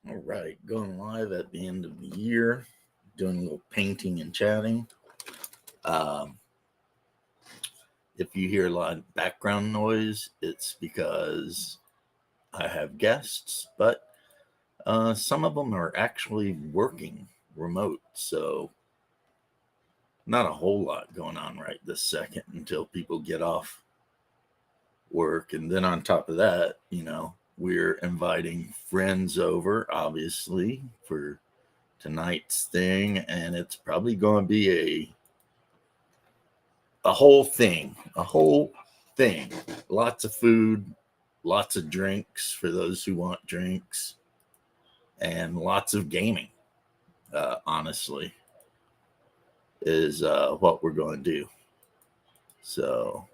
All right, going live at the end of the year, doing a little painting and chatting. Um, if you hear a lot of background noise, it's because I have guests, but some of them are actually working remote, so not a whole lot going on right this second until people get off work. And then on top of that, we're inviting friends over, obviously, for tonight's thing, and it's probably going to be a whole thing. Lots of food, lots of drinks for those who want drinks, and lots of gaming. Honestly, is what we're going to do. So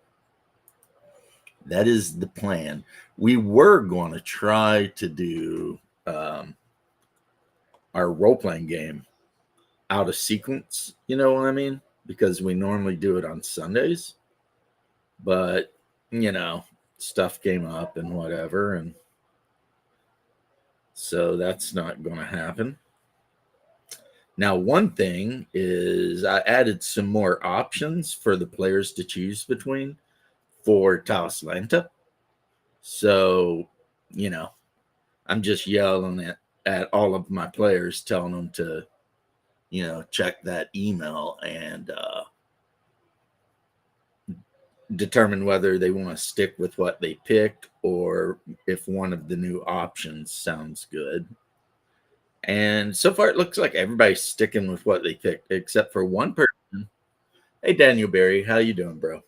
that is the plan. We were going to try to do um, our role playing game out of sequence. You know what I mean? Because we normally do it on Sundays, but you know, stuff came up and whatever, and so that's not going to happen. Now, one thing is I added some more options for the players to choose between for Talaslanta. So, you know, I'm just yelling at all of my players, telling them to, check that email and determine whether they want to stick with what they picked or if one of the new options sounds good. And so far, it looks like everybody's sticking with what they picked, except for one person. Hey, Daniel Barry, how you doing, bro?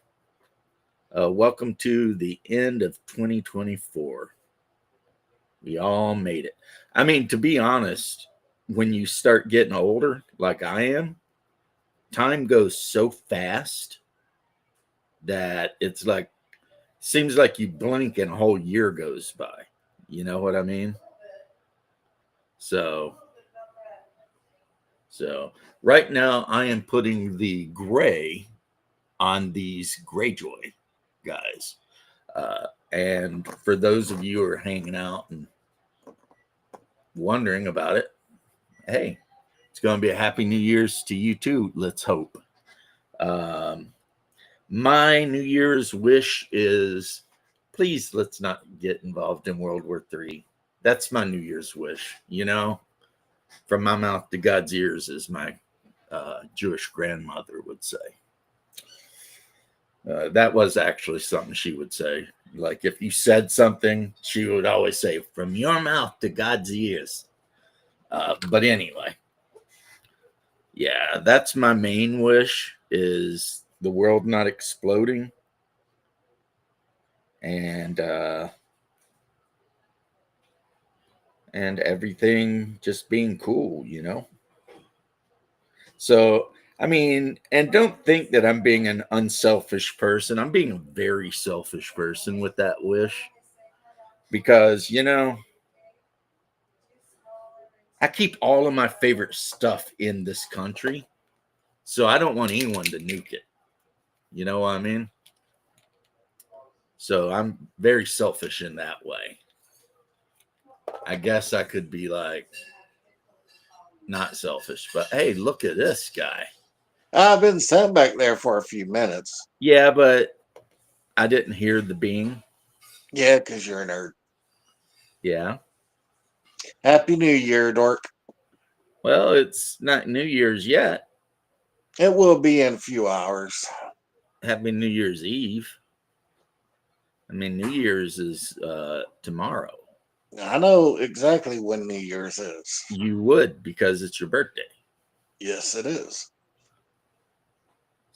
Welcome to the end of 2024. We all made it. I mean, to be honest, when you start getting older, like I am, time goes so fast that it's like seems like you blink and a whole year goes by. You know what I mean? So, so right now I am putting the gray on these Greyjoy guys. And for those of you who are hanging out and wondering about it, hey, it's going to be a happy New Year's to you too. Let's hope. Um, my New Year's wish is please let's not get involved in World War III. That's my New Year's wish. From my mouth to God's ears, as my Jewish grandmother would say. That was actually something she would say. Like if you said something, she would always say, "From your mouth to God's ears." But anyway, yeah, that's my main wish: is the world not exploding and everything just being cool. So I mean, and don't think that I'm being an unselfish person. I'm being a very selfish person with that wish because I keep all of my favorite stuff in this country, so I don't want anyone to nuke it. You know what I mean? So I'm very selfish in that way. I guess I could be like not selfish, but hey, look at this guy. I've been sitting back there for a few minutes. Yeah, but I didn't hear the bing. Yeah, because you're a nerd. Yeah. Happy New Year, dork. Well, it's not New Year's yet. It will be in a few hours. Happy New Year's Eve. I mean, New Year's is tomorrow. I know exactly when New Year's is. You would because it's your birthday. Yes, it is.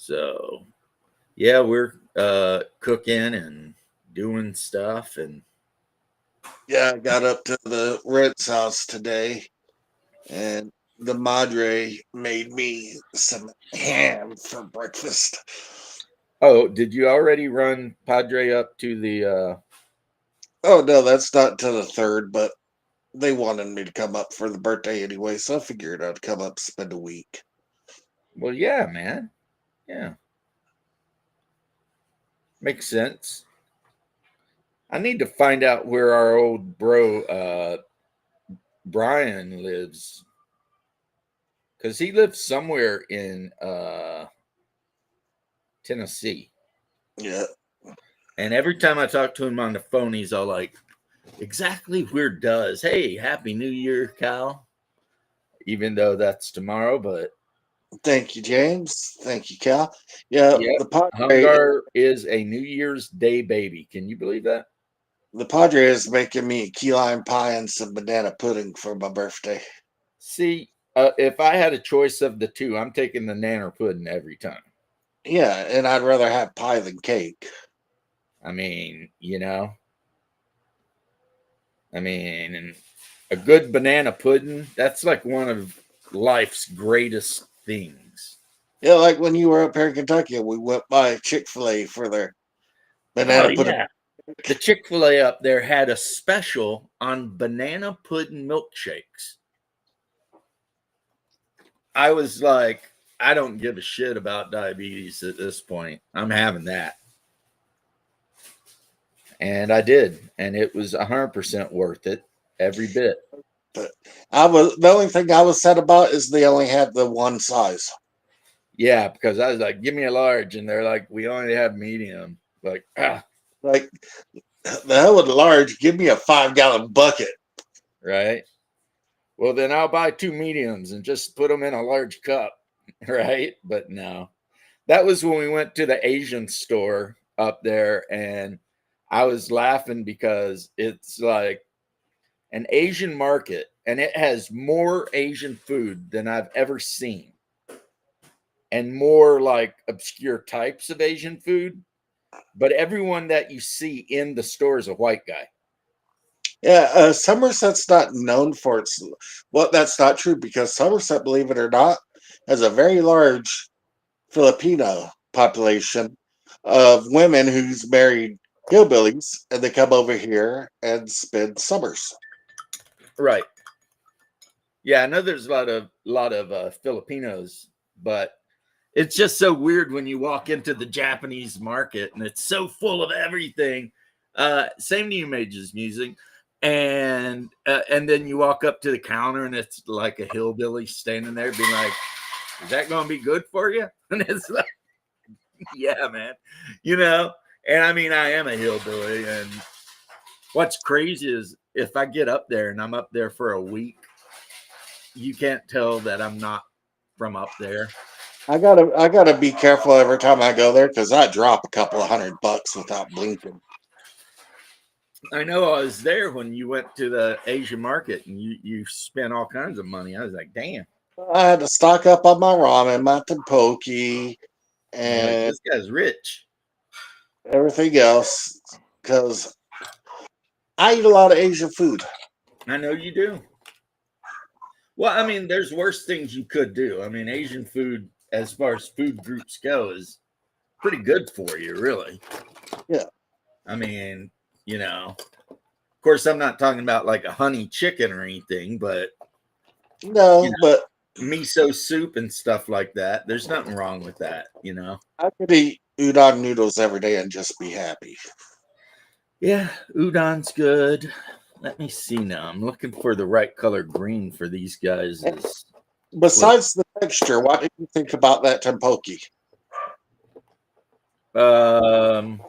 So, yeah, we're cooking and doing stuff. And Yeah, I got up to the Ritz house today, and the Madre made me some ham for breakfast. oh, did you already run Padre up to the Oh, no, that's not till the third, but they wanted me to come up for the birthday anyway, so I figured I'd come up spend a week. well, yeah, man. Yeah. Makes sense. I need to find out where our old bro Brian lives, because he lives somewhere in Tennessee. Yeah. And every time I talk to him on the phone, he's all like, exactly where does? Hey, Happy New Year, Cal. Even though that's tomorrow, but Thank you, James. Thank you, Cal. Yeah, yep. Hungar is a New Year's Day baby. Can you believe that? the Padre is making me key lime pie and some banana pudding for my birthday. See, if I had a choice of the two, I'm taking the nanner pudding every time. Yeah, and I'd rather have pie than cake. I mean, and a good banana pudding, that's like one of life's greatest things. Yeah, like when you were up here in Kentucky, we went by Chick-fil-A for their Oh, banana pudding. yeah. The Chick-fil-A up there had a special on banana pudding milkshakes. I was like, I don't give a shit about diabetes at this point. I'm having that. And I did. And it was 100% worth it, every bit. But the only thing I was sad about is they only had the one size. Yeah, because I was like, give me a large. And they're like, we only have medium. Like, Like, the hell with the large, give me a 5-gallon bucket. right. Well, then I'll buy 2 mediums and just put them in a large cup. Right. But no, that was when we went to the Asian store up there. And I was laughing because it's like an Asian market and it has more Asian food than I've ever seen and more like obscure types of Asian food. But everyone that you see in the store is a white guy. Yeah, Somerset's not known for its. Well, that's not true because Somerset, believe it or not, has a very large Filipino population of women who's married hillbillies, and they come over here and spend summers. Right. Yeah, I know there's a lot of Filipinos, but it's just so weird when you walk into the Japanese market and it's so full of everything. Same New Mage's music, and then you walk up to the counter and it's like a hillbilly standing there, being like, "Is that going to be good for you?" And it's like, "Yeah, man," you know. And I mean, I am a hillbilly, and what's crazy is if I get up there and I'm up there for a week, you can't tell that I'm not from up there. I gotta be careful every time I go there because I drop a couple of $100 without blinking. I know I was there when you went to the Asian market and you spent all kinds of money. I was like, damn. I had to stock up on my ramen, my tteokbokki, You're like, and this guy's rich. everything else because I eat a lot of Asian food. I know you do. Well, I mean, there's worse things you could do. I mean, Asian food, as far as food groups go, is pretty good for you, really. Yeah. I mean, of course, I'm not talking about like a honey chicken or anything, but No, but miso soup and stuff like that. There's nothing wrong with that. I could eat udon noodles every day and just be happy. Yeah, udon's good. Let me see now. I'm looking for the right color green for these guys. Besides the texture, what did you think about that tteokbokki? Um,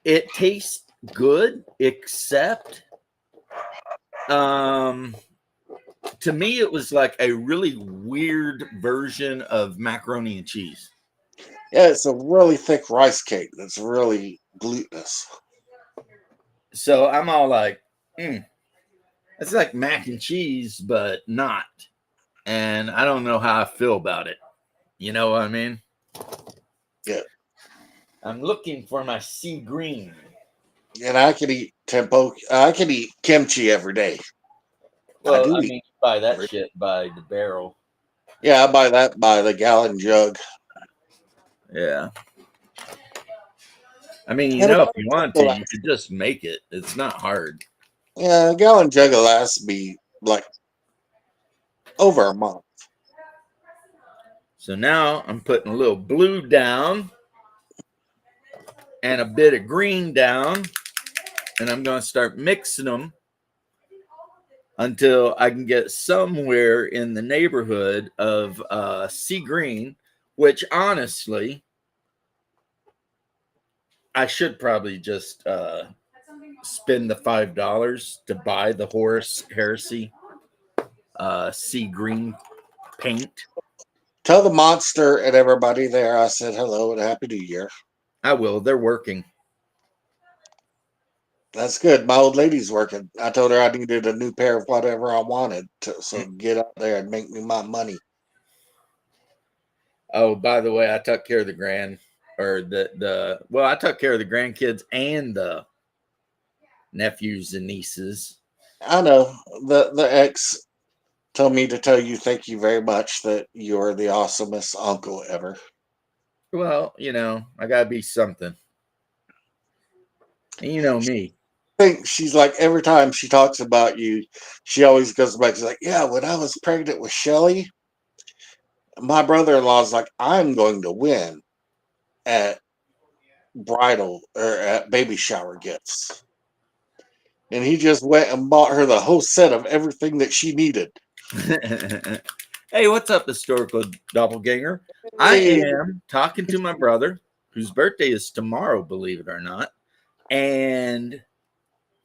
it tastes good, except um, to me, it was like a really weird version of macaroni and cheese. Yeah, it's a really thick rice cake that's really glutinous. So I'm all like, it's like mac and cheese, but not. And I don't know how I feel about it. You know what I mean? Yeah. I'm looking for my sea green. And I could eat tteokbokki. I could eat kimchi every day. Well, I eat. mean, buy that shit by the barrel. Yeah, I buy that by the gallon jug. Yeah. I mean, And if you want to, you could just make it. It's not hard. yeah, a gallon jug will last me like over a month. So now I'm putting a little blue down and a bit of green down, and I'm going to start mixing them. until I can get somewhere in the neighborhood of sea green, which honestly, I should probably just spend the $5 to buy the Horace Heresy sea green paint. Tell the monster and everybody there I said hello and happy new year. I will. They're working. That's good. My old lady's working. I told her I needed a new pair of whatever I wanted. So get out there and make me my money. Oh, by the way, I took care of the I took care of the grandkids and the nephews and nieces. I know. The ex told me to tell you thank you very much that you're the awesomest uncle ever. Well, I gotta be something. And you know me. I think she's like every time she talks about you, she always goes back. She's like, "Yeah, when I was pregnant with Shelly, my brother-in-law's like, I'm going to win at bridal or at baby shower gifts." And he just went and bought her the whole set of everything that she needed. Hey, what's up, historical doppelganger? I am talking to my brother, whose birthday is tomorrow, believe it or not, and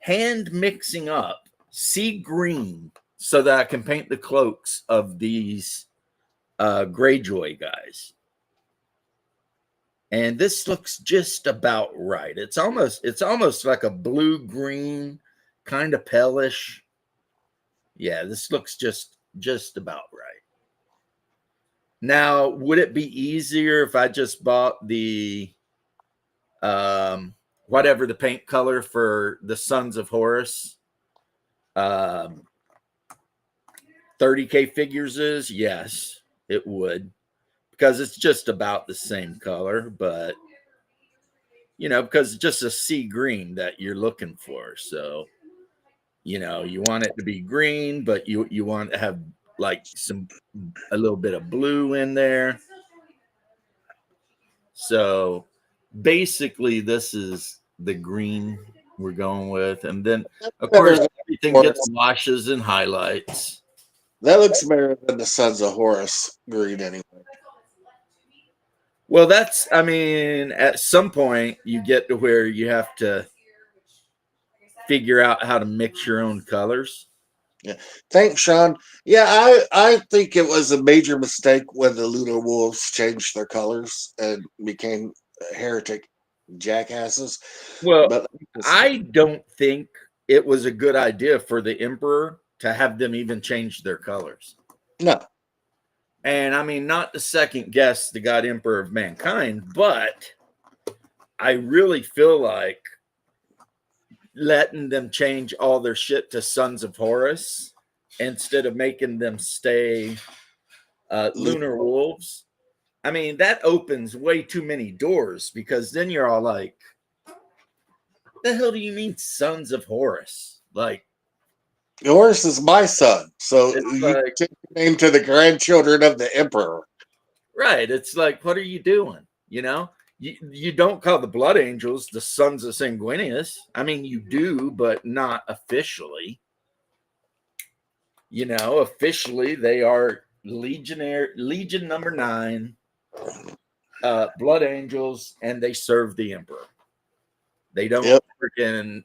hand mixing up sea green so that I can paint the cloaks of these Greyjoy guys. And this looks just about right. It's almost like a blue green, kind of palish. Yeah, this looks just about right. Now, would it be easier if I just bought the whatever the paint color for the Sons of Horus 30K figures is? Yes, it would, because it's just about the same color, but because it's just a sea green that you're looking for. So, you want it to be green, but you want to have like a little bit of blue in there. So basically this is the green we're going with, and then of course everything gets washes and highlights. That looks better than the Sons of Horus green anyway. Well, at some point you get to where you have to figure out how to mix your own colors. Yeah. Thanks, Sean. Yeah, I think it was a major mistake when the Lunar Wolves changed their colors and became heretic jackasses. Well, But I don't think it was a good idea for the Emperor to have them even change their colors. No. And I mean, not to second guess the God Emperor of mankind, but I really feel like letting them change all their shit to Sons of Horus instead of making them stay Lunar Wolves. I mean, that opens way too many doors, because then you're all like, the hell do you mean Sons of Horus? Like, Horus is my son, so you take the name to the grandchildren of the Emperor. Right. It's like, what are you doing? You don't call the Blood Angels the Sons of Sanguinius. I mean, you do, but not officially. Officially they are Legion number 9, Blood Angels, and they serve the Emperor. They don't freaking,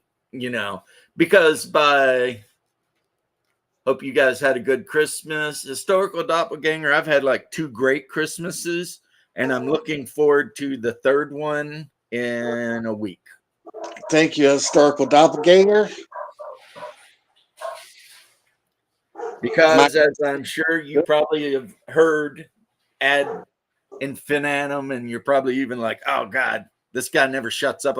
because hope you guys had a good Christmas. Historical Doppelganger, I've had like 2 great Christmases, and I'm looking forward to the third one in a week. Thank you, Historical Doppelganger. Because as I'm sure you probably have heard ad infinitum, and you're probably even like, oh God, this guy never shuts up.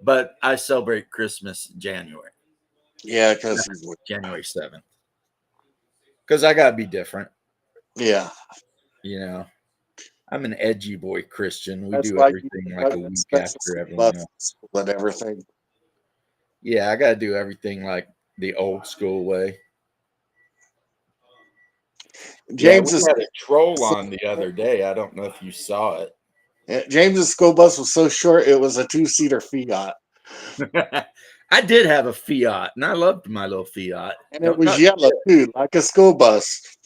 But I celebrate Christmas in January. Yeah, because January 7th. Because I got to be different. Yeah. I'm an edgy boy Christian. We do everything like a week after everyone else. And everything. Yeah, I got to do everything like the old school way. James we had a troll on the other day. I don't know if you saw it. Yeah, James's school bus was so short, it was a 2-seater Fiat. I did have a Fiat, and I loved my little Fiat. And it Don't was touch yellow it. too, like a school bus.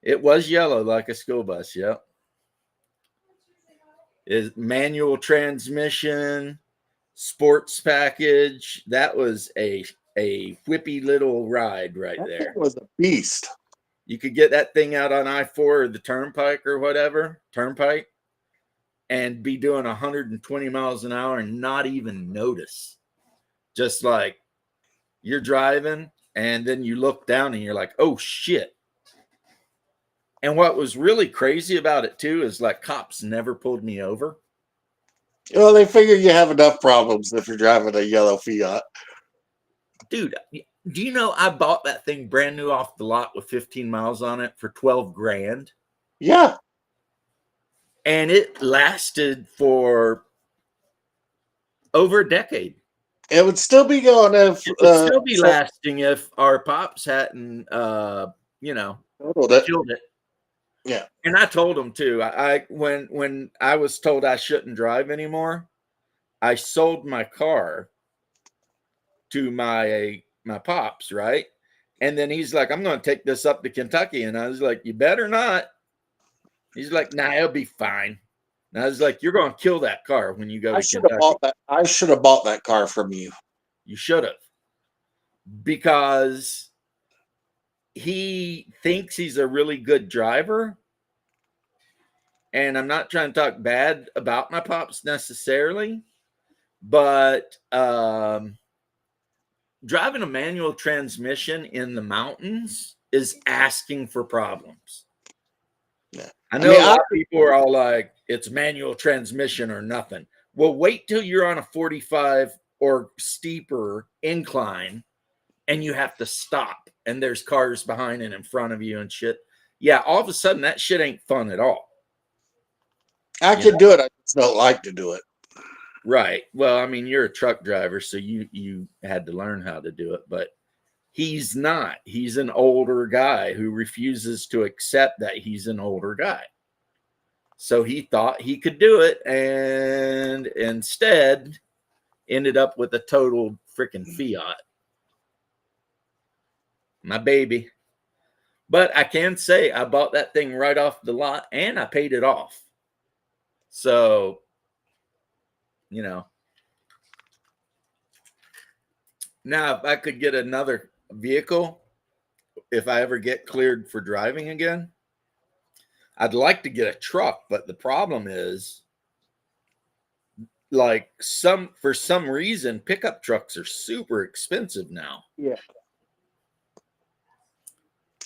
It was yellow like a school bus. Yep. Is manual transmission, sports package. That was a whippy little ride right That thing there. was a beast. You could get that thing out on I-4 or the turnpike or whatever, turnpike, and be doing 120 miles an hour and not even notice. Just like you're driving and then you look down and you're like, oh shit. And what was really crazy about it too is like cops never pulled me over. Well, they figure you have enough problems if you're driving a yellow Fiat. Dude, do you know I bought that thing brand new off the lot with 15 miles on it for 12 grand? Yeah. And it lasted for over a decade. It would still be going if It would still be lasting if our pops hadn't totaled it. killed it. Yeah. And I told him too. When I was told I shouldn't drive anymore, I sold my car to my pops, right? And then he's like, I'm going to take this up to Kentucky. And I was like, you better not. He's like, nah, it'll be fine. And I was like, you're going to kill that car when you go to Kentucky. I should have bought that car from you. You should have. Because he thinks he's a really good driver. And I'm not trying to talk bad about my pops necessarily. But driving a manual transmission in the mountains is asking for problems. Yeah. I know a lot of people are all like, it's manual transmission or nothing. Well, wait till you're on a 45 or steeper incline and you have to stop and there's cars behind and in front of you and shit. Yeah, all of a sudden that shit ain't fun at all. I can do it. I just don't like to do it. Right. Well, I mean, you're a truck driver, so you had to learn how to do it, but he's not. He's an older guy who refuses to accept that he's an older guy. So he thought he could do it and instead ended up with a total freaking Fiat. My baby. But I can say I bought that thing right off the lot and I paid it off. So, you know. Now, if I could get another vehicle, if I ever get cleared for driving again, I'd like to get a truck, but the problem is, like, for some reason, pickup trucks are super expensive now. Yeah.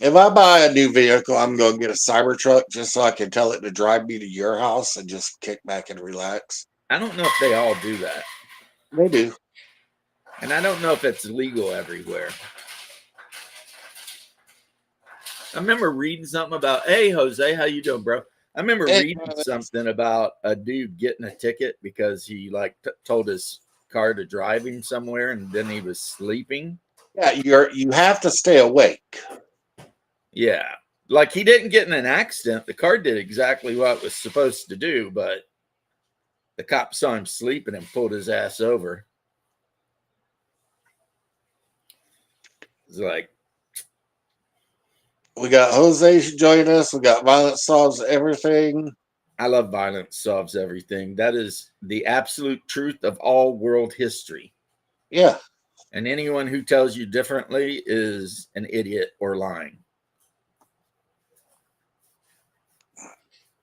If I buy a new vehicle, I'm going to get a Cybertruck just so I can tell it to drive me to your house and just kick back and relax. I don't know if they all do that. They do. And I don't know if it's legal everywhere. I remember reading something about, hey, Jose, how you doing, bro? I remember reading something about a dude getting a ticket because he told his car to drive him somewhere and then he was sleeping. Yeah, you have to stay awake. Yeah. Like he didn't get in an accident. The car did exactly what it was supposed to do, but the cop saw him sleeping and pulled his ass over. It's like, we got Jose joining us. We got Violence Solves Everything. I love Violence Solves Everything. That is the absolute truth of all world history. Yeah. And anyone who tells you differently is an idiot or lying.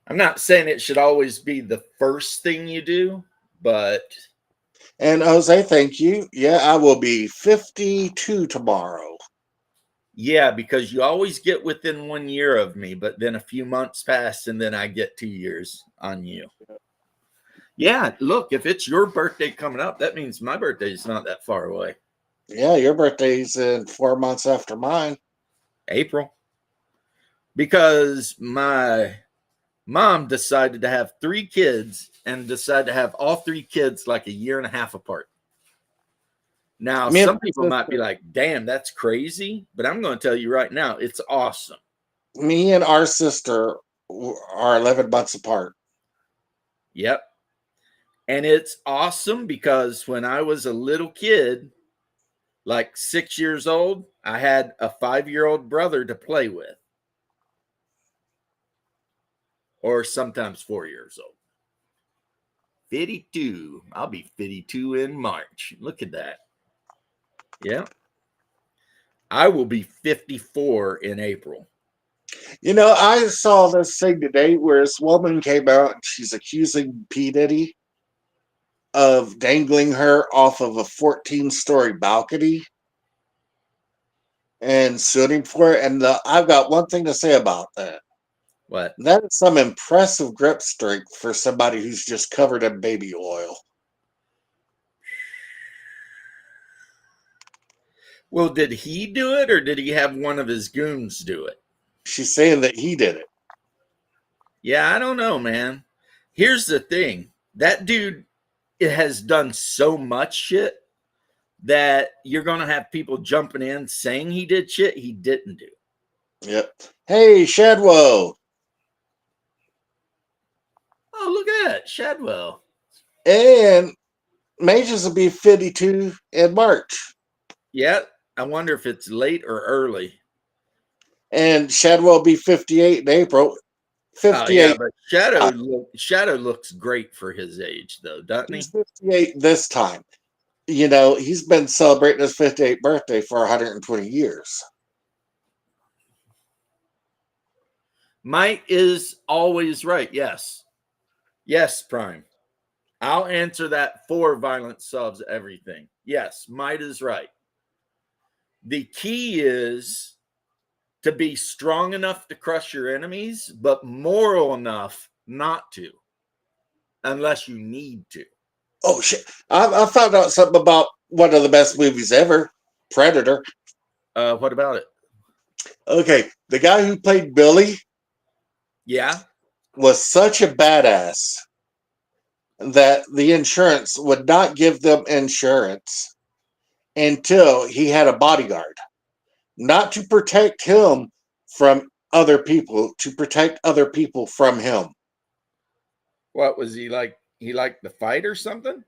I'm not saying it should always be the first thing you do, but... And Jose, thank you. Yeah, I will be 52 tomorrow. Yeah, because you always get within 1 year of me, but then a few months pass and then I get 2 years on you. Yeah, look, if it's your birthday coming up, that means my birthday is not that far away. Yeah, your birthday's in 4 months after mine. April. Because my mom decided to have 3 kids and decided to have all 3 kids like a year and a half apart. Now, some people might be like, damn, that's crazy. But I'm going to tell you right now, it's awesome. Me and our sister are 11 months apart. Yep. And it's awesome because when I was a little kid, like 6 years old, I had a 5-year-old brother to play with, or sometimes 4 years old. 52. I'll be 52 in March. Look at that. Yeah. I will be 54 in April. You know, I saw this thing today where this woman came out and she's accusing P. Diddy of dangling her off of a 14-story balcony and suing for it. And I've got one thing to say about that. What? That is some impressive grip strength for somebody who's just covered in baby oil. Well, did he do it or did he have one of his goons do it? She's saying that he did it. Yeah, I don't know, man. Here's the thing. That dude has done so much shit that you're going to have people jumping in saying he did shit he didn't do. Yep. Hey, Shadwell. Oh, look at that. Shadwell. And Mages will be 52 in March. Yeah, I wonder if it's late or early. And Shadwell will be 58 in April. 58. Oh, yeah, but Shadow looks great for his age, though, doesn't he? He's 58 this time. You know, he's been celebrating his 58th birthday for 120 years. Might is always right. Yes. Yes, Prime. I'll answer that for violence solves everything. Yes, might is right. The key is to be strong enough to crush your enemies, but moral enough not to, unless you need to. Oh, shit. I found out something about one of the best movies ever, Predator. What about it? Okay, the guy who played Billy Yeah. was such a badass that the insurance would not give them insurance until he had a bodyguard, not to protect him from other people, to protect other people from him. What was he like? He liked the fight or something?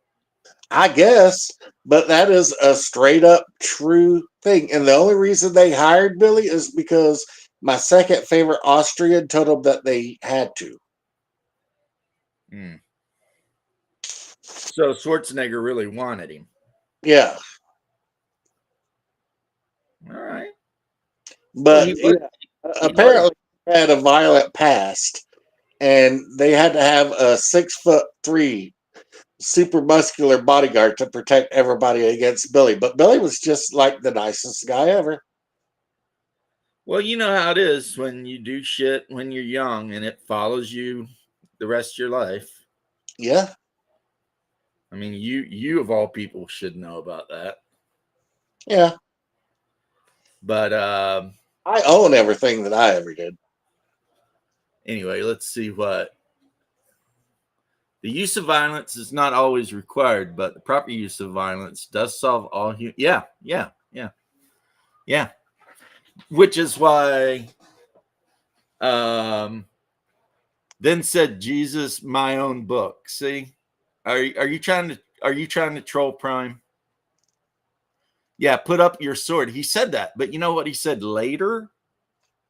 I guess, but that is a straight up true thing. And the only reason they hired Billy is because my second favorite Austrian told them that they had to. Hmm. So Schwarzenegger really wanted him. Yeah. All right. But Well, apparently he had a violent past, and they had to have a 6'3" super muscular bodyguard to protect everybody against Billy. But Billy was just like the nicest guy ever. Well, you know how it is when you do shit when you're young and it follows you the rest of your life. Yeah. I mean, you of all people should know about that. Yeah. But I own everything that I ever did. anyway, let's see what. The use of violence is not always required, but the proper use of violence does solve all. Yeah. Which is why, then said Jesus, my own book. See, are you trying to troll Prime? Yeah, put up your sword. He said that, but you know what he said later?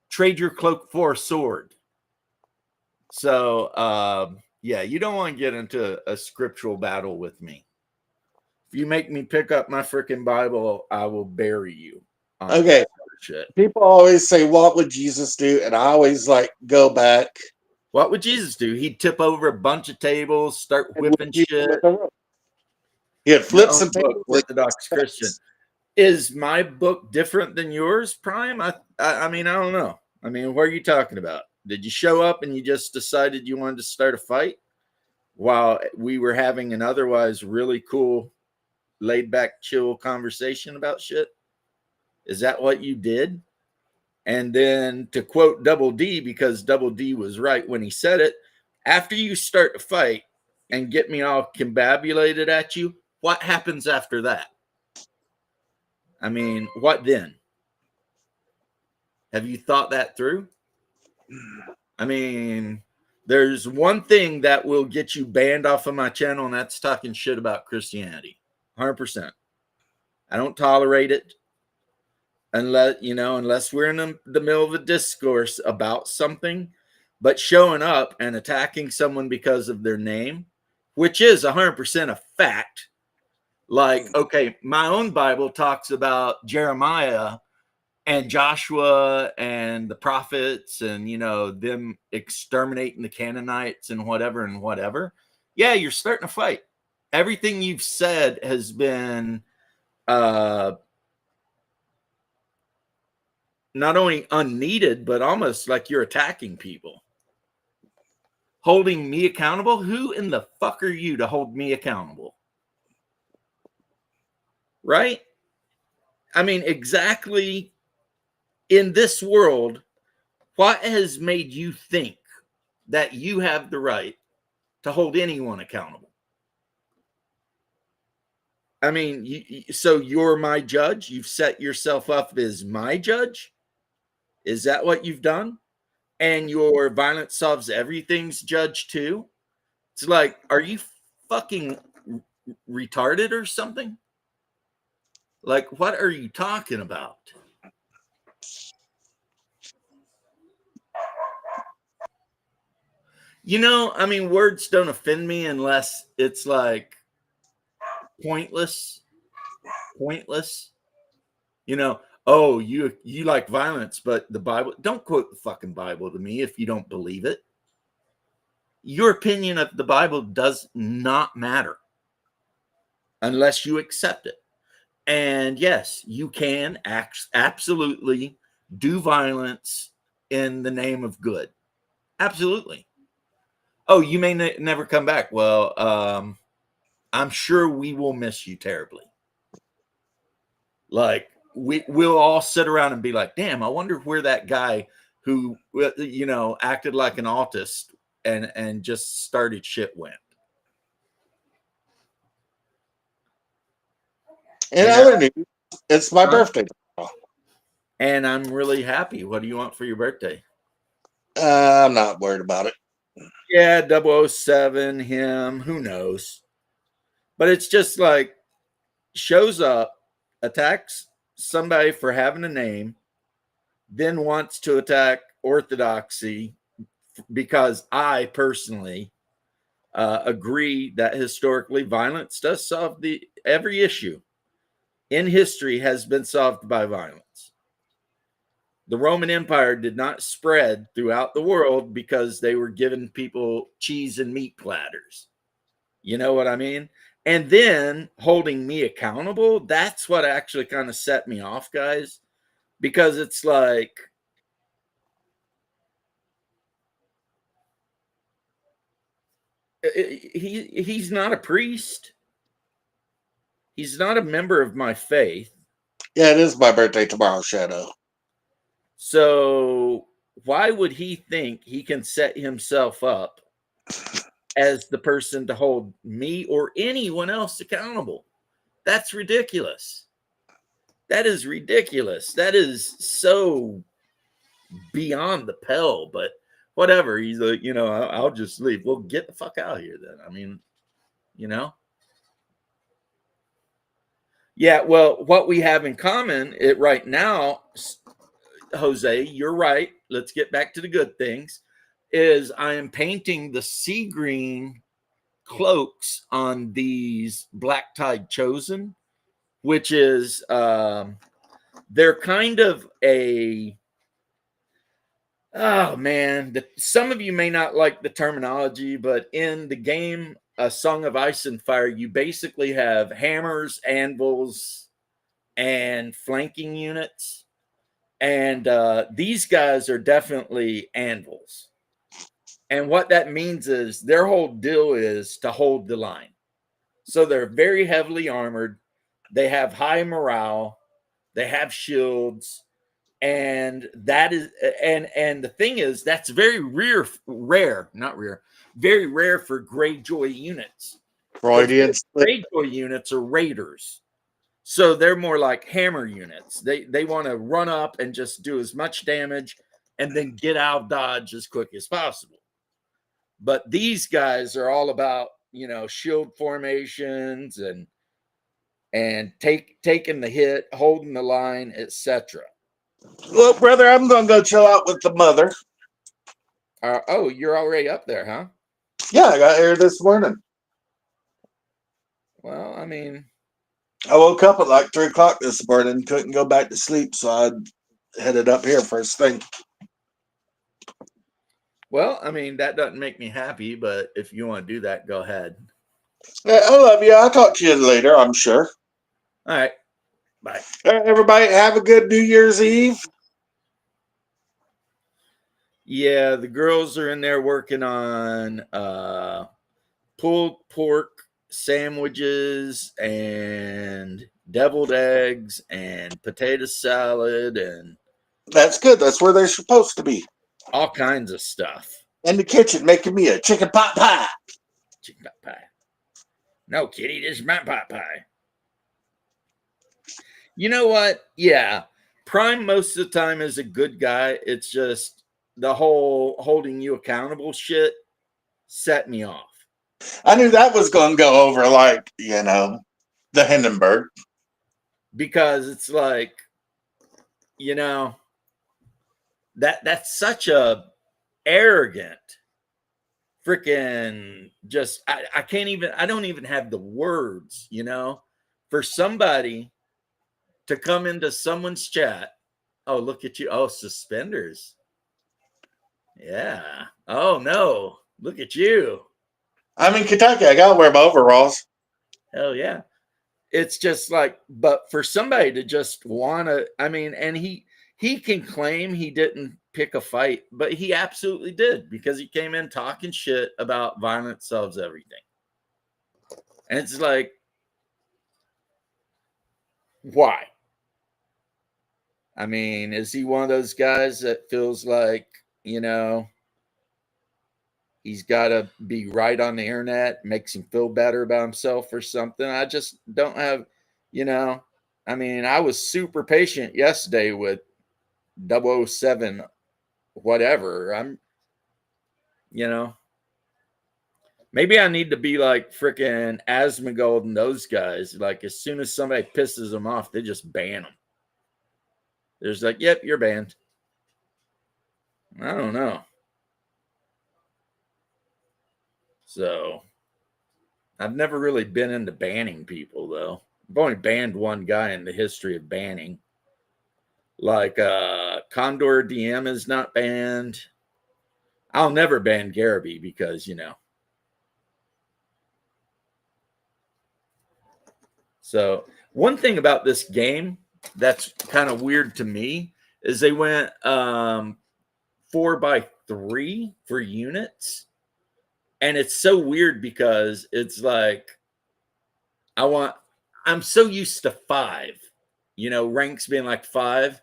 Trade your cloak for a sword. So, yeah, you don't want to get into a scriptural battle with me. If you make me pick up my freaking Bible, I will bury you. Okay. Shit. People always say, what would Jesus do? And I always like go back. What would Jesus do? He'd tip over a bunch of tables, start whipping shit. He'd flip some tables. Orthodox Christian. Is my book different than yours, Prime? I mean, I don't know. I mean, what are you talking about? Did you show up and you just decided you wanted to start a fight while we were having an otherwise really cool, laid back, chill conversation about shit? Is that what you did? And then to quote Double D, because Double D was right when he said it, after you start a fight and get me all combabulated at you, what happens after that? I mean, what then? Have you thought that through? I mean, There's one thing that will get you banned off of my channel, and that's talking shit about Christianity. 100%. I don't tolerate it unless we're in the middle of a discourse about something, but showing up and attacking someone because of their name, which is 100% a fact. Like, okay, my own Bible talks about Jeremiah and Joshua and the prophets and, them exterminating the Canaanites and whatever. Yeah, you're starting to fight. Everything you've said has been not only unneeded, but almost like you're attacking people. Holding me accountable? Who in the fuck are you to hold me accountable? Right? I mean, exactly. In this world, what has made you think that you have the right to hold anyone accountable? I mean, so you're my judge? You've set yourself up as my judge? Is that what you've done? And your violence solves everything's judge too? It's like, are you fucking retarded or something? Like, what are you talking about? I mean, words don't offend me unless it's like pointless. Oh, you like violence, but the Bible, don't quote the fucking Bible to me if you don't believe it. Your opinion of the Bible does not matter unless you accept it. And yes, you can absolutely do violence in the name of good. Absolutely. Oh, you may never come back. Well, I'm sure we will miss you terribly. Like, we'll all sit around and be like, damn, I wonder where that guy who, acted like an autist and just started shit went. In other news, it's my birthday. And I'm really happy. What do you want for your birthday? I'm not worried about it. Yeah, 007, him, who knows? But it's just like, shows up, attacks somebody for having a name, then wants to attack orthodoxy because I personally agree that historically violence does solve every issue in history has been solved by violence. The Roman Empire did not spread throughout the world because they were giving people cheese and meat platters. You know what I mean? And then holding me accountable, that's what actually kind of set me off, guys, because it's like, he's not a priest. He's not a member of my faith. Yeah, it is my birthday tomorrow, Shadow. So why would he think he can set himself up as the person to hold me or anyone else accountable? That's ridiculous. That is ridiculous. That is so beyond the pale, but whatever. He's like, I'll just leave. Well, get the fuck out of here then. I mean, Yeah, well, what we have in common right now, Jose, you're right. Let's get back to the good things. Is I am painting the sea green cloaks on these Black Tide Chosen, which is they're kind of a, oh man, some of you may not like the terminology, but in the game A Song of Ice and Fire, you basically have hammers, anvils, and flanking units. And these guys are definitely anvils. And what that means is their whole deal is to hold the line. So they're very heavily armored. They have high morale. They have shields. And that is, and the thing is, that's very very rare for Greyjoy units. Freudian. Greyjoy units are raiders. So they're more like hammer units. They want to run up and just do as much damage and then get out of dodge as quick as possible. But these guys are all about, shield formations and taking the hit, holding the line, etc. Well, brother, I'm gonna go chill out with the mother. Oh, you're already up there, huh? Yeah, I got here this morning. Well, I mean, I woke up at like 3 o'clock this morning, couldn't go back to sleep, so I headed up here first thing. well, I mean, that doesn't make me happy, but if you want to do that, go ahead. Yeah, I love you. I'll talk to you later, I'm sure. All right. Bye. Everybody have a good New Year's Eve. Yeah, the girls are in there working on pulled pork sandwiches and deviled eggs and potato salad and That's good. That's where they're supposed to be. all kinds of stuff. In the kitchen making me a chicken pot pie. Chicken pot pie. No, kitty, this is my pot pie. You know what? Yeah. Prime most of the time is a good guy. It's just the whole holding you accountable shit set me off. I knew that was going to go over like, the Hindenburg. Because it's like, that's such a arrogant freaking just I can't even I don't even have the words, for somebody to come into someone's chat. Oh, look at you. Oh, suspenders. Yeah. Oh no. Look at you. I'm in Kentucky. I gotta wear my overalls. Hell yeah. It's just like, but for somebody to just want to, I mean, and he can claim he didn't pick a fight, but he absolutely did, because he came in talking shit about violence solves everything. And it's like, why? I mean, is he one of those guys that feels like, he's got to be right on the internet, makes him feel better about himself or something? I just don't have, I mean, I was super patient yesterday with 007, whatever. Maybe I need to be like freaking Asmongold and those guys. Like, as soon as somebody pisses them off, they just ban them. There's like, yep, you're banned. I don't know. So I've never really been into banning people, though. I've only banned one guy in the history of banning. Like Condor DM is not banned. I'll never ban Garibay because, So one thing about this game that's kind of weird to me is they went 4x3 for units. And it's so weird because it's like, I'm so used to 5, ranks being like 5.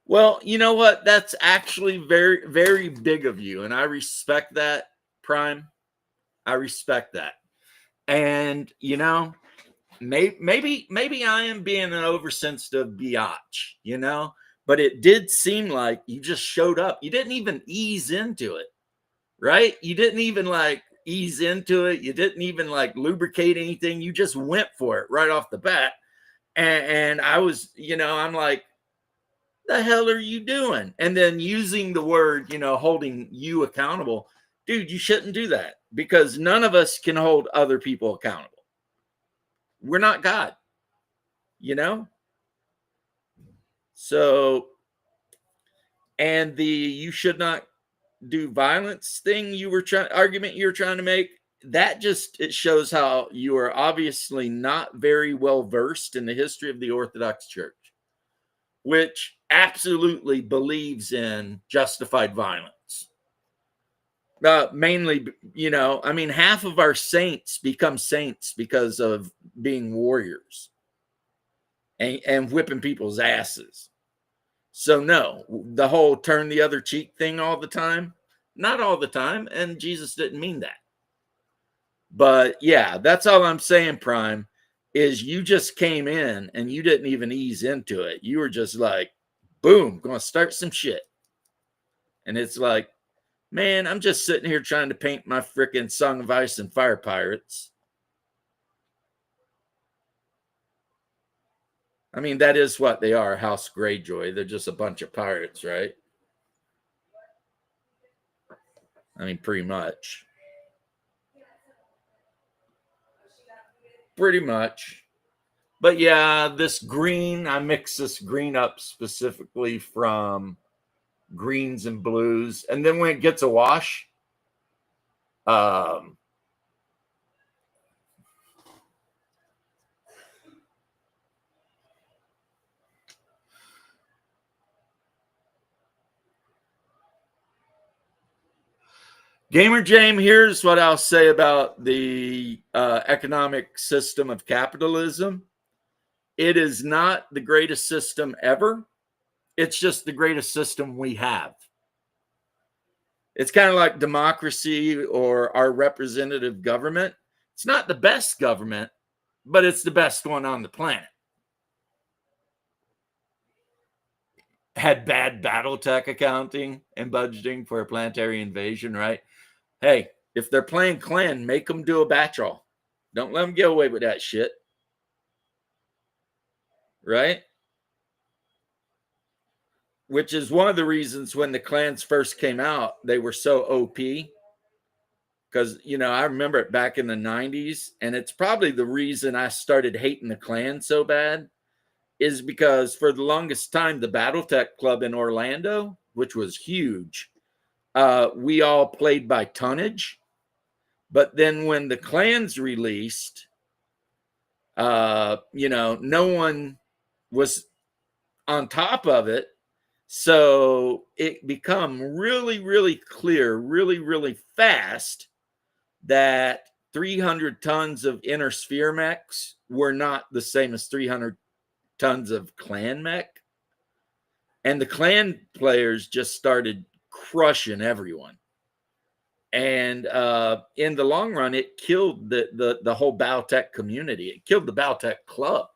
Well, you know what? That's actually very, very big of you. And I respect that, Prime. I respect that. And, maybe I am being an oversensitive biatch, but it did seem like you just showed up. You didn't even ease into it, right? You didn't even like ease into it. You didn't even like lubricate anything. You just went for it right off the bat. And I was, I'm like, the hell are you doing? And then using the word, holding you accountable. Dude, you shouldn't do that, because none of us can hold other people accountable. We're not God, So, and the you should not do violence thing argument you were trying to make, that just, it shows how you are obviously not very well versed in the history of the Orthodox Church, which absolutely believes in justified violence. Mainly, I mean, half of our saints become saints because of being warriors and whipping people's asses. So no, the whole turn the other cheek thing all the time, not all the time. And Jesus didn't mean that. But yeah, that's all I'm saying, Prime, is you just came in and you didn't even ease into it. You were just like, boom, gonna start some shit. And it's like, man, I'm just sitting here trying to paint my freaking Song of Ice and Fire Pirates. I mean, that is what they are, House Greyjoy. They're just a bunch of pirates, right? I mean, pretty much. Pretty much. But yeah, this green, I mix this green up specifically from greens and blues. And then when it gets a wash, Gamer Jame, here's what I'll say about the economic system of capitalism. It is not the greatest system ever. It's just the greatest system we have. It's kind of like democracy or our representative government. It's not the best government, but it's the best one on the planet. Had bad battle tech accounting and budgeting for a planetary invasion, right? Hey, if they're playing clan, make them do a batch roll. Don't let them get away with that shit. Right? Which is one of the reasons when the clans first came out, they were so OP. Because, you know, I remember it back in the 90s, and it's probably the reason I started hating the clan so bad, is because for the longest time, the Battletech Club in Orlando, which was huge, we all played by tonnage. But then when the clans released, you know, no one was on top of it. So it become really, really clear, really, really fast that 300 tons of inner sphere mechs were not the same as 300 tons of clan mech. And the clan players just started crushing everyone. And in the long run, it killed the whole Battletech community. It killed the Battletech Club.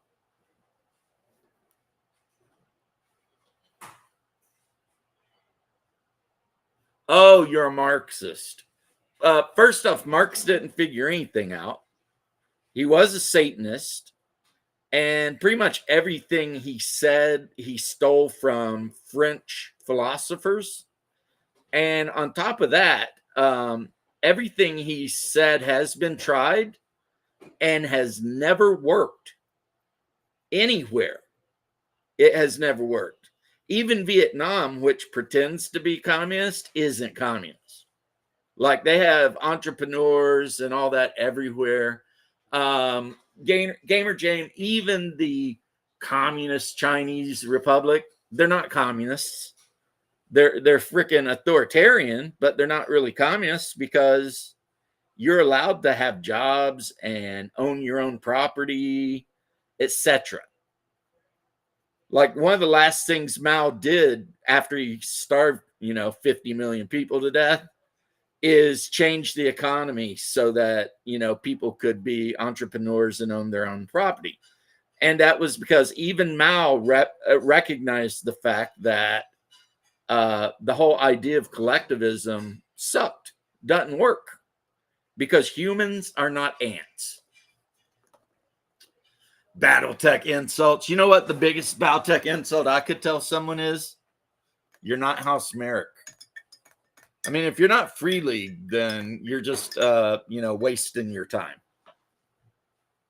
Oh, you're a Marxist. First off, Marx didn't figure anything out. He was a Satanist, and pretty much everything he said, he stole from French philosophers. And on top of that, everything he said has been tried and has never worked anywhere. It has never worked. Even Vietnam, which pretends to be communist, isn't communist. Like they have entrepreneurs and all that everywhere. Gamer Jane, even the communist Chinese Republic, they're not communists. They're freaking authoritarian, but they're not really communists because you're allowed to have jobs and own your own property, etc. Like one of the last things Mao did after he starved, 50 million people to death is change the economy so that, people could be entrepreneurs and own their own property. And that was because even Mao recognized the fact that the whole idea of collectivism sucked, doesn't work, because humans are not ants. Battletech insults. You know what the biggest Battletech insult I could tell someone is? You're not House Merrick. I mean, if you're not Free League, then you're just, wasting your time.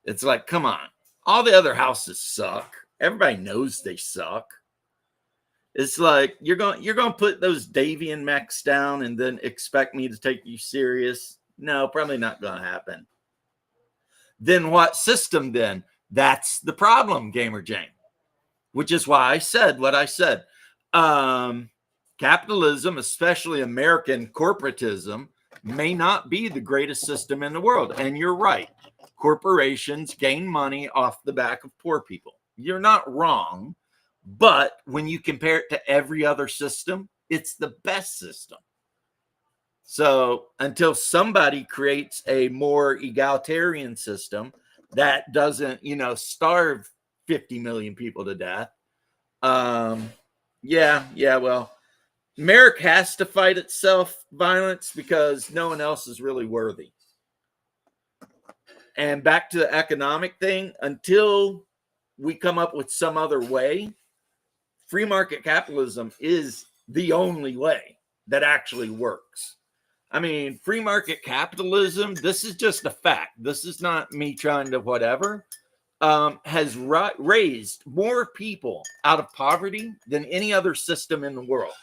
It's like, come on. All the other houses suck. Everybody knows they suck. It's like you're going to put those Davian mechs down and then expect me to take you serious. No, probably not going to happen. Then what system then? That's the problem, Gamer Jane. Which is why I said what I said. Capitalism, especially American corporatism, may not be the greatest system in the world. And you're right. Corporations gain money off the back of poor people. You're not wrong. But when you compare it to every other system, it's the best system. So until somebody creates a more egalitarian system that doesn't, starve 50 million people to death, well, America has to fight itself violence because no one else is really worthy. And back to the economic thing, until we come up with some other way, free market capitalism is the only way that actually works. I mean, free market capitalism, this is just a fact. This is not me trying to whatever, has raised more people out of poverty than any other system in the world.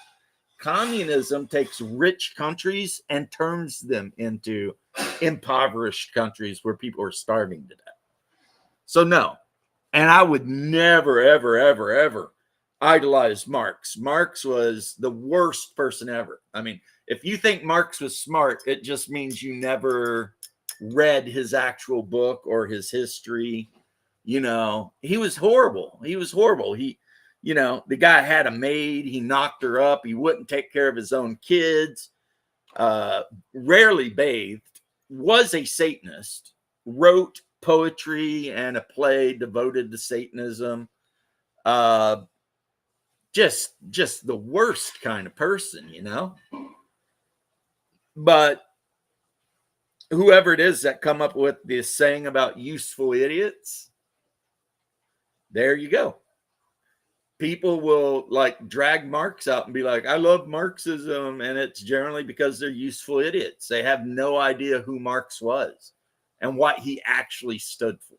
Communism takes rich countries and turns them into impoverished countries where people are starving to death. So no. And I would never, ever, ever, ever idolize Marx. Marx was the worst person ever. I mean, if you think Marx was smart, it just means you never read his actual book or his history. He was horrible. He was horrible. The guy had a maid. He knocked her up. He wouldn't take care of his own kids. Rarely bathed. Was a Satanist. Wrote poetry and a play devoted to Satanism. Just the worst kind of person, But whoever it is that come up with this saying about useful idiots, there you go. People will drag Marx out and be like, I love Marxism. And it's generally because they're useful idiots. They have no idea who Marx was and what he actually stood for,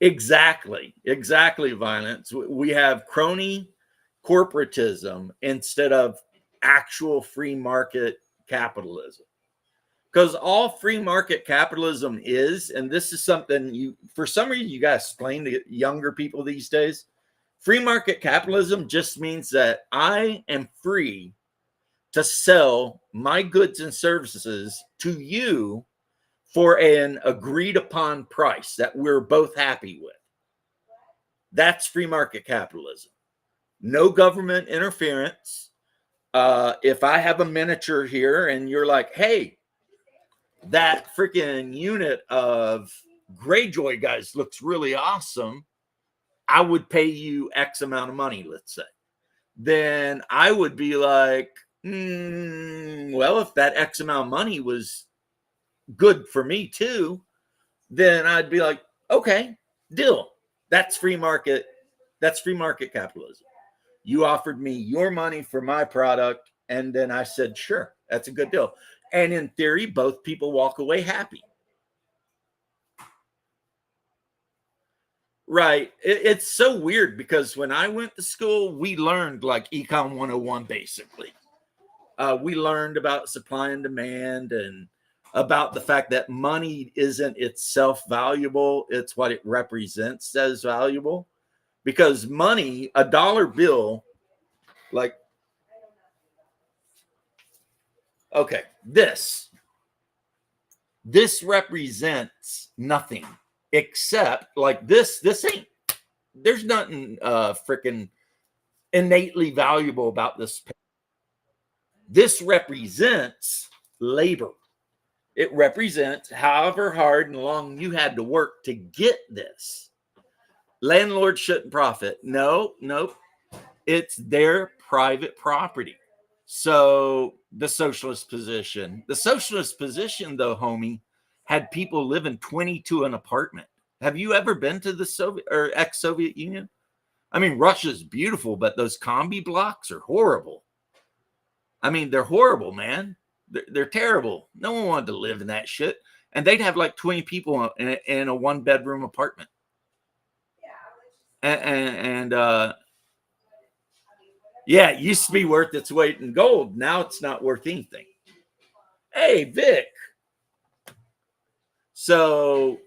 Exactly, violence. We have crony corporatism instead of actual free market capitalism. Because all free market capitalism is, and this is something for some reason, you got to explain to younger people these days. Free market capitalism just means that I am free to sell my goods and services to you for an agreed upon price that we're both happy with. That's free market capitalism. No government interference. If I have a miniature here and you're like, hey, that freaking unit of Greyjoy guys looks really awesome, I would pay you X amount of money, let's say. Then I would be like, well, if that X amount of money was good for me too, then I'd be like, okay, deal. That's free market. That's free market capitalism. You offered me your money for my product, and then I said, sure, that's a good deal. And in theory, both people walk away happy. Right. It's so weird because when I went to school, we learned Econ 101, basically. We learned about supply and demand and about the fact that money isn't itself valuable. It's what it represents as valuable. Because money, a dollar bill, okay, this represents nothing except this ain't, there's nothing freaking innately valuable about this. This represents labor. It represents however hard and long you had to work to get this. Landlords shouldn't profit. Nope. It's their private property. So the socialist position, though, homie, had people living 20 to an apartment. Have you ever been to the Soviet or ex-Soviet Union? I mean, Russia's beautiful, but those combi blocks are horrible. I mean, they're horrible, man. They're terrible. No one wanted to live in that shit. And they'd have 20 people in a one-bedroom apartment. And yeah, it used to be worth its weight in gold. Now it's not worth anything. Hey, Vic. So,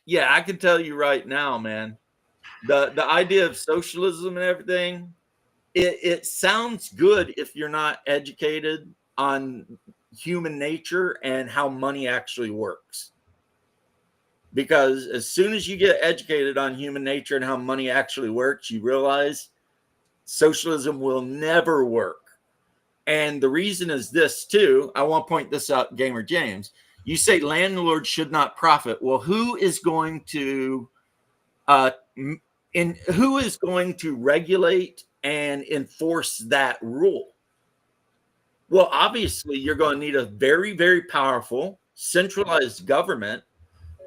yeah, I can tell you right now, man, the idea of socialism and everything, it sounds good if you're not educated on human nature and how money actually works. Because as soon as you get educated on human nature and how money actually works, you realize socialism will never work. And the reason is this too. I want to point this out, Gamer James. You say landlords should not profit. Well, who is going to regulate and enforce that rule? Well, obviously, you're going to need a very, very powerful centralized government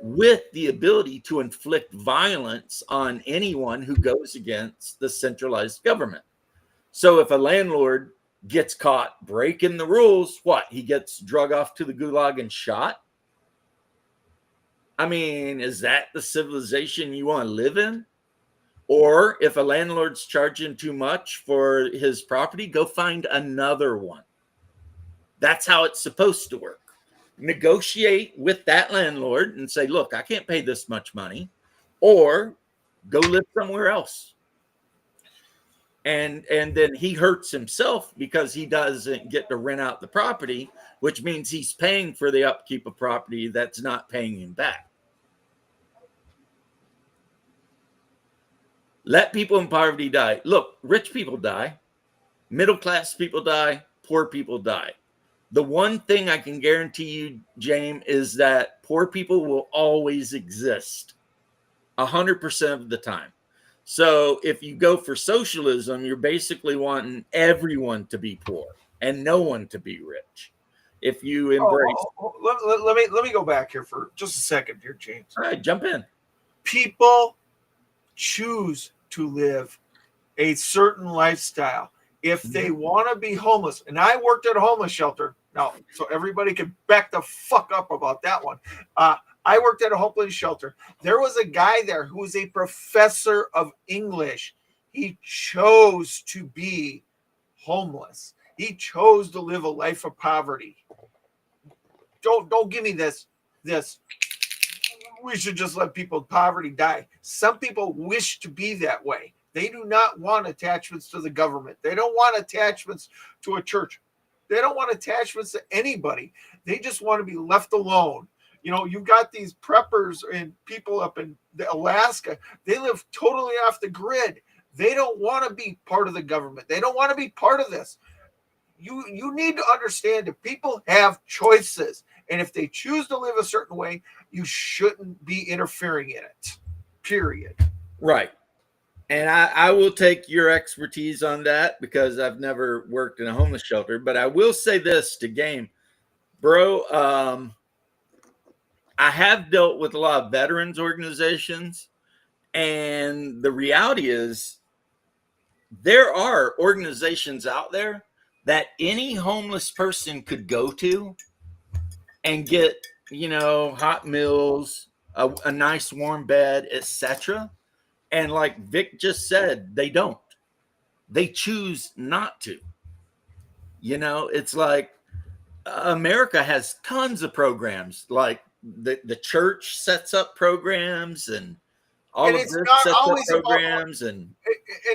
with the ability to inflict violence on anyone who goes against the centralized government. So if a landlord gets caught breaking the rules, what? He gets drug off to the gulag and shot? I mean, is that the civilization you want to live in? Or if a landlord's charging too much for his property, go find another one. That's how it's supposed to work. Negotiate with that landlord and say, look, I can't pay this much money, or go live somewhere else. And then he hurts himself because he doesn't get to rent out the property, which means he's paying for the upkeep of property that's not paying him back. Let people in poverty die. Look, rich people die, middle class people die, poor people die. The one thing I can guarantee you, James, is that poor people will always exist 100% of the time. So if you go for socialism, you're basically wanting everyone to be poor and no one to be rich. If you embrace... Let me go back here for just a second here, James. All right, jump in. People choose to live a certain lifestyle. If they want to be homeless, and I worked at a homeless shelter, now, so everybody can back the fuck up about that one. I worked at a homeless shelter. There was a guy there who was a professor of English. He chose to be homeless. He chose to live a life of poverty. Don't give me this. We should just let people in poverty die. Some people wish to be that way. They do not want attachments to the government. They don't want attachments to a church. They don't want attachments to anybody. They just want to be left alone. You know, you've got these preppers and people up in Alaska. They live totally off the grid. They don't want to be part of the government. They don't want to be part of this. You need to understand that people have choices. And if they choose to live a certain way, you shouldn't be interfering in it. Period. Right. And I will take your expertise on that because I've never worked in a homeless shelter. But I will say this to Game, bro. I have dealt with a lot of veterans organizations. And the reality is there are organizations out there that any homeless person could go to and get, you know, hot meals, a nice warm bed, etc. And like Vic just said, they don't. They choose not to. You know, it's like America has tons of programs. Like the church sets up programs and all of this sets up programs. And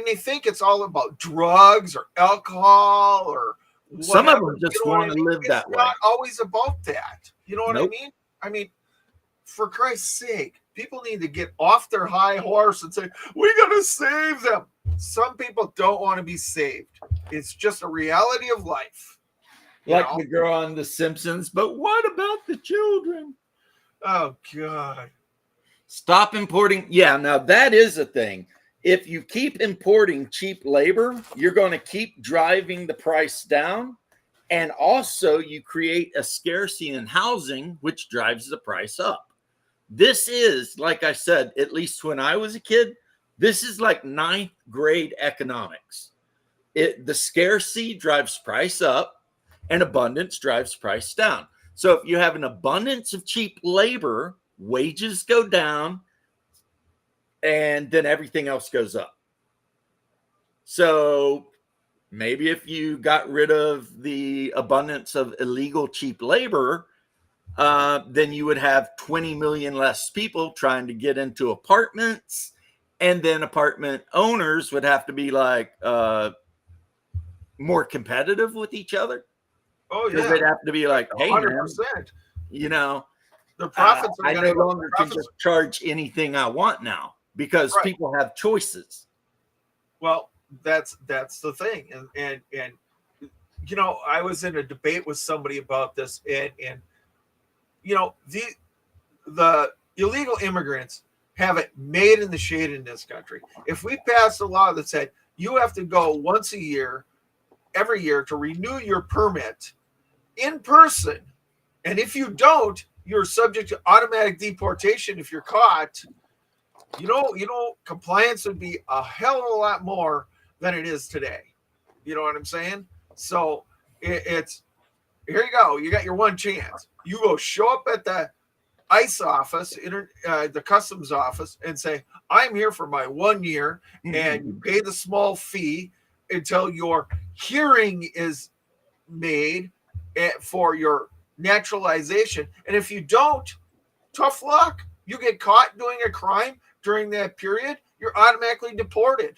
they think it's all about drugs or alcohol or whatever. Some of them just want to live that way. It's not always about that. You know what I mean? I mean, for Christ's sake, people need to get off their high horse and say, we got to save them. Some people don't want to be saved. It's just a reality of life. Like the girl on The Simpsons, but what about the children? Oh, God. Stop importing. Yeah, now that is a thing. If you keep importing cheap labor, you're going to keep driving the price down. And also you create a scarcity in housing, which drives the price up. This is, like I said, at least when I was a kid, this is like 9th grade economics. The scarcity drives price up and abundance drives price down. So if you have an abundance of cheap labor, wages go down and then everything else goes up. So maybe if you got rid of the abundance of illegal cheap labor, then you would have 20 million less people trying to get into apartments. And then apartment owners would have to be like more competitive with each other. Oh, yeah. They'd have to be like, hey, 100%. Man, you know, the profits I no longer can just charge anything I want now because people have choices. Well, that's the thing. And I was in a debate with somebody about this, and the illegal immigrants have it made in the shade in this country. If we passed a law that said you have to go once a year, every year, to renew your permit in person, and if you don't, you're subject to automatic deportation if you're caught. Compliance would be a hell of a lot more than it is today. You know what I'm saying? So it's here you go. You got your one chance. You go show up at the ICE office, the customs office, and say, I'm here for my 1 year, and you pay the small fee until your hearing is made for your naturalization. And if you don't, tough luck. You get caught doing a crime during that period, you're automatically deported,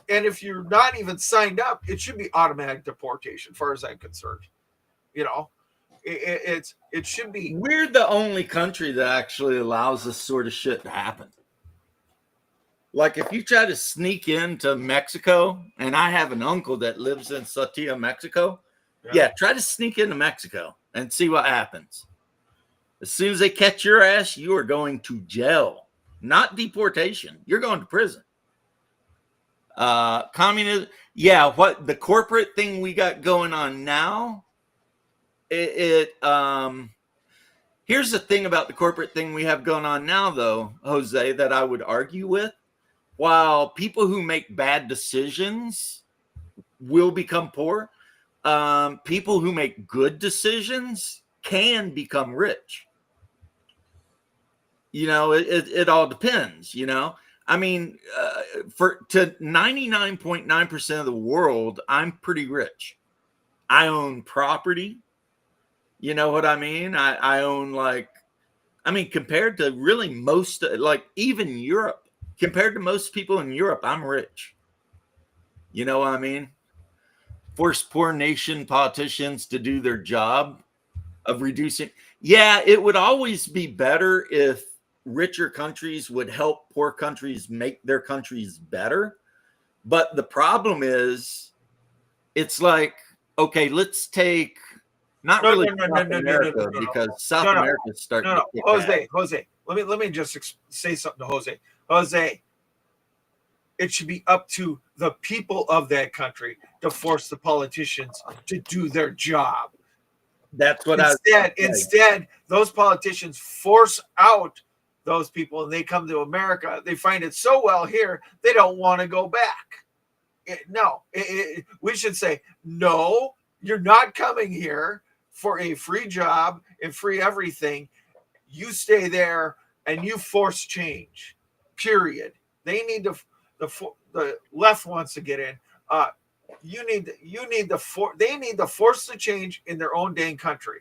And if you're not even signed up, it should be automatic deportation, as far as I'm concerned. It should be. We're the only country that actually allows this sort of shit to happen. Like if you try to sneak into Mexico, and I have an uncle that lives in Saltillo, Mexico. Yeah, try to sneak into Mexico and see what happens. As soon as they catch your ass, you are going to jail, not deportation. You're going to prison. Communism. Yeah, what the corporate thing we got going on now. Here's the thing about the corporate thing we have going on now, though, Jose, that I would argue with. While people who make bad decisions will become poor, people who make good decisions can become rich. It all depends, I mean, to 99.9% of the world, I'm pretty rich. I own property. You know what I mean? I own compared to really most, even Europe, compared to most people in Europe, I'm rich. You know what I mean? Force poor nation politicians to do their job of reducing. Yeah, it would always be better if richer countries would help poor countries make their countries better. But the problem is, it's like, okay, let's take South America because South America is starting to kick back. Jose, let me just say something to Jose. Jose, it should be up to the people of that country to force the politicians to do their job. That's what instead, those politicians force out those people, and they come to America. They find it so well here, they don't want to go back. We should say, no, you're not coming here for a free job and free everything. You stay there and you force change, period. They need the left wants to get in. They need to force the change in their own dang country,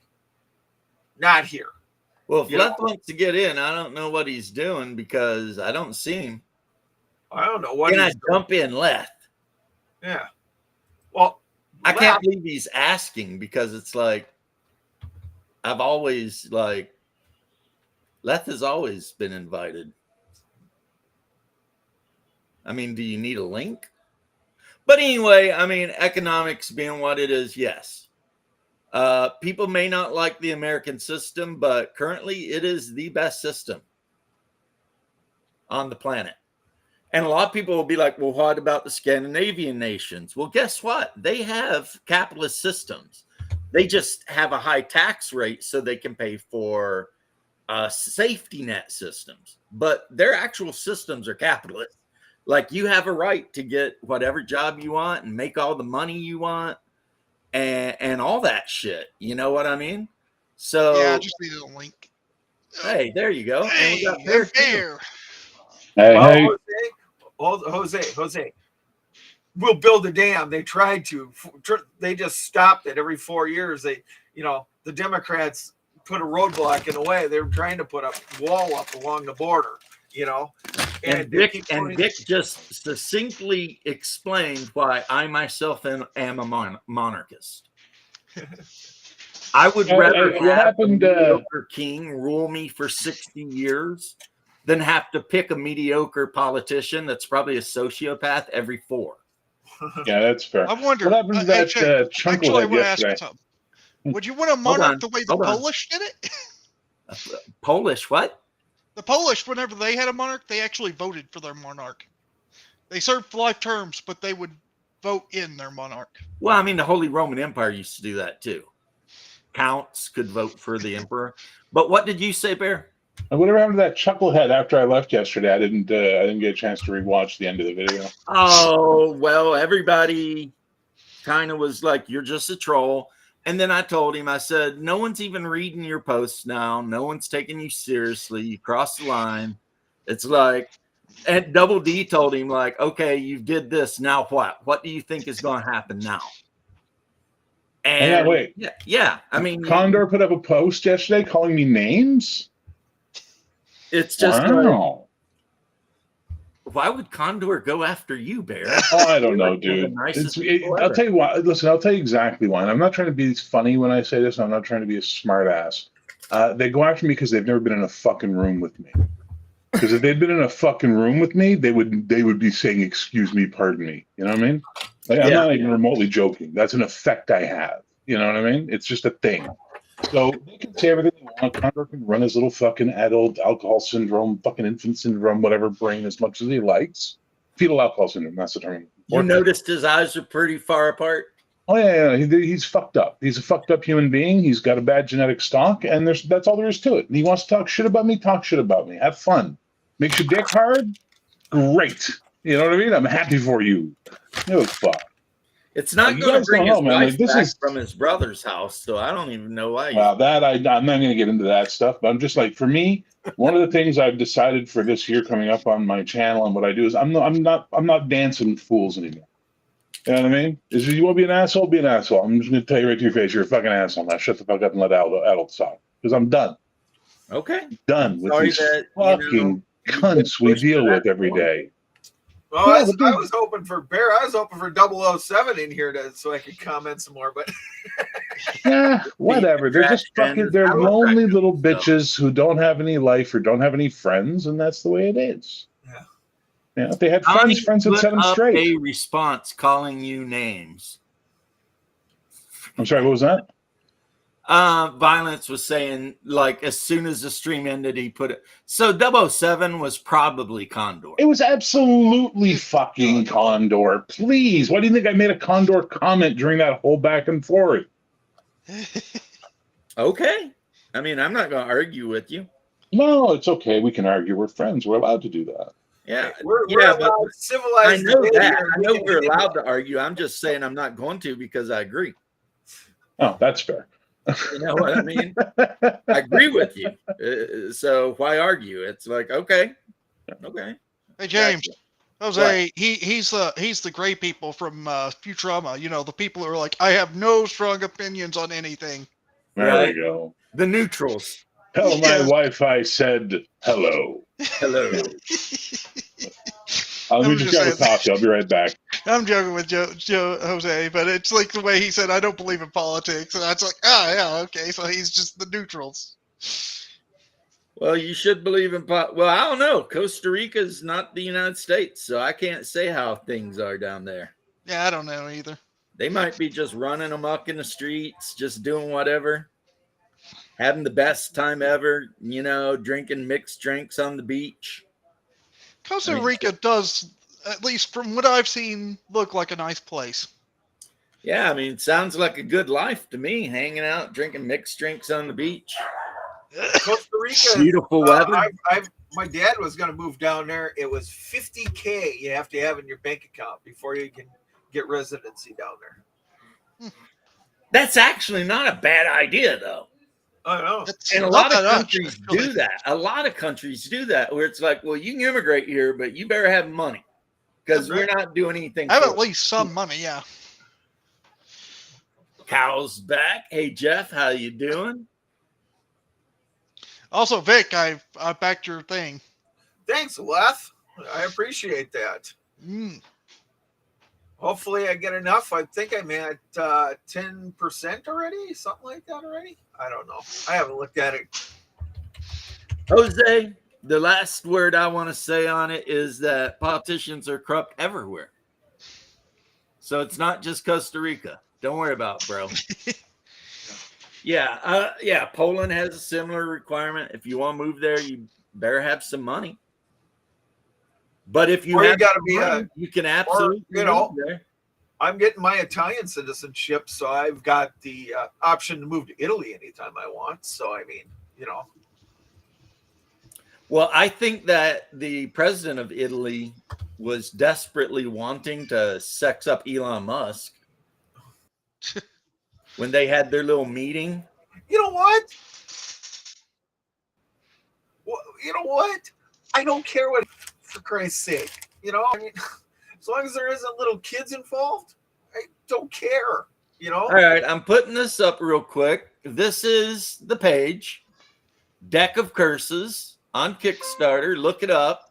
not here. Well, if Left wants to get in, I don't know what he's doing because I don't see him. I don't know what. Can I jump in Left? Yeah. Well, I can't believe he's asking because it's like I've always Left has always been invited. I mean, do you need a link? But anyway, I mean, economics being what it is, yes. People may not like the American system, but currently it is the best system on the planet. And a lot of people will be like, well, what about the Scandinavian nations? Well, guess what? They have capitalist systems. They just have a high tax rate so they can pay for safety net systems. But their actual systems are capitalist. Like you have a right to get whatever job you want and make all the money you want. And all that shit. You know what I mean? So yeah, I just needed a link. Hey, there you go. Hey, Hey, Jose. We'll build a dam. They tried to. They just stopped it every 4 years. The Democrats put a roadblock in the way. They were trying to put a wall up along the border. And Dick just succinctly explained why I myself am a monarchist. I would rather have a mediocre king rule me for 60 years than have to pick a mediocre politician that's probably a sociopath every 4. Yeah, that's fair. I wonder. What happened to hey, that Jay, actually, I chunklehead want to ask you yesterday? something. Would you want a Hold monarch on, the way the hold on. Polish did it? Polish what? The Polish, whenever they had a monarch, they actually voted for their monarch. They served for life terms, but they would vote in their monarch. Well, I mean, the Holy Roman Empire used to do that too. Counts could vote for the emperor. But what did you say, Bear? And whatever happened to that chucklehead after I left yesterday? I didn't get a chance to rewatch the end of the video. Oh, well, everybody kind of was like, you're just a troll. And then I told him, I said, no one's even reading your posts now. No one's taking you seriously. You crossed the line. It's like, and Double D told him, like, okay, you did this. Now what? What do you think is going to happen now? Hang on, wait. Yeah. I mean, Condor put up a post yesterday calling me names. it's just Wow. why would Condor go after you, Bear? Oh, I don't You're know, like one of the dude. nicest people I'll ever. tell you what. Listen, I'll tell you exactly why. And I'm not trying to be funny when I say this. I'm not trying to be a smart ass. They go after me because they've never been in a fucking room with me. Because if they'd been in a fucking room with me, they would be saying, "Excuse me, pardon me." You know what I mean? Like, I'm not even remotely joking. That's an effect I have. You know what I mean? It's just a thing. So they can say everything they want. Condor can run his little fucking adult alcohol syndrome, fucking infant syndrome, whatever brain as much as he likes. Fetal alcohol syndrome, that's the term. You noticed his eyes are pretty far apart? Oh, yeah. He's fucked up. He's a fucked up human being. He's got a bad genetic stock, and that's all there is to it. And he wants to talk shit about me, talk shit about me. Have fun. Makes your dick hard? Great. You know what I mean? I'm happy for you. No fuck. It's not You going to guys bring don't his know, man. wife Like, this back is- from his brother's house, so I don't even know why. Well, I'm not going to get into that stuff, but I'm just like, for me, one of the things I've decided for this year coming up on my channel and what I do is I'm not dancing with fools anymore. You know what I mean? Is you want to be an asshole, be an asshole. I'm just going to tell you right to your face, you're a fucking asshole. Now shut the fuck up and let adults talk, because I'm done. Okay. Done with Sorry these that, fucking cunts we deal with every day. Well, Yeah, I but was hoping for Bear. I was hoping for 007 in here so I could comment some more. But Yeah, whatever. They're just fucking. They're lonely little bitches who don't have any life or don't have any friends, and that's the way it is. Yeah, if they had friends would set them straight. A response calling you names. I'm sorry, what was that? Violence was saying, like, as soon as the stream ended, he put it. So 007 was probably Condor. It was absolutely fucking Condor. Please, why do you think I made a Condor comment during that whole back and forth? Okay. I mean, I'm not going to argue with you. No, it's okay. We can argue. We're friends. We're allowed to do that. Yeah, we're but allowed civilized. I know debate that. here. I know we're allowed to argue. I'm just saying I'm not going to because I agree. Oh, that's fair. You know what I mean? I agree with you. So why argue? It's like, okay. Hey, James. Jose, he's the gray people from Futurama. You know, the people who are like, I have no strong opinions on anything. There we go. The neutrals. Tell my wife I said hello. Hello. Let me just grab a coffee. I'll be right back. I'm joking with Joe Jose, but it's like the way he said, I don't believe in politics. And that's like, oh, yeah, okay. So he's just the neutrals. Well, you should believe in well, I don't know. Costa Rica is not the United States, so I can't say how things are down there. Yeah, I don't know either. They might be just running amok in the streets, just doing whatever, having the best time ever, you know, drinking mixed drinks on the beach. Costa Rica does, at least from what I've seen, look like a nice place. Yeah, I mean, it sounds like a good life to me, hanging out, drinking mixed drinks on the beach. Costa Rica, beautiful weather. My dad was going to move down there. It was $50,000 you have to have in your bank account before you can get residency down there. That's actually not a bad idea, though. I know. And a lot of countries do that. A lot of countries do that, where it's like, well, you can immigrate here, but you better have money because we're not doing anything. I have at least some money, yeah. Cow's back. Hey, Jeff, how you doing? Also, Vic, I backed your thing. Thanks, Leth. I appreciate that. Hopefully I get enough. I think I'm at 10% already, something like that already. I don't know. I haven't looked at it. Jose, the last word I want to say on it is that politicians are corrupt everywhere. So it's not just Costa Rica. Don't worry about it, bro. Yeah. Poland has a similar requirement. If you want to move there, you better have some money. But if you Or you have gotta some be money, you can absolutely move there. I'm getting my Italian citizenship, so I've got the option to move to Italy anytime I want. So I mean, Well, I think that the president of Italy was desperately wanting to sex up Elon Musk when they had their little meeting. you know what? Well, you know what? I don't care what, for Christ's sake. I mean, as long as there isn't little kids involved, I don't care. All right, I'm putting this up real quick. This is the page, Deck of Curses on Kickstarter. Look it up.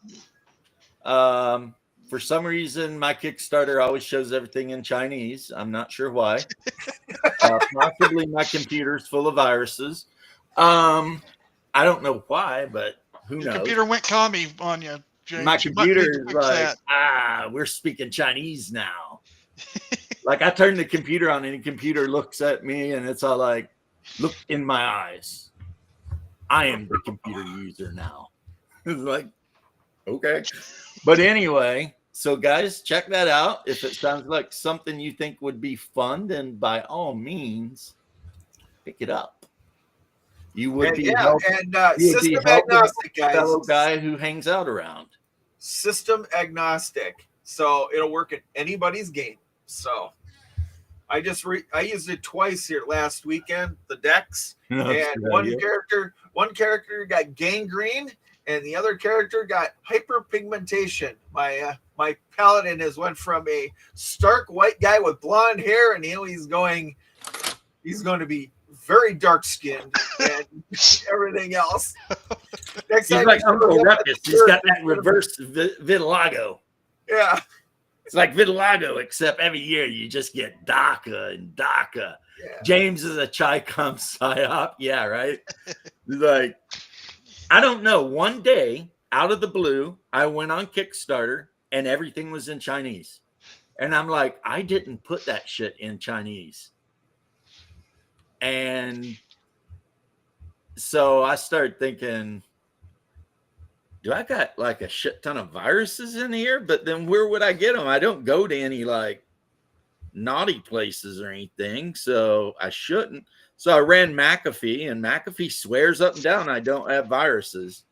For some reason, my Kickstarter always shows everything in Chinese. I'm not sure why. Possibly my computer's full of viruses. I don't know why, but who knows? Your computer went commie on you, James. My You might need computer to is fix like, that. we're speaking Chinese now. Like I turn the computer on and the computer looks at me and it's all like, look in my eyes. I am the computer user now. It's like, okay. But anyway, so guys, check that out. If it sounds like something you think would be fun, then by all means, pick it up. You would be system agnostic, guys. Fellow guy who hangs out around. System agnostic, so it'll work in anybody's game. So I used it twice here last weekend. The decks, and one character got gangrene, and the other character got hyperpigmentation. My paladin has went from a stark white guy with blonde hair, and he's going to be very dark skinned and everything else. Next he's time like Uncle Ruckus. He's got that reverse vitiligo. Yeah. It's like vitiligo, except every year you just get darker and darker. Yeah. James is a Chi-Com psyop. Yeah, right? Like, I don't know. One day, out of the blue, I went on Kickstarter and everything was in Chinese. And I'm like, I didn't put that shit in Chinese. And so I started thinking, do I got like a shit ton of viruses in here? But then where would I get them? I don't go to any like naughty places or anything, so I shouldn't. So I ran McAfee, and McAfee swears up and down I don't have viruses.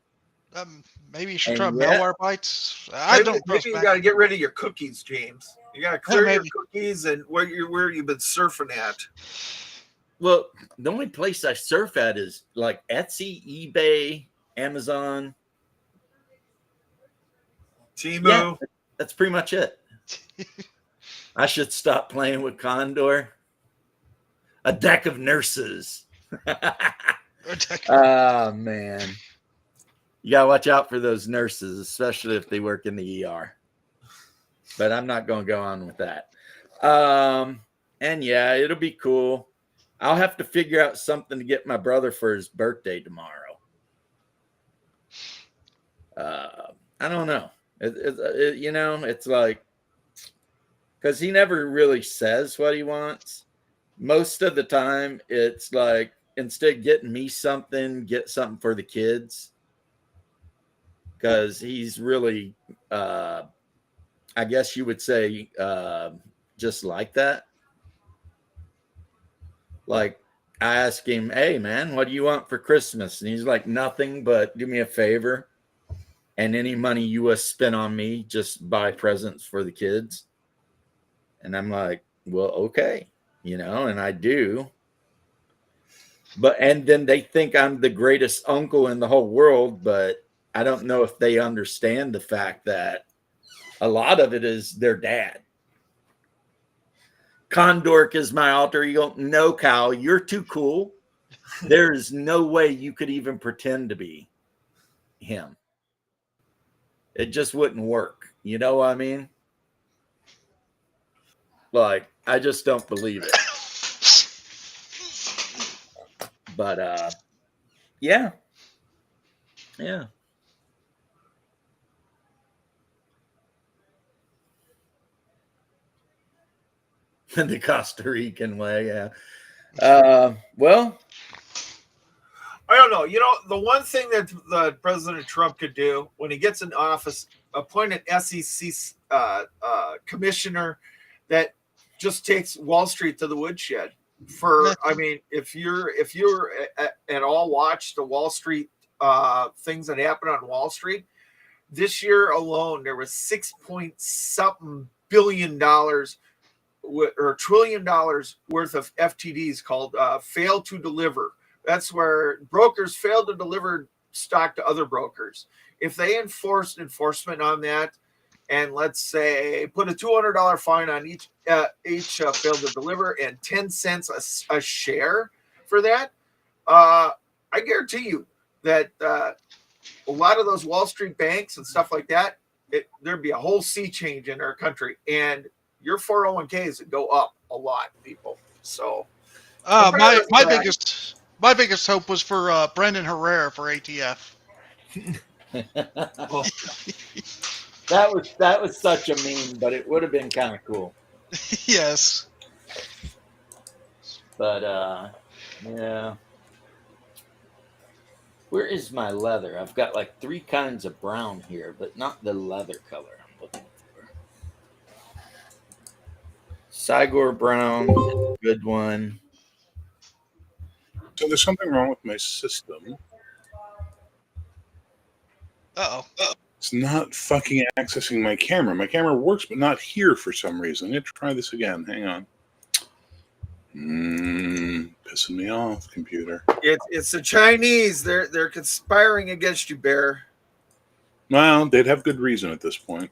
Maybe you should try Malwarebytes. Maybe you got to get rid of your cookies, James. You got to clear your cookies and where you've been surfing at. Well, the only place I surf at is like Etsy, eBay, Amazon. Temu. Yeah, that's pretty much it. I should stop playing with Condor. A deck of nurses. Oh, man. You got to watch out for those nurses, especially if they work in the ER. But I'm not going to go on with that. And yeah, it'll be cool. I'll have to figure out something to get my brother for his birthday tomorrow. I don't know. It's like, because he never really says what he wants. Most of the time, it's like, instead of getting me something, get something for the kids. Because he's really, I guess you would say, just like that. Like, I asked him, hey, man, what do you want for Christmas? And he's like, nothing, but do me a favor. And any money you spend on me, just buy presents for the kids. And I'm like, well, okay, and I do. And then they think I'm the greatest uncle in the whole world, but I don't know if they understand the fact that a lot of it is their dad. Condork is my alter ego. No, Cal, you're too cool. There is no way you could even pretend to be him. It just wouldn't work. You know what I mean? Like, I just don't believe it. But, yeah. Yeah. The Costa Rican way, yeah. Well, I don't know. You know, the one thing that the President Trump could do when he gets in office, appoint an SEC commissioner that just takes Wall Street to the woodshed. I mean, if you're at all watched the Wall Street things that happen on Wall Street this year alone, there was $6 billion or $1 trillion worth of FTDs called fail to deliver. That's where brokers fail to deliver stock to other brokers. If they enforced enforcement on that, and let's say put a $200 fine on each failed to deliver and 10 cents a share for that, I guarantee you that a lot of those Wall Street banks and stuff like that, there'd be a whole sea change in our country, and your 401ks would go up a lot, people. So, my biggest hope was for Brendan Herrera for ATF. That was such a meme, but it would have been kind of cool. Yes. But yeah. Where is my leather? I've got like 3 kinds of brown here, but not the leather color I'm looking for. Sigor brown, good one. So there's something wrong with my system. Uh-oh. It's not fucking accessing my camera. My camera works, but not here for some reason. I'm going to try this again. Hang on. Pissing me off, computer. It's the Chinese. They're conspiring against you, Bear. Well, they'd have good reason at this point.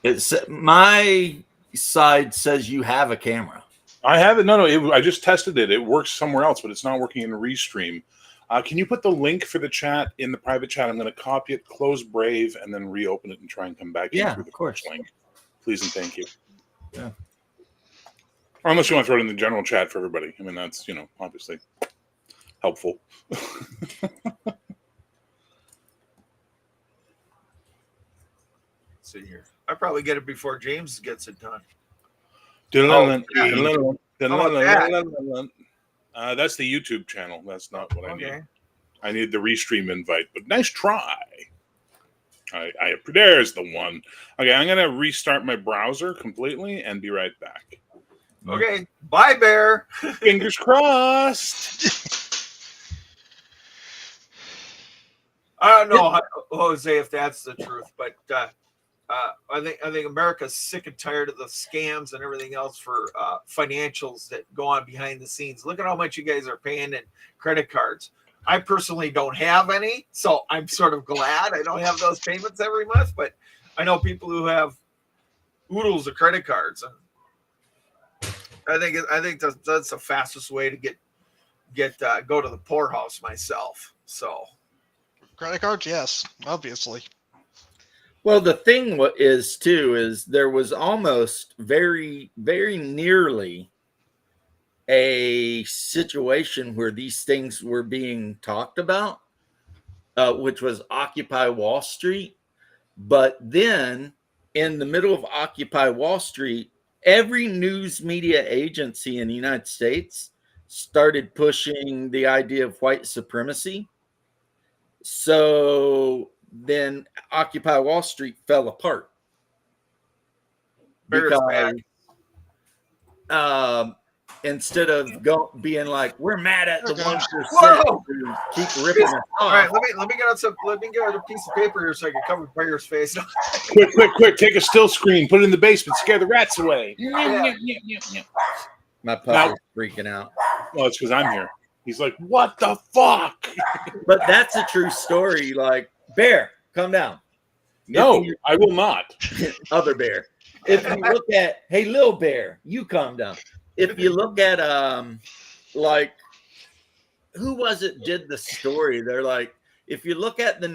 It's my side says you have a camera. I have it. No. I just tested it. It works somewhere else, but it's not working in Restream. Can you put the link for the chat in the private chat? I'm going to copy it, close Brave, and then reopen it and try and come back in through the course link. Please and thank you. Yeah. Or unless you want to throw it in the general chat for everybody. I mean, that's, obviously helpful. Let's see here. I probably get it before James gets it done. That's the YouTube channel. That's not what I need. I need the Restream invite, but nice try. There's the one. Okay, I'm going to restart my browser completely and be right back. Okay, bye, Bear. Fingers crossed. I don't know, Jose, if that's the truth, but I think America's sick and tired of the scams and everything else for financials that go on behind the scenes. Look at how much you guys are paying in credit cards. I personally don't have any, so I'm sort of glad I don't have those payments every month. But I know people who have oodles of credit cards, and I think that's the fastest way to get go to the poorhouse myself. So Credit cards, yes, obviously. Well, the thing is there was almost very, very nearly a situation where these things were being talked about, which was Occupy Wall Street. But then in the middle of Occupy Wall Street, every news media agency in the United States started pushing the idea of white supremacy. So then Occupy Wall Street fell apart because instead of being like, we're mad at the ones who keep ripping us off. All right, let me get out a piece of paper here so I can cover Bear's face. quick! Take a still screen, put it in the basement, scare the rats away. My puppy's freaking out. Well, it's because I'm here. He's like, what the fuck? But that's a true story. Like, Bear, come down. No, I will not. Other Bear. If you look at, hey, little Bear, you come down. If you look at, like, who was it did the story? They're like, if you look at the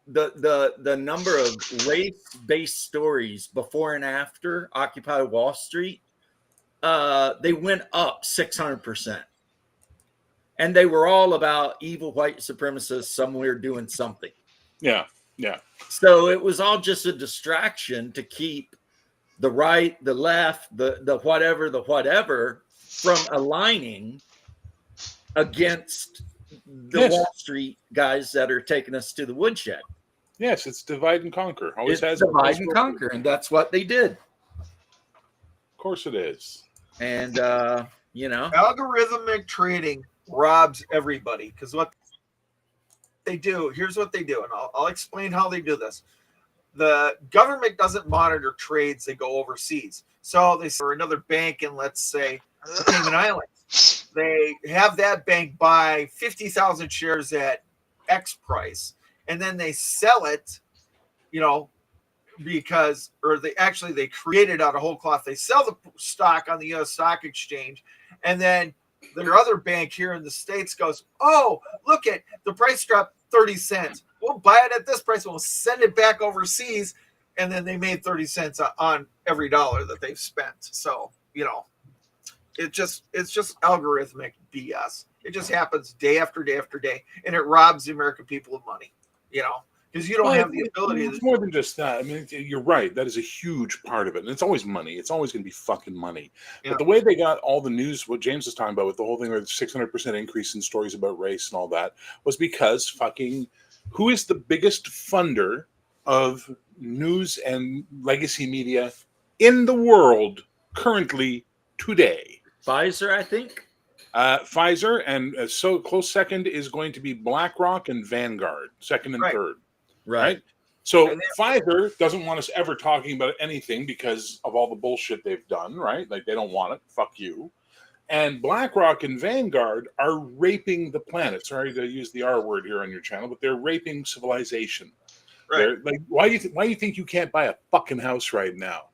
the number of race-based stories before and after Occupy Wall Street, they went up 600%. And they were all about evil white supremacists somewhere doing something. Yeah. So it was all just a distraction to keep the right, the left, the whatever from aligning against the Yes. Wall Street guys that are taking us to the woodshed. Yes, it's divide and conquer. Always It's has been. divide and conquer, and that's what they did. Of course it is. And you know, Algorithmic trading robs everybody because what they do, here's what they do, and I'll explain how they do this. The government doesn't monitor trades that go overseas. So they for another bank in, let's say, the Cayman Islands, they have that bank buy 50,000 shares at X price, and then they sell it, you know, because, or they create it out of whole cloth. They sell the stock on the U.S. Stock Exchange, and then their other bank here in the States goes, oh, look at the price dropped 30 cents. We'll buy it at this price. We'll send it back overseas. And then they made 30 cents on every dollar that they've spent. So, you know, it's just algorithmic BS. It just happens day after day after day. And it robs the American people of money, you know, because you don't have the ability. It's more than just that. I mean, you're right. That is a huge part of it. And it's always money. It's always going to be fucking money. Yeah. But the way they got all the news, what James was talking about with the whole thing where the 600% increase in stories about race and all that was because fucking who is the biggest funder of news and legacy media in the world currently today? Pfizer, I think. Pfizer, and so close second is going to be BlackRock and Vanguard, second and third. Right. So Pfizer doesn't want us ever talking about anything because of all the bullshit they've done, right? Like they don't want it. Fuck you. And BlackRock and Vanguard are raping the planet. Sorry to use the R word here on your channel, but they're raping civilization. Right. They're like, why do you think you can't buy a fucking house right now?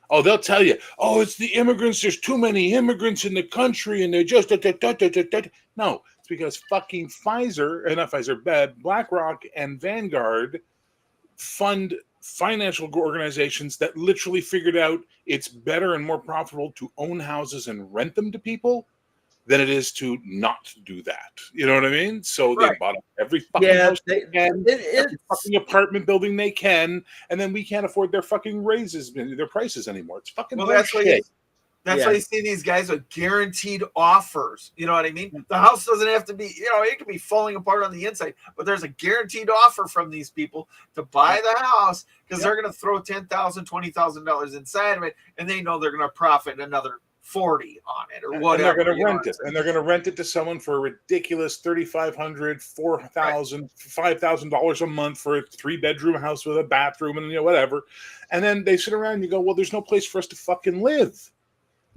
Oh, they'll tell you, oh, it's the immigrants. There's too many immigrants in the country, and they're just no. It's because fucking BlackRock and Vanguard fund financial organizations that literally figured out it's better and more profitable to own houses and rent them to people than it is to not do that. You know what I mean? So they bought up every fucking house they can, every fucking apartment building they can, and then we can't afford their fucking raises, their prices anymore. It's fucking bullshit. That's why you see these guys with guaranteed offers. You know what I mean? The house doesn't have to be, you know, it can be falling apart on the inside, but there's a guaranteed offer from these people to buy the house because they're going to throw $10,000, $20,000 inside of it, and they know they're going to profit another 40 on it or whatever. And they're going to rent it, and they're going to rent it to someone for a ridiculous $3,500, $4,000, $5,000 a month for a 3-bedroom house with a bathroom and whatever. And then they sit around and you go, well, there's no place for us to fucking live.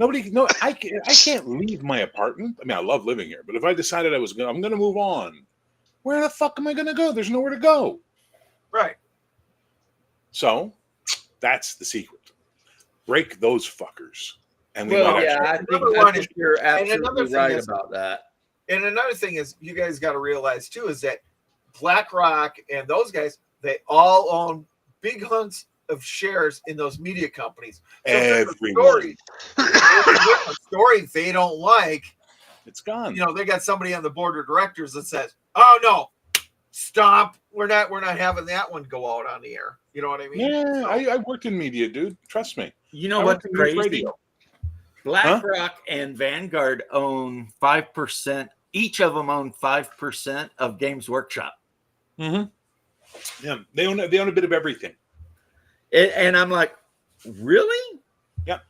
I can't leave my apartment. I mean, I love living here, but if I decided I'm going to move on, where the fuck am I going to go? There's nowhere to go. Right. So that's the secret. Break those fuckers. And I think you're absolutely right about that. And another thing is, you guys got to realize too, is that BlackRock and those guys, they all own big hunks of shares in those media companies. So every story they don't like, it's gone. You know, they got somebody on the board of directors that says, "Oh no, stop! We're not having that one go out on the air." You know what I mean? Yeah, I worked in media, dude. Trust me. You know what's crazy? BlackRock and Vanguard own 5%. Each of them own 5% of Games Workshop. Mm-hmm. Yeah, they own a bit of everything. And I'm like, really? Yep.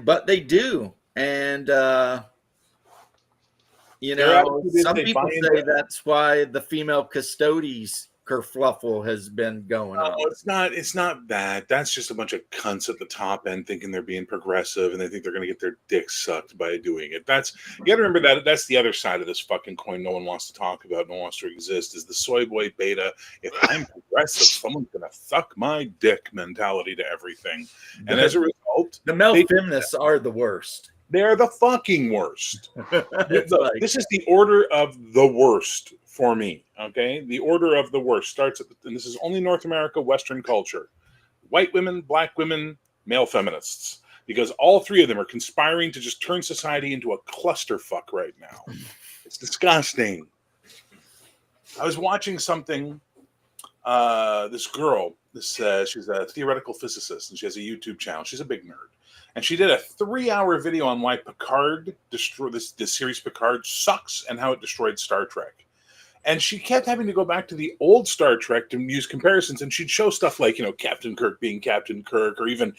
But they do. And you know, some people say that's why the female custodies kerfluffle has been going on. It's not that. That's just a bunch of cunts at the top end thinking they're being progressive and they think they're going to get their dicks sucked by doing it. You got to remember that that's the other side of this fucking coin no one wants to talk about, no one wants to exist, is the soy boy beta. If I'm progressive, someone's going to suck my dick mentality to everything. And as a result, the male feminists are the worst. They're the fucking worst. This is the order of the worst for me, okay? The order of the worst starts and this is only North America, Western culture. White women, black women, male feminists. Because all three of them are conspiring to just turn society into a clusterfuck right now. It's disgusting. I was watching something this girl. She's a theoretical physicist, and she has a YouTube channel. She's a big nerd, and she did a 3-hour video on why Picard this series Picard sucks and how it destroyed Star Trek. And she kept having to go back to the old Star Trek to use comparisons, and she'd show stuff like, Captain Kirk being Captain Kirk, or even,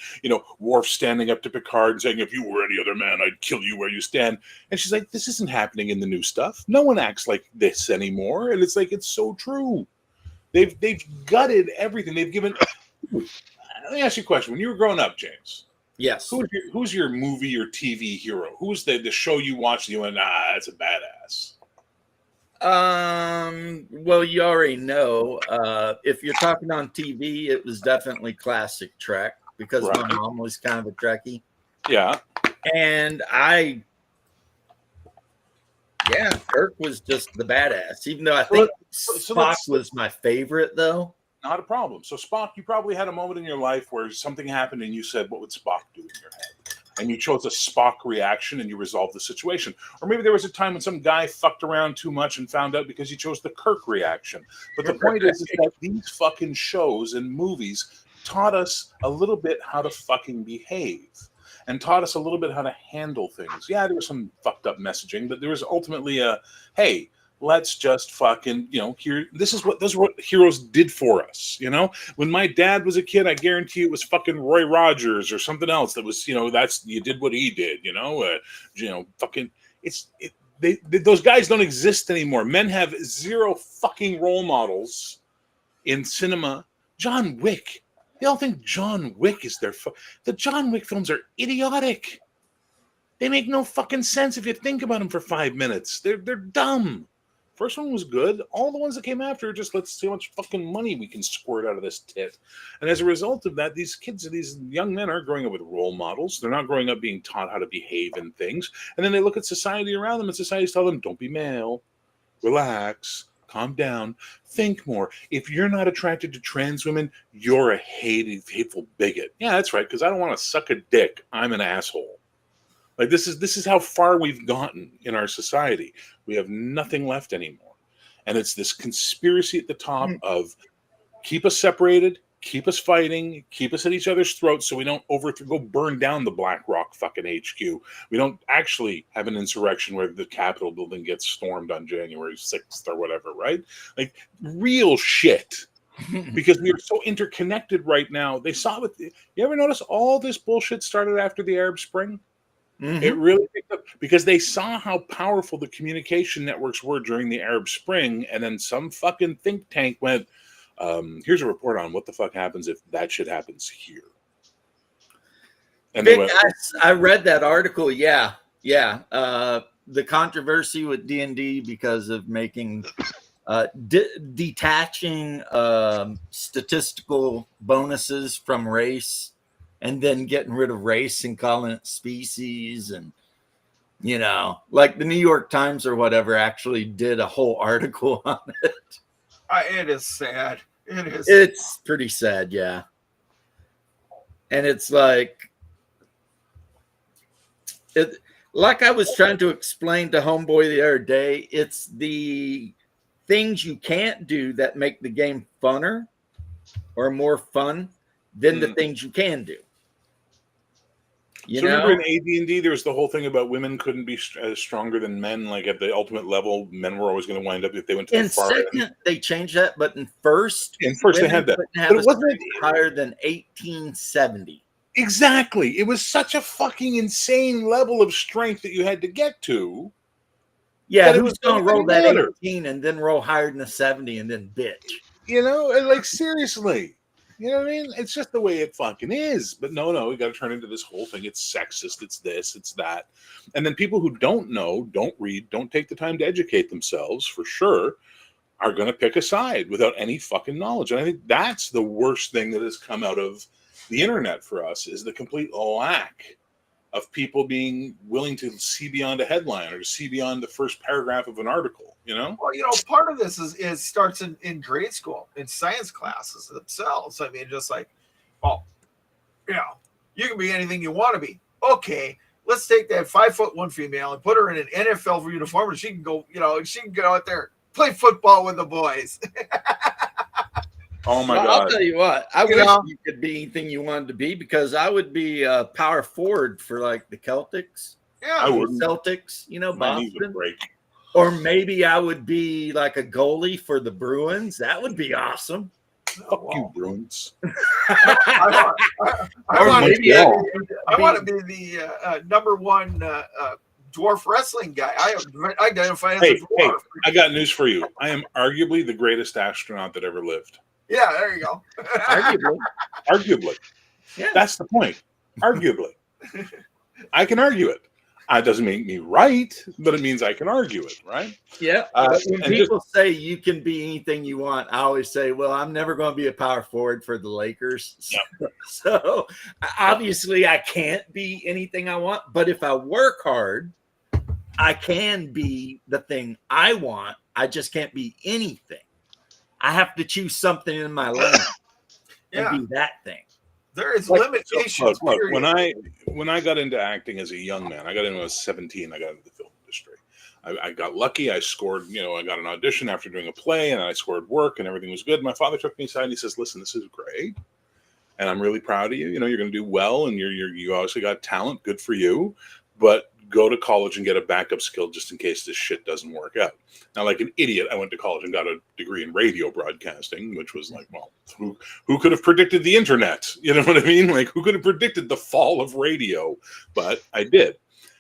Worf standing up to Picard and saying, if you were any other man, I'd kill you where you stand. And she's like, this isn't happening in the new stuff. No one acts like this anymore. And it's like, it's so true. They've gutted everything. They've given. Let me ask you a question. When you were growing up, James. Yes. Who's your movie or TV hero? Who's the show you watched and you went, that's a badass? Well, you already know. If you're talking on TV, it was definitely classic Trek because my mom was kind of a Trekkie. Yeah. And Kirk was just the badass, even though I think Spock was my favorite, though. Not a problem. So Spock, you probably had a moment in your life where something happened and you said, what would Spock do in your head? And you chose a Spock reaction and you resolved the situation. Or maybe there was a time when some guy fucked around too much and found out because you chose the Kirk reaction. But the point is that these fucking shows and movies taught us a little bit how to fucking behave and taught us a little bit how to handle things. Yeah, there was some fucked up messaging, but there was ultimately hey, let's just fucking, this is what heroes did for us, When my dad was a kid, I guarantee it was fucking Roy Rogers or something else that was, you did what he did, those guys don't exist anymore. Men have zero fucking role models in cinema. John Wick. They all think John Wick is the John Wick films are idiotic. They make no fucking sense if you think about them for 5 minutes. They're dumb. First one was good. All the ones that came after, just let's see how much fucking money we can squirt out of this tit. And as a result of that, these young men are growing up with role models. They're not growing up being taught how to behave in things. And then they look at society around them, and society's telling them, don't be male, relax, calm down, think more. If you're not attracted to trans women, you're a hateful bigot. Yeah, that's right, because I don't want to suck a dick. I'm an asshole. Like this is how far we've gotten in our society. We have nothing left anymore. And it's this conspiracy at the top of keep us separated, keep us fighting, keep us at each other's throats so we don't go burn down the Black Rock fucking HQ. We don't actually have an insurrection where the Capitol building gets stormed on January 6th or whatever, right? Like real shit. Because we are so interconnected right now. They saw it. You ever notice all this bullshit started after the Arab Spring? Mm-hmm. It really picked up because they saw how powerful the communication networks were during the Arab Spring, and then some fucking think tank went, here's a report on what the fuck happens if that shit happens here. And I read that article. Yeah. The controversy with D&D because of making detaching statistical bonuses from race. And then getting rid of race and calling it species. And, like the New York Times or whatever actually did a whole article on it. It is sad. It is. It's pretty sad, yeah. And it's like I was trying to explain to Homeboy the other day, it's the things you can't do that make the game funner or more fun than the things you can do. Remember in AD&D, there was the whole thing about women couldn't be stronger than men. Like at the ultimate level, men were always going to wind up if they went to the far end. In second, they changed that, but in first they had that. But it wasn't higher than 1870. Exactly. It was such a fucking insane level of strength that you had to get to. Yeah, who's going to roll that 18 and then roll higher than a 70 and then bitch? Like seriously. You know what I mean? It's just the way it fucking is. But no, we got to turn into this whole thing. It's sexist. It's this. It's that. And then people who don't know, don't read, don't take the time to educate themselves, for sure, are going to pick a side without any fucking knowledge. And I think that's the worst thing that has come out of the internet for us is the complete lack of people being willing to see beyond a headline or to see beyond the first paragraph of an article, Well, part of this is starts in grade school, in science classes themselves. I mean, just like, you can be anything you want to be. Okay, let's take that 5'1" female and put her in an NFL uniform and she can go, she can go out there, play football with the boys. Oh my Well, I'll God. tell you what. I You wish know? you could be anything you wanted to be because I would be a power forward for like the Celtics, Yeah. I wouldn't. Celtics, My knees would Boston. break. Or maybe I would be like a goalie for the Bruins. That would be awesome. Fuck you, Bruins. I Or want maybe to be the number one dwarf wrestling guy. I identify as a Hey, dwarf. I got news for you. I am arguably the greatest astronaut that ever lived. Yeah, there you go. arguably. Arguably. Yeah. That's the point. Arguably. I can argue it. It doesn't make me right, but it means I can argue it, right? Yeah. But when people say you can be anything you want, I always say, well, I'm never going to be a power forward for the Lakers. Yeah. So obviously I can't be anything I want. But if I work hard, I can be the thing I want. I just can't be anything. I have to choose something in my life and be that thing. There is limitations. Look, when I got into acting as a young man, I got in when I was 17. I got into the film industry. I got lucky. I scored, I got an audition after doing a play, and I scored work, and everything was good. My father took me aside and he says, "Listen, this is great, and I'm really proud of you. You're going to do well, and you obviously got talent. Good for you, but go to college and get a backup skill just in case this shit doesn't work out." Now, like an idiot, I went to college and got a degree in radio broadcasting, which was like, well, who could have predicted the internet? You know what I mean? Like, who could have predicted the fall of radio? But I did.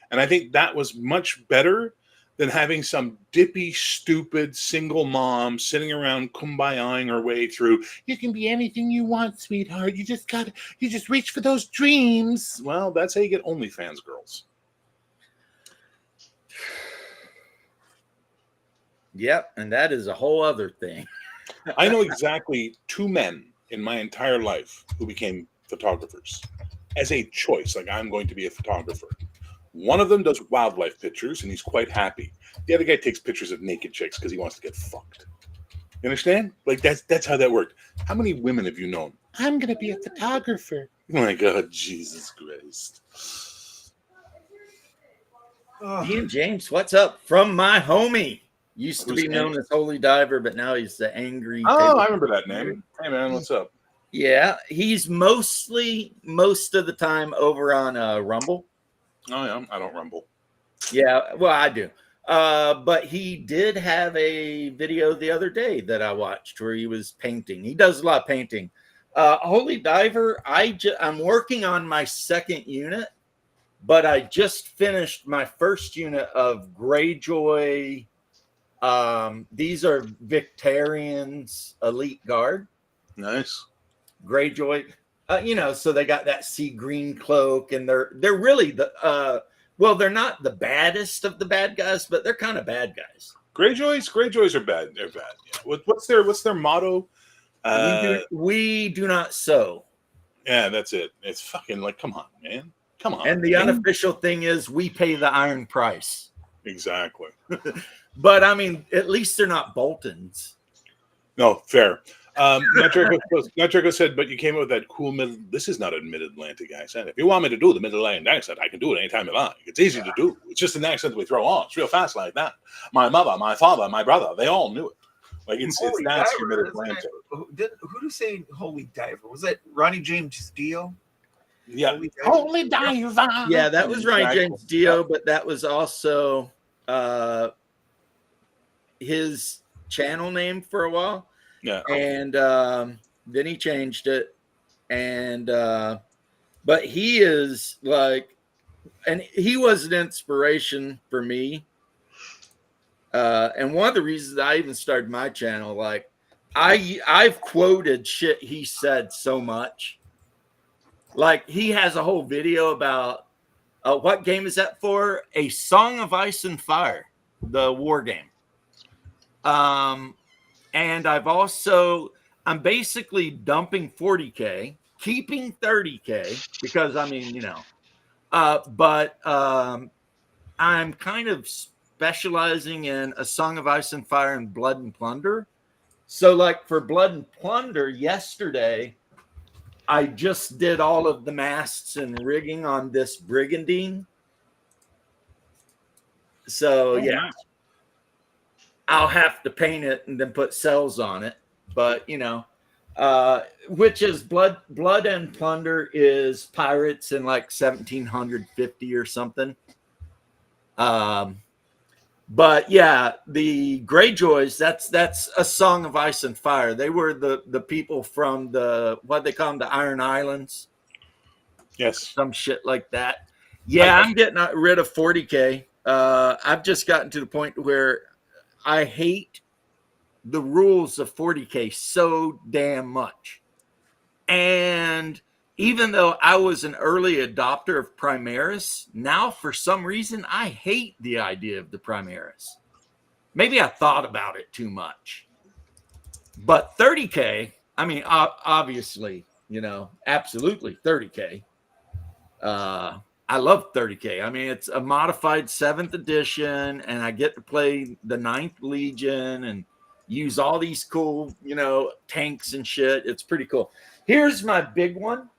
And I think that was much better than having some dippy, stupid single mom sitting around kumbayaing her way through. You can be anything you want, sweetheart. You just reach for those dreams. Well, that's how you get OnlyFans girls. Yep, and that is a whole other thing. I know exactly 2 men in my entire life who became photographers as a choice. Like, I'm going to be a photographer. One of them does wildlife pictures, and he's quite happy. The other guy takes pictures of naked chicks because he wants to get fucked. You understand? Like, that's how that worked. How many women have you known? I'm going to be a photographer. Oh my God, Jesus Christ. Ian James, what's up? From my homie. Used to Who's be known as Holy Diver, but now he's the angry. Oh, I remember that name. Hey, man, what's up? Yeah, he's most of the time over on Rumble. Oh, yeah, I don't rumble. Yeah, well, I do. But he did have a video the other day that I watched where he was painting. He does a lot of painting. Holy Diver, I'm working on my second unit, but I just finished my first unit of Greyjoy. These are Victorians Elite Guard. Nice. Greyjoy. So they got that sea green cloak, and they're really they're not the baddest of the bad guys, but they're kind of bad guys. Greyjoys are bad. They're bad. Yeah. What's their motto? We do not sow. Yeah, that's it. It's fucking like, come on, man. Come on. And the unofficial thing is we pay the iron price. Exactly. But I mean, at least they're not Boltons. No, fair. Natrico said, but you came up with that cool middle. This is not a mid-Atlantic accent. If you want me to do the mid-Atlantic accent, I can do it anytime you like. It's easy to do. It's just an accent we throw on. It's real fast like that. My mother, my father, my brother, they all knew it. Like it's that's your mid-Atlantic. Who did say Holy Diver? Was that Ronnie James Dio? Yeah. Holy Diver. Yeah, that was Ronnie James Dio, but that was also his channel name for a while. Yeah. And then he changed it. And but he is like, and he was an inspiration for me. And one of the reasons I even started my channel, like I've quoted shit he said so much. Like he has a whole video about what game is that for? A Song of Ice and Fire, the war game. And I'm basically dumping 40K, keeping 30K because I mean, but I'm kind of specializing in A Song of Ice and Fire and Blood and Plunder. So like for Blood and Plunder yesterday, I just did all of the masts and rigging on this brigandine. So yeah. I'll have to paint it and then put cells on it. But, Which is Blood and Plunder is pirates in like 1750 or something. But yeah, the Greyjoys, that's a Song of Ice and Fire. They were the people from what they call them, the Iron Islands, Yes. some shit like that. Yeah, I'm getting rid of 40K. I've just gotten to the point where I hate the rules of 40K so damn much. And even though I was an early adopter of Primaris, now for some reason I hate the idea of the Primaris. Maybe I thought about it too much. But 30K, I mean, obviously, absolutely 30K. I love 30K. I mean, it's a modified 7th edition, and I get to play the 9th Legion and use all these cool, tanks and shit. It's pretty cool. Here's my big one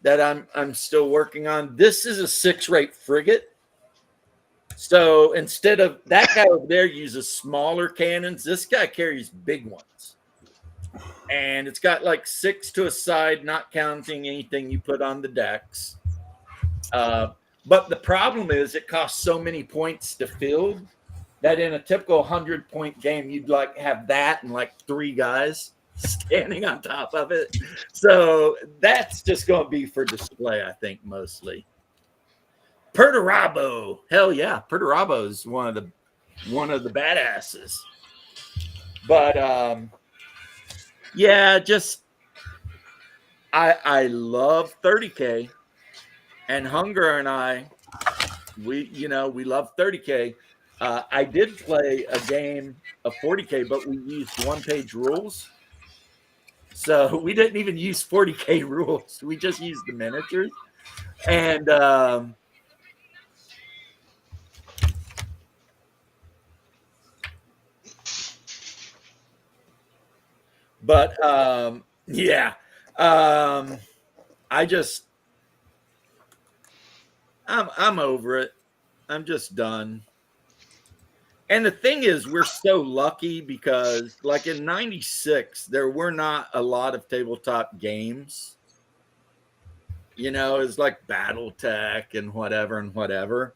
that I'm still working on. This is a 6-rate frigate. So instead of that guy over there uses smaller cannons, this guy carries big ones. And it's got like 6 to a side, not counting anything you put on the decks. But the problem is it costs so many points to field that in a typical 100-point game, you'd like have that and like 3 guys standing on top of it. So that's just going to be for display, I think, mostly. Perturabo. Hell yeah. Perturabo is one of the badasses. But yeah, just I love 30K, and Hunger and I, we love 30K. I did play a game of 40K, but we used 1-page rules. So we didn't even use 40K rules. We just used the miniatures. And yeah. I'm over it. I'm just done. And the thing is, we're so lucky because, like in '96, there were not a lot of tabletop games. It's like BattleTech and whatever.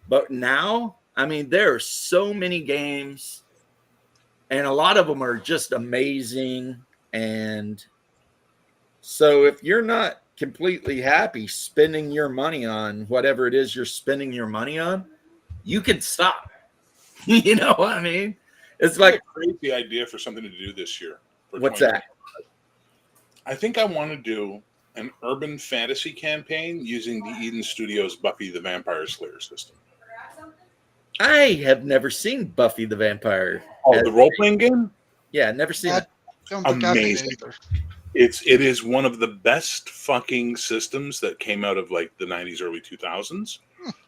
But now, I mean, there are so many games, and a lot of them are just amazing. And so if you're not completely happy spending your money on whatever it is you're spending your money on, you can stop. You know what I mean? It's like a crazy idea for something to do this year. What's that? I think I want to do an urban fantasy campaign using the Eden Studios Buffy the Vampire Slayer system. I have never seen Buffy the Vampire. Oh, the role-playing game? Yeah, never seen it. Amazing. It is one of the best fucking systems that came out of like the 90s, early 2000s.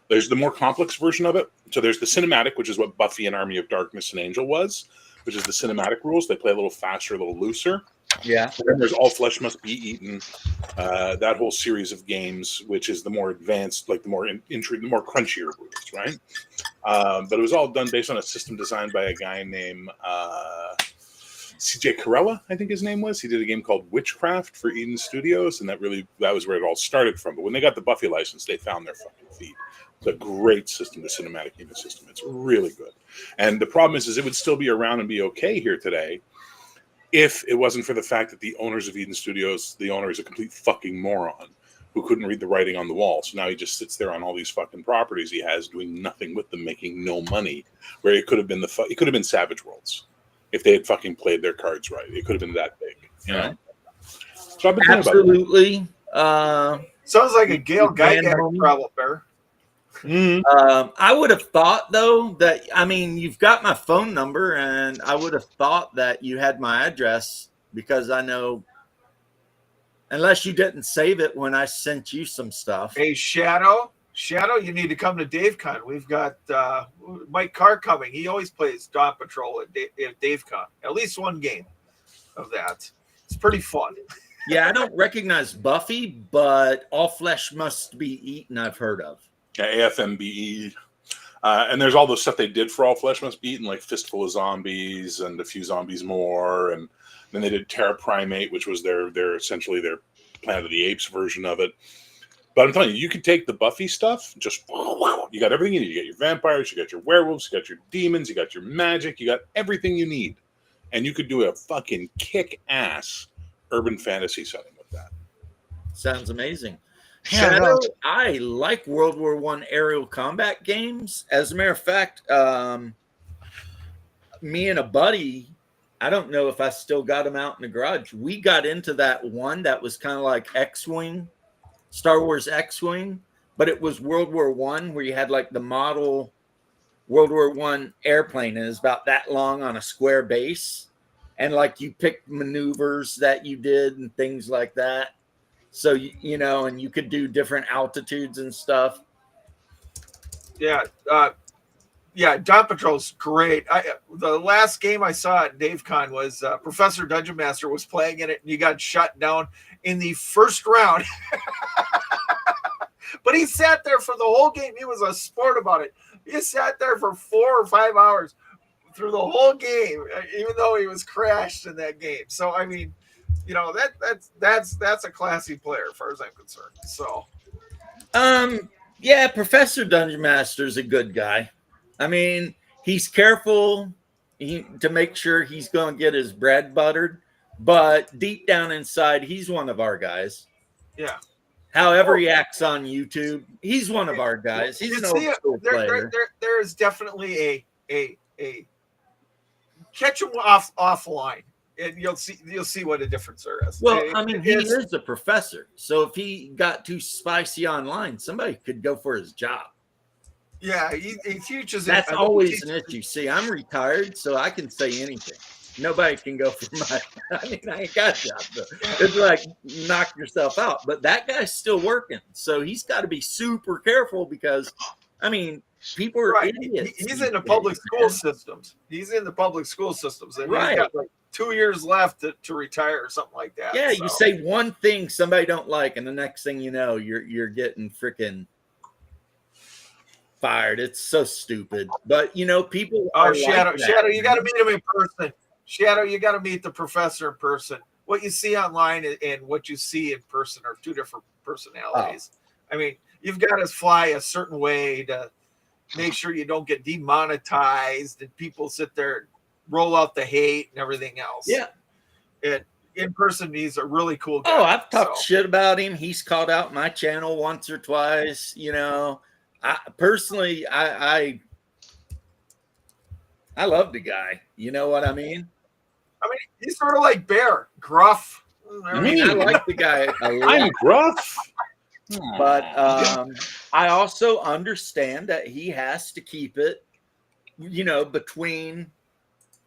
There's the more complex version of it. So there's the cinematic, which is what Buffy and Army of Darkness and Angel was, which is the cinematic rules. They play a little faster, a little looser. Yeah. And then there's All Flesh Must Be Eaten, that whole series of games, which is the more advanced, like the more the more crunchier rules, right? But it was all done based on a system designed by a guy named CJ Carella, I think his name was. He did a game called Witchcraft for Eden Studios, and that was where it all started from. But when they got the Buffy license, they found their fucking feet. It's a great system, the cinematic unit system. It's really good. And the problem is it would still be around and be okay here today if it wasn't for the fact that the owners of Eden Studios, the owner is a complete fucking moron who couldn't read the writing on the wall. So now he just sits there on all these fucking properties he has, doing nothing with them, making no money. Where it could have been it could have been Savage Worlds if they had fucking played their cards right. It could have been that big, you know. So I've been absolutely. Sounds like a Gail Gygax problem, Bear. I would have thought, though, that, I mean, you've got my phone number, and I would have thought that you had my address, because I know, unless you didn't save it when I sent you some stuff. Hey, Shadow, you need to come to DaveCon. We've got Mike Carr coming. He always plays Dawn Patrol at DaveCon. At least one game of that. It's pretty fun. Yeah, I don't recognize Buffy, but All Flesh Must Be Eaten I've heard of. Yeah, AFMBE. And there's all the stuff they did for All Flesh Must Be Eaten, like Fistful of Zombies and A Few Zombies More. And Then they did Terra Primate, which was their essentially their Planet of the Apes version of it. But I'm telling you, you can take the Buffy stuff, just you got everything you need. You got your vampires, you got your werewolves, you got your demons, you got your magic, you got everything you need. And you could do a fucking kick-ass urban fantasy setting with that. Sounds amazing. Yeah, Shadow, no. I like World War I aerial combat games. As a matter of fact, me and a buddy, I don't know if I still got him out in the garage. We got into that one that was kind of like X-Wing, Star Wars X-Wing, but it was World War I, where you had like the model World War I airplane, and it's about that long on a square base. And like you picked maneuvers that you did and things like that. So, you know, and you could do different altitudes and stuff. Yeah, Dawn Patrol's great. The last game I saw at DaveCon was Professor Dungeon Master was playing in it, and you got shut down in the first round. But he sat there for the whole game. He was a sport about it. He sat there for 4 or 5 hours through the whole game, even though he was crashed in that game. So I mean, you know, that's a classy player as far as I'm concerned. So yeah, Professor Dungeon Master is a good guy. I mean, he's careful to make sure he's going to get his bread buttered, but deep down inside, he's one of our guys. yeah. However he acts on YouTube, he's one of our guys. He's an old school player. There is definitely a catch him offline, and you'll see what a difference there is. Well, I mean, he is a professor, so if he got too spicy online, somebody could go for his job. Yeah, he teaches. That's always an issue. See, I'm retired, so I can say anything. Nobody can go for my. I mean, I ain't got a job. So it's like knock yourself out. But that guy's still working, so he's got to be super careful because, I mean, people are right. idiots. He's in the public school systems. He's in the public school systems, and right. He's got like 2 years left to retire or something like that. Yeah, so. You say one thing somebody don't like, and the next thing you know, you're getting freaking fired. It's so stupid. But you know, people. Oh, Shadow, like that, Shadow, you got to meet him in person. Shadow, you got to meet the professor in person. What you see online and what you see in person are two different personalities. I mean, you've got to fly a certain way to make sure you don't get demonetized and people sit there and roll out the hate and everything else. Yeah. And in person, he's a really cool guy. Oh, I've talked shit about him. He's called out my channel once or twice. You know, I personally love the guy. You know what I mean? I mean, he's sort of like Bear, gruff. I mean, I like the guy a lot. I'm gruff. But I also understand that he has to keep it, you know, between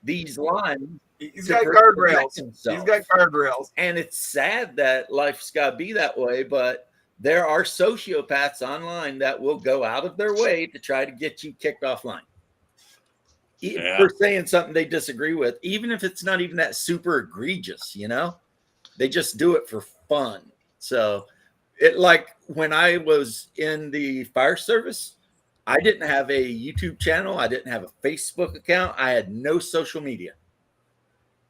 these lines. He's got guardrails. Himself. He's got guardrails. And it's sad that life's got to be that way, but there are sociopaths online that will go out of their way to try to get you kicked offline. For saying something they disagree with, even if it's not even that super egregious, you know, they just do it for fun. So it, like when I was in the fire service, I didn't have a YouTube channel. I didn't have a Facebook account. I had no social media,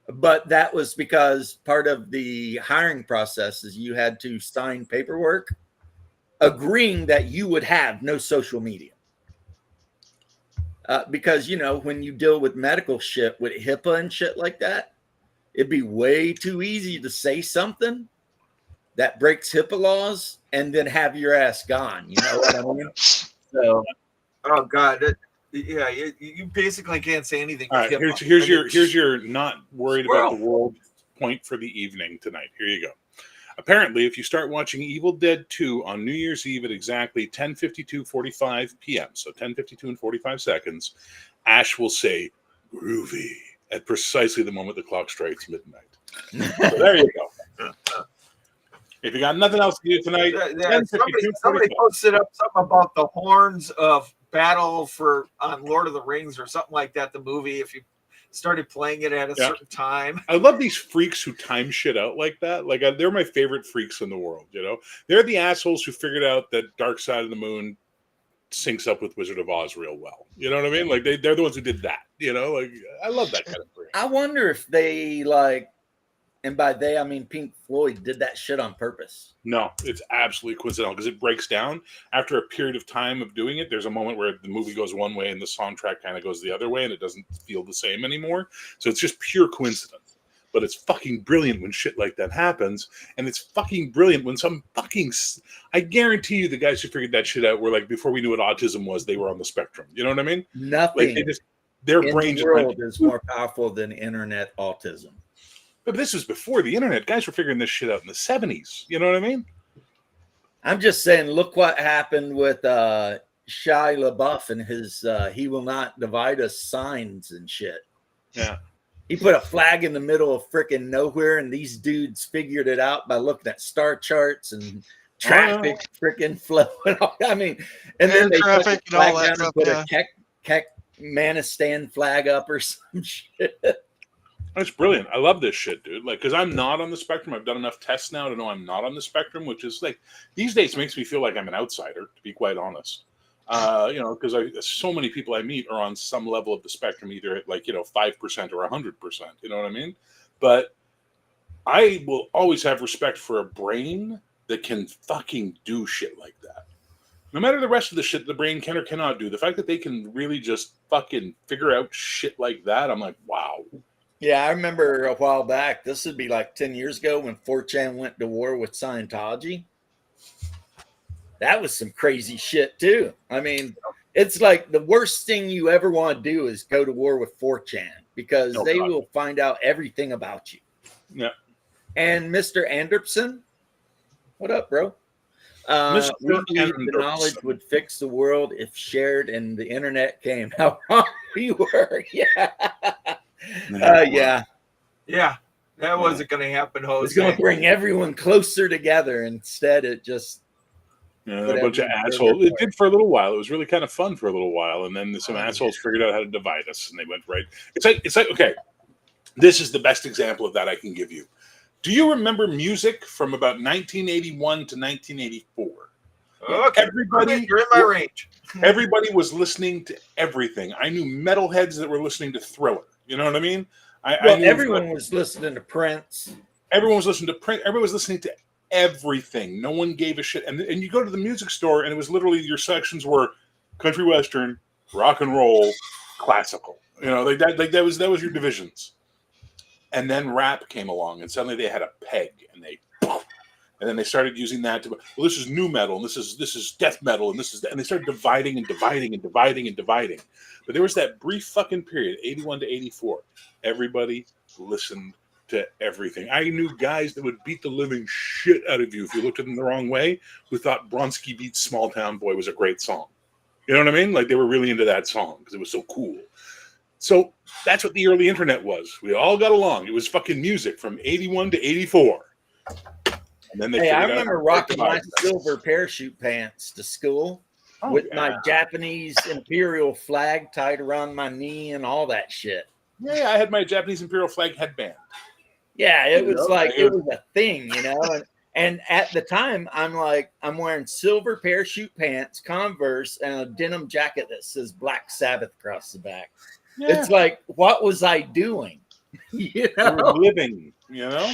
but that was because part of the hiring process is you had to sign paperwork agreeing that you would have no social media. Because, you know, when you deal with medical shit with HIPAA and shit like that, it'd be way too easy to say something that breaks HIPAA laws and then have your ass gone. You know what I mean? So, oh God, yeah, you basically can't say anything. All right, here's your not worried about the world point for the evening tonight. Here you go. Apparently, if you start watching Evil Dead 2 on New Year's Eve at exactly 10:52:45 p.m., so 10:52 and 45 seconds, Ash will say "groovy" at precisely the moment the clock strikes midnight. So there you go. If you got nothing else to do tonight, somebody posted up something about the horns of battle on Lord of the Rings or something like that. The movie, if you started playing it at a certain time. I love these freaks who time shit out like that. Like they're my favorite freaks in the world. You know, they're the assholes who figured out that Dark Side of the Moon syncs up with Wizard of Oz real well. You know what I mean? Like they're the ones who did that. You know, like I love that kind of freak. I wonder if they like And by they, I mean Pink Floyd did that shit on purpose. No, it's absolutely coincidental because it breaks down after a period of time of doing it. There's a moment where the movie goes one way and the soundtrack kind of goes the other way, and it doesn't feel the same anymore. So it's just pure coincidence. But it's fucking brilliant when shit like that happens, and it's fucking brilliant when some fucking. I guarantee you, the guys who figured that shit out were like, before we knew what autism was, they were on the spectrum. You know what I mean? Nothing Like they just their in brain the just world went, is more powerful than internet autism. but this was before the internet. Guys were figuring this shit out in the 70s. You know what I mean? I'm just saying, look what happened with Shia LaBeouf and his "He Will Not Divide Us" signs and shit. Yeah. He put a flag in the middle of freaking nowhere, and these dudes figured it out by looking at star charts and traffic freaking flow. I mean, and then they put the traffic and all flag that down stuff, and put yeah. a Kekmanistan flag up or some shit. That's brilliant. I love this shit, dude. Like, because I'm not on the spectrum. I've done enough tests now to know I'm not on the spectrum, which is like these days makes me feel like I'm an outsider, to be quite honest. You know, because so many people I meet are on some level of the spectrum, either at like 5% or 100%. You know what I mean? But I will always have respect for a brain that can fucking do shit like that. No matter the rest of the shit the brain can or cannot do, the fact that they can really just fucking figure out shit like that, I'm like, wow. Yeah, I remember a while back, this would be like 10 years ago when 4chan went to war with Scientology. That was some crazy shit too. I mean, it's like the worst thing you ever want to do is go to war with 4chan because they will find out everything about you. Yeah. And Mr. Anderson, what up, bro? Mr. We believe the Anderson. knowledge would fix the world if shared and the internet came. How wrong we were. Yeah. Yeah. Yeah, that wasn't going to happen, Jose. It's going to bring everyone closer together. Instead, it just a bunch of assholes. It did for a little while. It was really kind of fun for a little while, and then some assholes figured out how to divide us, and they went right. It's like okay, this is the best example of that I can give you. Do you remember music from about 1981 to 1984? Okay, Everybody, you're in my range. Everybody was listening to everything. I knew metalheads that were listening to Thriller. You know what I mean? I knew everyone was listening to Prince. Everyone was listening to Prince. Everyone was listening to everything. No one gave a shit. And you go to the music store, and it was literally your sections were country western, rock and roll, classical. You know, that was your divisions. And then rap came along, and suddenly they had a peg, and then they started using that to. Well, this is new metal, and this is death metal, and and they started dividing and dividing and dividing and dividing. But there was that brief fucking period, 81 to 84. Everybody listened to everything. I knew guys that would beat the living shit out of you if you looked at them the wrong way, who thought Bronski Beats Small Town Boy was a great song. You know what I mean? Like they were really into that song because it was so cool. So that's what the early internet was. We all got along. It was fucking music from 81 to 84. And then they I remember rocking my silver parachute pants to school with my Japanese imperial flag tied around my knee and all that shit. Yeah, I had my Japanese imperial flag headband. Yeah, it was it was a thing, you know. And at the time, I'm wearing silver parachute pants, Converse, and a denim jacket that says Black Sabbath across the back. Yeah. It's like, what was I doing? You know, living. You know,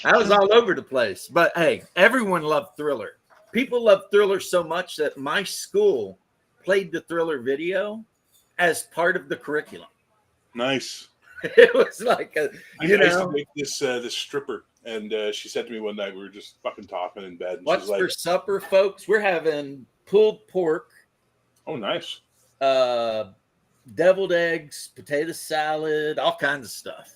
I was all over the place. But hey, everyone loved Thriller. People loved Thriller so much that my school played the Thriller video as part of the curriculum. Nice. It was like I used to make this stripper, and she said to me one night, we were just fucking talking in bed. And what's she's like, for supper, folks? We're having pulled pork. Oh, nice. Deviled eggs, potato salad, all kinds of stuff.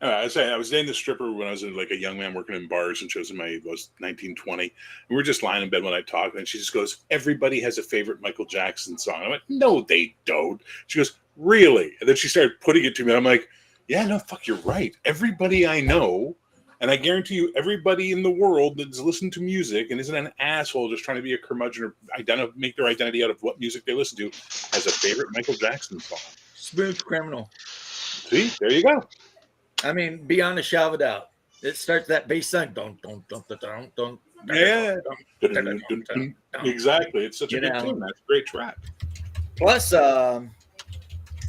I was dating the stripper when I was like a young man working in bars, and she was in I was 19, 20. And we were just lying in bed when I talked, and she just goes, everybody has a favorite Michael Jackson song. I went, no, they don't. She goes, really? And then she started putting it to me, and I'm like, yeah, no, fuck, you're right. Everybody I know, and I guarantee you, everybody in the world that's listened to music and isn't an asshole just trying to be a curmudgeon or make their identity out of what music they listen to, has a favorite Michael Jackson song. Smooth Criminal. See, there you go. I mean, beyond a shadow of a doubt. It starts that bass line. Yeah. Exactly. It's such a good tune. That's a great track. Plus,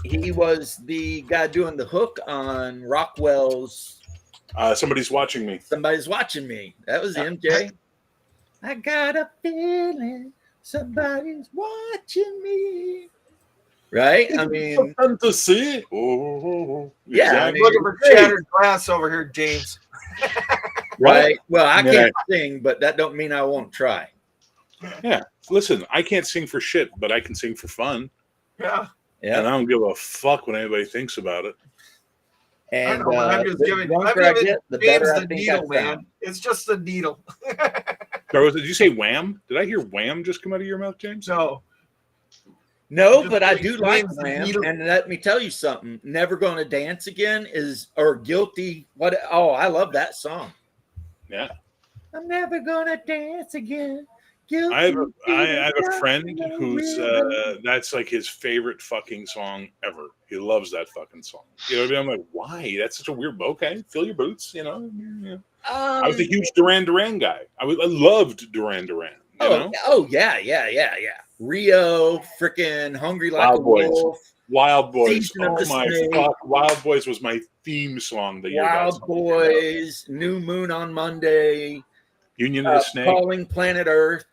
he was the guy doing the hook on Rockwell's Somebody's watching me. Somebody's watching me. That was MJ. I got a feeling somebody's watching me. Right? I mean, Fun to see. Oh, Yeah, I mean, Looking for shattered glass over here, James. right? Well, I Yeah. can't sing, but that don't mean I won't try. Yeah. Listen, I can't sing for shit, but I can sing for fun. Yeah. Yeah. And I don't give a fuck what anybody thinks about it. And I know, but I'm just the giving drunker I James get, the better I the think needle, I man. sound. It's just the needle. Did you say wham? Did I hear wham just come out of your mouth, James? No. No, Just but I like do like James the Wham. Needle. And let me tell you something. Never Gonna Dance Again is, or Guilty. What? Oh, I love that song. Yeah. I'm never gonna dance again. Guilty. I have a friend feels who's like that's like his favorite fucking song ever. He loves that fucking song. You know what I mean? I'm like, why? That's such a weird. Okay, fill your boots. You know. Yeah. I was a huge Duran Duran guy. I loved Duran Duran. You know? Oh yeah. Rio, freaking Hungry Like Wild a Boys. Wolf. Wild Boys. Season of Oh the my Snake. fuck! Wild Boys was my theme song. The year that Wild song came out. Boys, New Moon on Monday, Union of the Snake. Calling Planet Earth.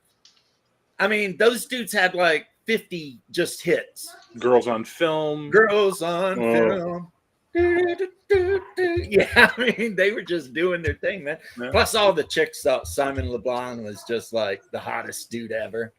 I mean, those dudes had like 50 just hits. Girls on Film. Girls on Oh. film. Do. Yeah, I mean, they were just doing their thing, man. Yeah. Plus, all the chicks thought Simon LeBlanc was just like the hottest dude ever.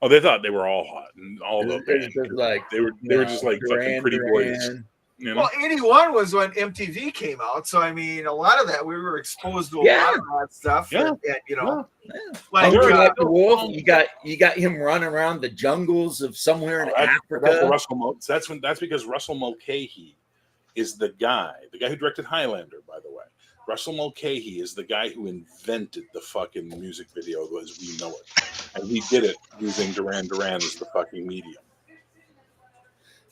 Oh, they thought they were all hot, and all the It was band. just like They were just like fucking pretty boys. You know? Well, 81 was when MTV came out. So, I mean, a lot of that, we were exposed to a Yeah. lot of that stuff. Yeah. And, you know, Yeah. like, Hungry Like uh, a Wolf. You got him running around the jungles of somewhere in That's Africa. Russell. That's because Russell Mulcahy is the guy who directed Highlander, by the way. Russell Mulcahy is the guy who invented the fucking music video as we know it, and he did it using Duran Duran as the fucking medium.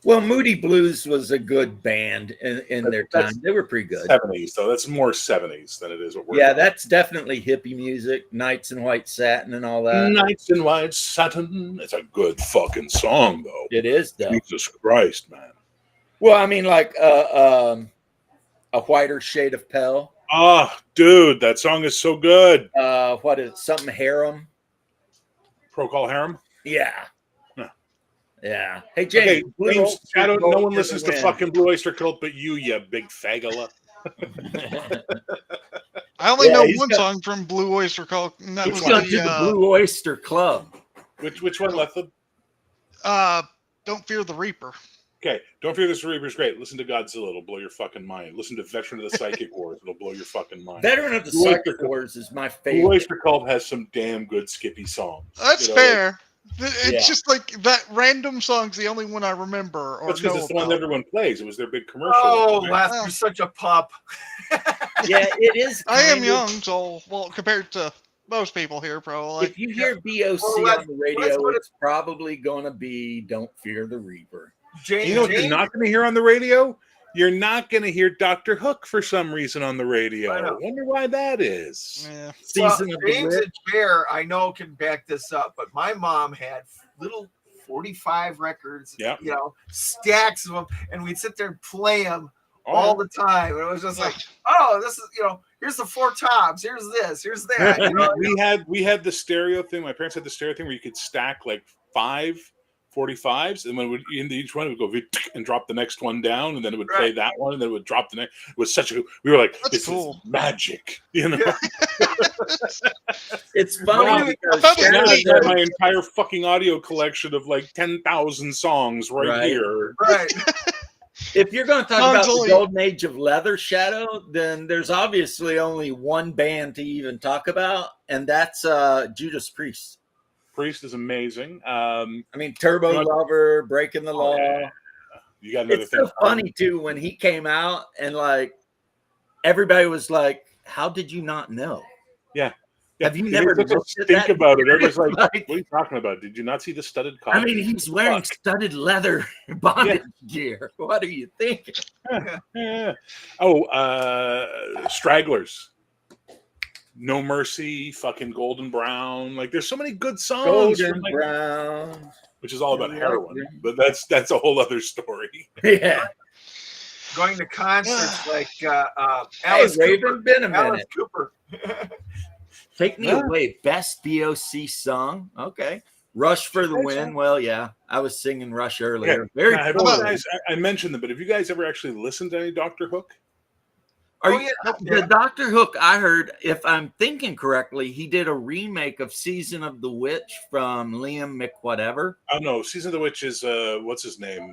Well, Moody Blues was a good band in their time. They were pretty good. 70s, though. That's more 70s than it is what we're Yeah, doing. that's definitely hippie music, Knights in White Satin and all that. Nights in White Satin. It's a good fucking song, though. It is, though. Jesus Christ, man. Well, I mean, like a whiter shade of pale. Ah, dude, that song is so good. What is it? Something harem? Procol Harum. Yeah. Huh. Yeah. Hey, Okay, James. Blue James, Oyster Shadow, no Cult one is listens a to win. fucking Blue Oyster Cult but you big faggola. I only Yeah, know he's one got- song from Blue Oyster Cult, and that He's was going to the the Blue Oyster Club. Which one, Lethal? Don't Fear the Reaper. Okay, Don't Fear This Reaper's great. Listen to Godzilla, it'll blow your fucking mind. Listen to Veteran of the Psychic Wars, it'll blow your fucking mind. Veteran of the Blue Oyster Psychic Cult. Wars is my Blue favorite. Oyster Cult has some damn good Skippy songs. That's you know, fair. It's Yeah. just like that random song's the only one I remember or That's because know it's the one about. everyone plays. It was their big commercial. oh, right? Les, you're such a pup. Yeah, it is. I am kind of- young, so well compared to most people here, probably. If you hear BOC Well, let's- on the let's radio, put it- it's probably going to be Don't Fear the Reaper. James, You know what James, you're not going to hear on the radio? You're not going to hear Dr. Hook for some reason on the radio. I I know. wonder why that is. Yeah. Season of the James Witch. and Chair, I know, can back this up, but my mom had little 45 records, Yeah. you know, stacks of them, and we'd sit there and play them Oh, all the time. And it was just like, oh, this is, you know, here's the Four Tops, here's this, here's that. You know? we had the stereo thing. My parents had the stereo thing where you could stack like 5 45s, and when in each one it would go and drop the next one down, and then it would play Right. that one, and then it would drop the next. It was such a. We were like, That's this cool. is magic, you know. Yeah. It's funny Well, because I found Now Shadow I got does- my entire fucking audio collection of like 10,000 songs right Right. here. Right. if you're going to talk Mine's about the only- golden age of leather, Shadow, then there's obviously only one band to even talk about, and that's Judas Priest. Priest is amazing. I mean, Turbo You know- Lover, Breaking the Law. yeah. You got another It's thing. so funny too when he came out and like everybody was like, "How did you not know?" Yeah. Have you They never made such a looked at stink that? about it? Everybody's like, Like- "What are you talking about? Did you not see the studded collar?" I mean, he's wearing Fuck. studded leather bondage gear. What are you thinking? Yeah. Oh, Stragglers. No Mercy, fucking Golden Brown. Like, there's so many good songs. Golden from, like, Brown. which is all about Yeah. heroin, but that's a whole other story. Yeah. going to concerts like Hey, Alice Raven, Cooper. been a Alice minute. Cooper. Take me away. Best BOC song. Okay. Rush for the win. Well, yeah, I was singing Rush earlier. Okay. Very Now, have poorly. you guys, I mentioned them, but have you guys ever actually listened to any Dr. Hook? Are Oh, you, yeah. the Dr. Hook, I heard, if I'm thinking correctly, he did a remake of Season of the Witch from Liam McWhatever. Oh no, Season of the Witch is what's his name?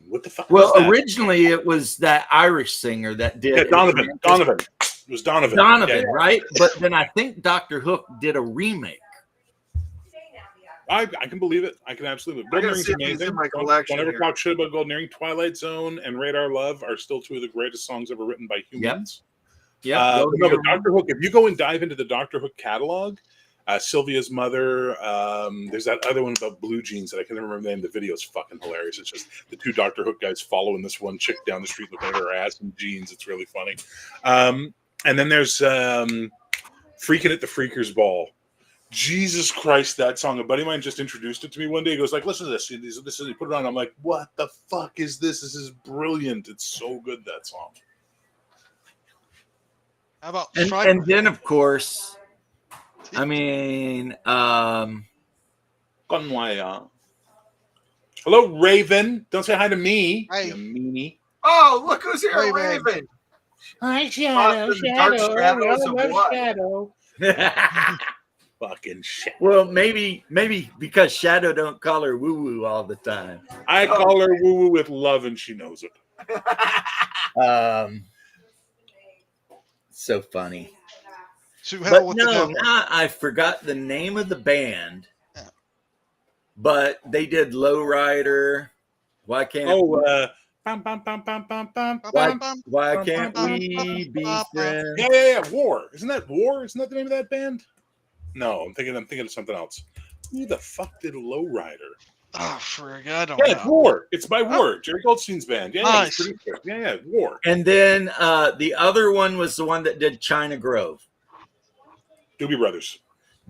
What the fuck? Well, was that? originally it was that Irish singer that did Yeah, Donovan. Donovan. It was Donovan. Donovan, Yeah. right? But then I think Dr. Hook did a remake. I can believe it. I can absolutely. I Golden gotta Earring's see if he's amazing. in my Don't collection ever here. talk shit about Golden Earring. Twilight Zone and Radar Love are still two of the greatest songs ever written by humans. Yeah. But no, but Dr. Hook, if you go and dive into the Dr. Hook catalog, Sylvia's Mother, there's that other one about blue jeans that I can never remember the name. The video is fucking hilarious. It's just the two Dr. Hook guys following this one chick down the street looking at her ass in jeans. It's really funny. And then there's Freaking at the Freakers Ball. Jesus Christ, that song. A buddy of mine just introduced it to me one day. He goes like, listen to this. He put it on. I'm like, what the fuck is this? This is brilliant. It's so good, that song. How about And then, of course, I mean, Conwaya. Hello, Raven. Don't say hi to me. Hi. You meanie. Oh, look who's here, Raven. Raven. Hi, Shadow, Dark Shadows of what? Shadow. Fucking shit. well, maybe because Shadow don't call her woo woo all the time. I call her woo woo with love, and she knows it. So funny. To But hell with the no, devil. now I forgot the name of the band. Yeah. But they did Lowrider. Why can't Bum, bum, bum, bum, bum, bum. why can't we be friends? Yeah. War. Isn't that War? Isn't that the name of that band? No, I'm thinking of something else. Who the fuck did Lowrider? Oh, frig, I don't Yeah, it's know. War. It's by War. Jerry Goldstein's band. Yeah, Nice. it's pretty good. Yeah, War. And then the other one was the one that did China Grove, Doobie Brothers.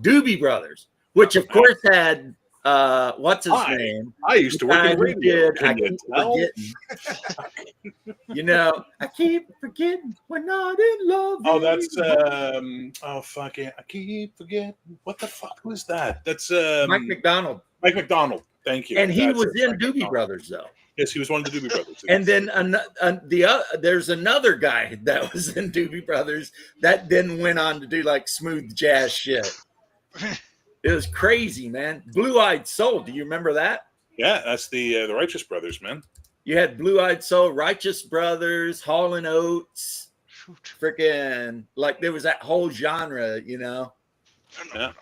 Doobie Brothers, which of course had what's his Hi. name? I used to work Guy in who radio. did I Can you Keep tell? Forgetting. You know, I keep forgetting we're not in love. Oh, that's anymore. oh fuck it. I keep forgetting. What the fuck was that? That's Mike McDonald. Mike McDonald. Thank you. And he That's was it, in Mike Doobie McDonald. Brothers, though. Yes, he was one of the Doobie Brothers. And then there's another guy that was in Doobie Brothers that then went on to do like smooth jazz shit. It was crazy, man. Blue Eyed Soul. Do you remember that? Yeah, that's the Righteous Brothers, man. You had Blue Eyed Soul, Righteous Brothers, Hall and Oates, freaking like there was that whole genre, you know. Yeah.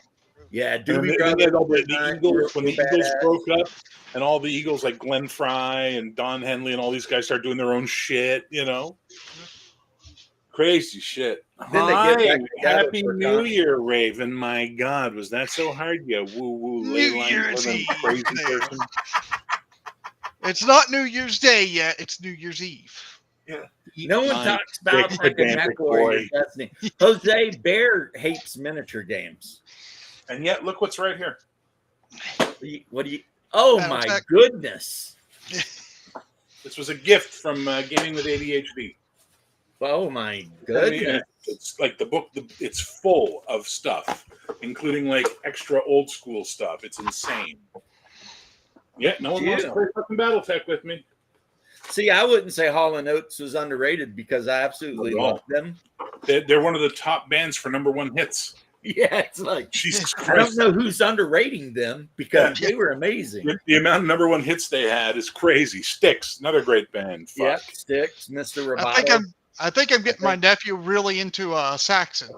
Yeah, And then Doobie they had all Brothers. the Eagles, when the Eagles badass. broke up, and all the Eagles like Glenn Fry and Don Henley and all these guys started doing their own shit, you know. Crazy shit. Then they get Hi, back together Happy for New God. Year, Raven. My God, was that so hard? You woo woo New ley line Year's living Eve. crazy person. It's not New Year's Day yet. It's New Year's Eve. No one My talks about dick, freaking pedantic McWarrior. boy. That's me. Jose Bear hates miniature games. And yet, look what's right here. What do you? Oh Battle my Tech. goodness! This was a gift from Gaming with ADHD. Oh my goodness! It's like the book. It's full of stuff, including like extra old school stuff. It's insane. Yeah, no one wants to play fucking BattleTech with me. See, I wouldn't say Hall and Oates was underrated because I absolutely No. love them. They're one of the top bands for #1 hits. Yeah, it's like Jesus I don't Christ. know who's underrating them because they were amazing. The amount of #1 hits they had is crazy. Styx, another great band. Fuck. Yeah, Sticks, Mr. I think Roboto. I'm getting my nephew really into Saxon.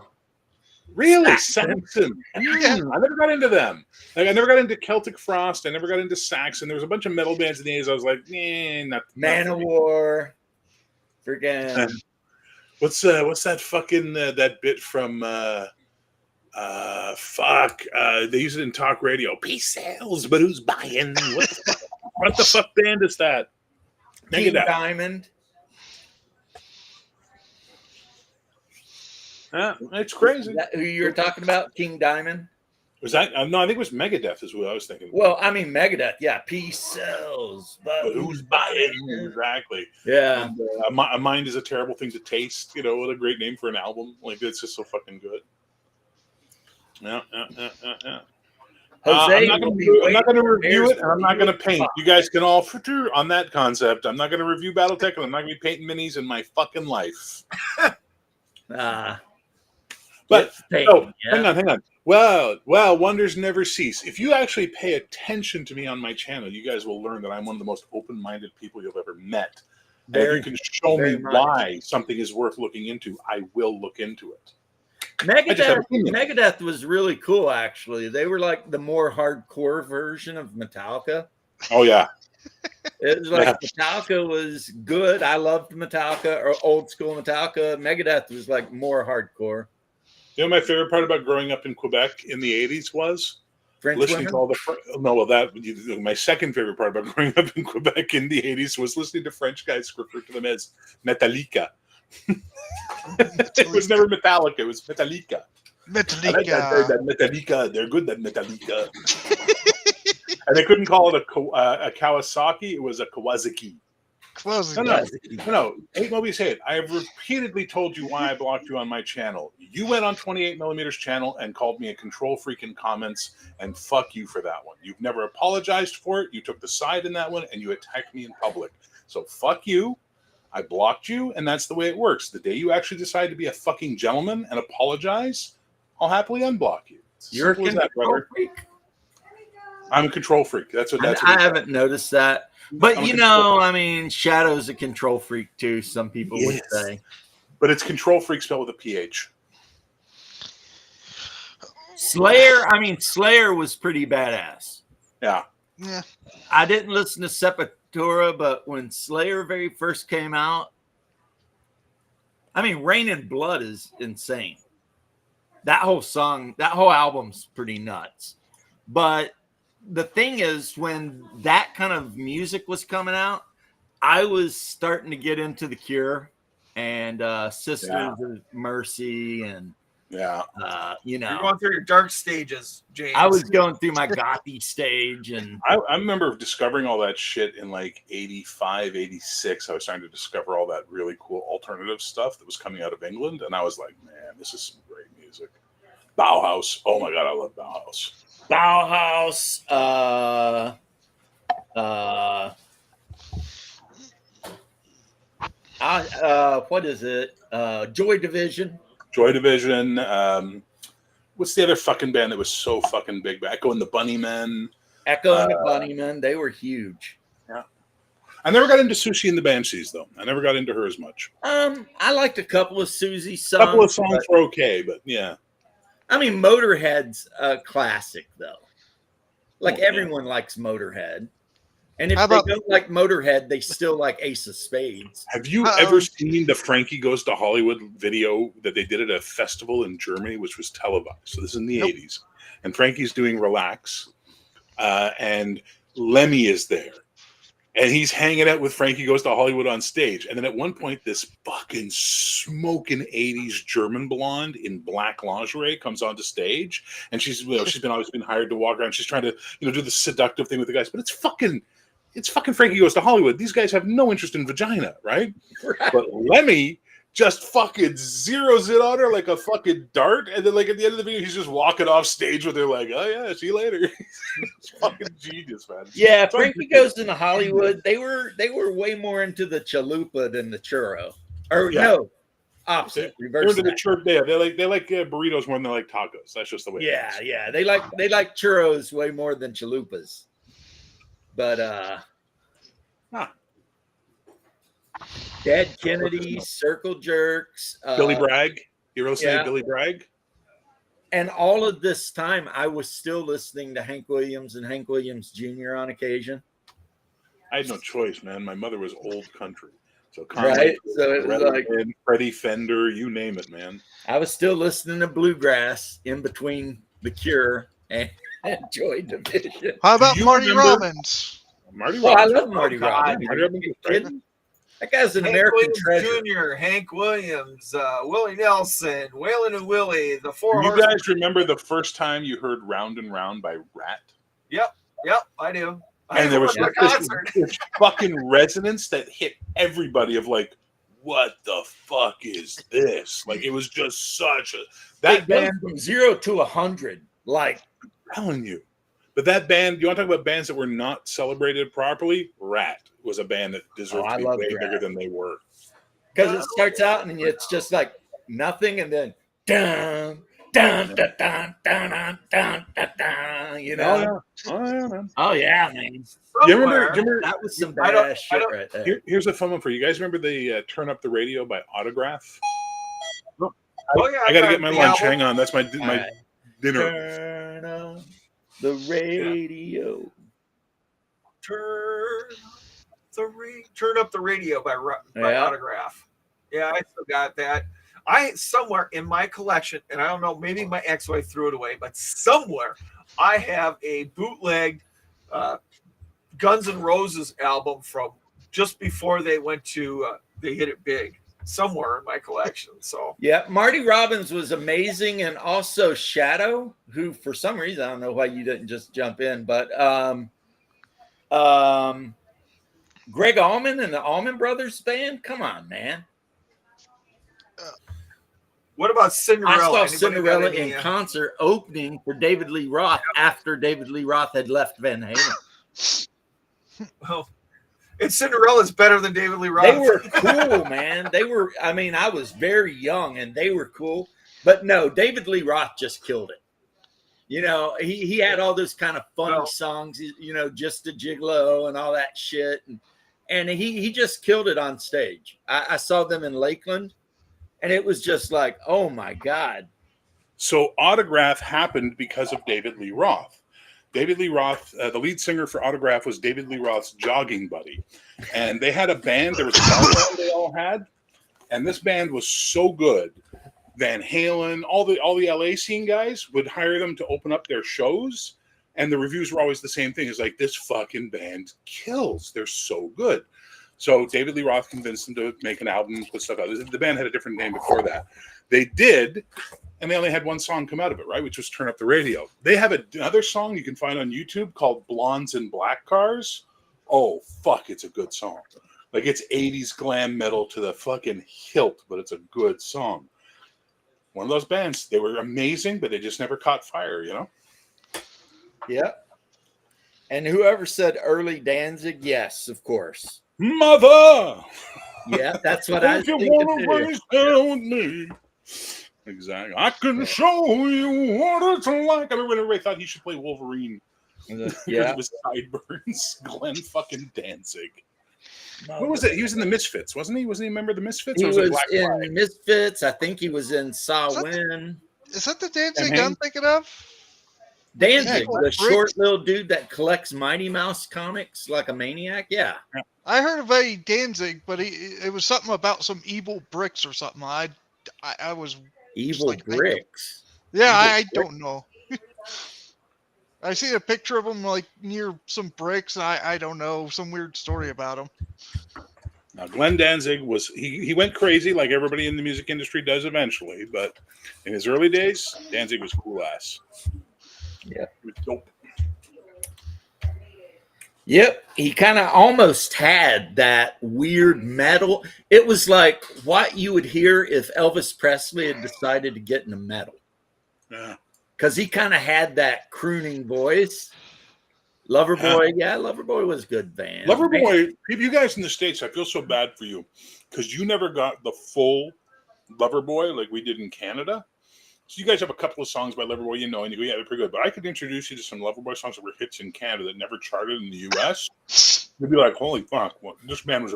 Really? Saxon. Yeah. I never got into them. Like I never got into Celtic Frost. I never got into Saxon. There was a bunch of metal bands in the 80s. I was like, not for me. Manowar. Freaking What's that fucking that bit from they use it in talk radio. Peace sells, but who's buying? What the fuck band is that? King Megadeth. Diamond. It's crazy. Is that who you were talking about? King Diamond? Was that? No, I think it was Megadeth is what I was thinking. Well, I mean Megadeth, yeah. Peace sells, but Who's buying? Exactly. Yeah. And, a mind is a terrible thing to taste. You know, what a great name for an album. Like, it's just so fucking good. Yeah. Jose, I'm not going to review it, and I'm not going to paint. You guys can all on that concept. I'm not going to review BattleTech, and I'm not going to be painting minis in my fucking life. But hang on. Well, wonders never cease. If you actually pay attention to me on my channel, you guys will learn that I'm one of the most open-minded people you've ever met. And if you can show me why something is worth looking into, I will look into it. Megadeth was really cool, actually. They were like the more hardcore version of Metallica. Oh, yeah. It was like Metallica was good. I loved Metallica, or old school Metallica. Megadeth was like more hardcore. You know, my favorite part about growing up in Quebec in the 80s was French listening women? to all the. My second favorite part about growing up in Quebec in the 80s was listening to French guys refer to them as Metallica. It was never Metallica, it was Metallica. Metallica, they're good at Metallica. And they couldn't call it a Kawasaki, it was a Kawasaki. No. 8 Mobius Hate. I have repeatedly told you why I blocked you on my channel. You went on 28mm's channel and called me a control freak in comments, and fuck you for that one. You've never apologized for it. You took the side in that one, and you attacked me in public. So fuck you. I blocked you, and that's the way it works. The day you actually decide to be a fucking gentleman and apologize, I'll happily unblock you. You're a control freak? I'm a control freak. That's what I haven't noticed that. But, I mean, Shadow's a control freak, too, some people would say. But it's control freak spelled with a PH. Slayer was pretty badass. Yeah. I didn't listen to Sepultura, but when Slayer very first came out, I mean, Rain and Blood is insane. That whole album's pretty nuts. But the thing is, when that kind of music was coming out, I was starting to get into The Cure and Sisters of Mercy and you're going through your dark stages, James. I was going through my gothy stage, and I remember discovering all that shit in like 85, 86. I was starting to discover all that really cool alternative stuff that was coming out of England, and I was like, man, this is some great music. Bauhaus. Oh my god, I love Bauhaus. What is it? Joy Division. What's the other fucking band that was so fucking big? Echo and the Bunnymen. They were huge. Yeah. I never got into Susie and the Banshees, though. I never got into her as much. I liked a couple of Susie songs. A couple of songs were okay, but yeah. I mean, Motorhead's a classic, though. Everyone likes Motorhead. And if they don't like Motorhead, they still like Ace of Spades. Have you ever seen the Frankie Goes to Hollywood video that they did at a festival in Germany, which was televised? So this is in the 80s. And Frankie's doing Relax. And Lemmy is there. And he's hanging out with Frankie Goes to Hollywood on stage. And then at one point, this fucking smoking 80s German blonde in black lingerie comes onto stage. And she's always been hired to walk around. She's trying to, do the seductive thing with the guys. But it's fucking Frankie Goes to Hollywood. These guys have no interest in vagina, right? But Lemmy just fucking zeroes it on her like a fucking dart. And then, at the end of the video, he's just walking off stage with her like, oh, yeah, see you later. It's fucking genius, man. Yeah, Frankie Goes into Hollywood. They were way more into the chalupa than the churro. No, opposite. Reverse. They're into the churro. They like burritos more than they like tacos. That's just the way it is. Yeah. They like churros way more than chalupas. But Dead Kennedys, Circle Jerks, Billy Bragg. You ever listen to Billy Bragg? And all of this time, I was still listening to Hank Williams and Hank Williams Jr. on occasion. I had no choice, man. My mother was old country. So right? So it was like Freddie Fender, you name it, man. I was still listening to bluegrass in between The Cure and Joy Division. How about Marty Robbins? Marty Robbins. I love Marty Robbins. That guy's an Hank American Williams treasure. Jr., Hank Williams, Willie Nelson, Waylon and Willie, the Four You Horsemen. guys remember the first time you heard "Round and Round" by Rat? Yep, I do. And there was a this concert. fucking resonance that hit everybody of like, what the fuck is this? Like, it was just such a That band from 0 to 100. Like, I'm telling you. But that band, you want to talk about bands that were not celebrated properly? Rat was a band that deserved I to be love way Rat. bigger than they were. because it starts out and it's just like nothing, and then dun dun dun dun dun dun dun dun, dun, you know. Man. Oh yeah, man. You remember That was some I don't- badass I shit don't- right there. here's a fun one for you guys. Remember the Turn Up the Radio by Autograph? Oh yeah, I got to get my the lunch. album. Hang on. That's my All my right. dinner. Turn on the radio. Turn up the radio by Yeah. Autograph. Yeah, I still got that. I somewhere in my collection, and I don't know, maybe my ex-wife threw it away, but somewhere I have a bootlegged Guns N' Roses album from just before they went to they hit it big. Somewhere in my collection. So Yeah, Marty Robbins was amazing, and also Shadow, who for some reason I don't know why you didn't just jump in, but Greg Allman and the Allman Brothers band. Come on, man! what about Cinderella? I saw Anybody got Cinderella any, in concert opening for David Lee Roth after David Lee Roth had left Van Halen. well, and Cinderella's better than David Lee Roth. They were cool, man. They were. I mean, I was very young, and they were cool. But no, David Lee Roth just killed it. You know, he had all those kind of funny Well- songs. You know, Just a Gigolo and all that shit, and he just killed it on stage. I saw them in Lakeland, and it was just like, oh my god. So Autograph happened because of David Lee Roth. David Lee Roth, the lead singer for Autograph, was David Lee Roth's jogging buddy. And they had a band. There was a bar band they all had. And this band was so good. Van Halen, all the LA scene guys would hire them to open up their shows. And the reviews were always the same thing. It's like, this fucking band kills. They're so good. So David Lee Roth convinced them to make an album and put stuff out. The band had a different name before that. They did, and they only had one song come out of it, right? Which was Turn Up the Radio. They have another song you can find on YouTube called Blondes in Black Cars. Oh, fuck, it's a good song. Like, it's 80s glam metal to the fucking hilt, but it's a good song. One of those bands, they were amazing, but they just never caught fire, you know? Yep. And whoever said early Danzig, yes, of course. Mother! Yeah, that's what I was If you thinking want to too. race down with me. Exactly. I can show you what it's like. Everybody thought he should play Wolverine because Yeah. of his sideburns. Glenn fucking Danzig. What was it? He was in the Misfits, wasn't he? Wasn't he a member of the Misfits? He Or was it Black in Flag? Misfits. I think he was in Saw Is that- Win. Is that the Danzig And I'm thinking of? Danzig, Yeah, the short little dude that collects Mighty Mouse comics like a maniac. Yeah. I heard of a Danzig, but it was something about some evil bricks or something. I was Evil like, bricks. yeah, I Evil don't know. I see a picture of him like near some bricks. I don't know, some weird story about him. Now, Glenn Danzig was he went crazy like everybody in the music industry does eventually, but in his early days, Danzig was cool ass. Yeah. He was dope. Yep. He kind of almost had that weird metal. It was like what you would hear if Elvis Presley had decided to get into metal. Yeah. Because he kind of had that crooning voice. Loverboy, yeah, Loverboy was a good band. Loverboy, you guys in the States, I feel so bad for you because you never got the full Loverboy like we did in Canada. So you guys have a couple of songs by Loverboy, you know, and you go, yeah, they're pretty good. But I could introduce you to some Loverboy songs that were hits in Canada that never charted in the US. You'd be like, holy fuck, well, this band was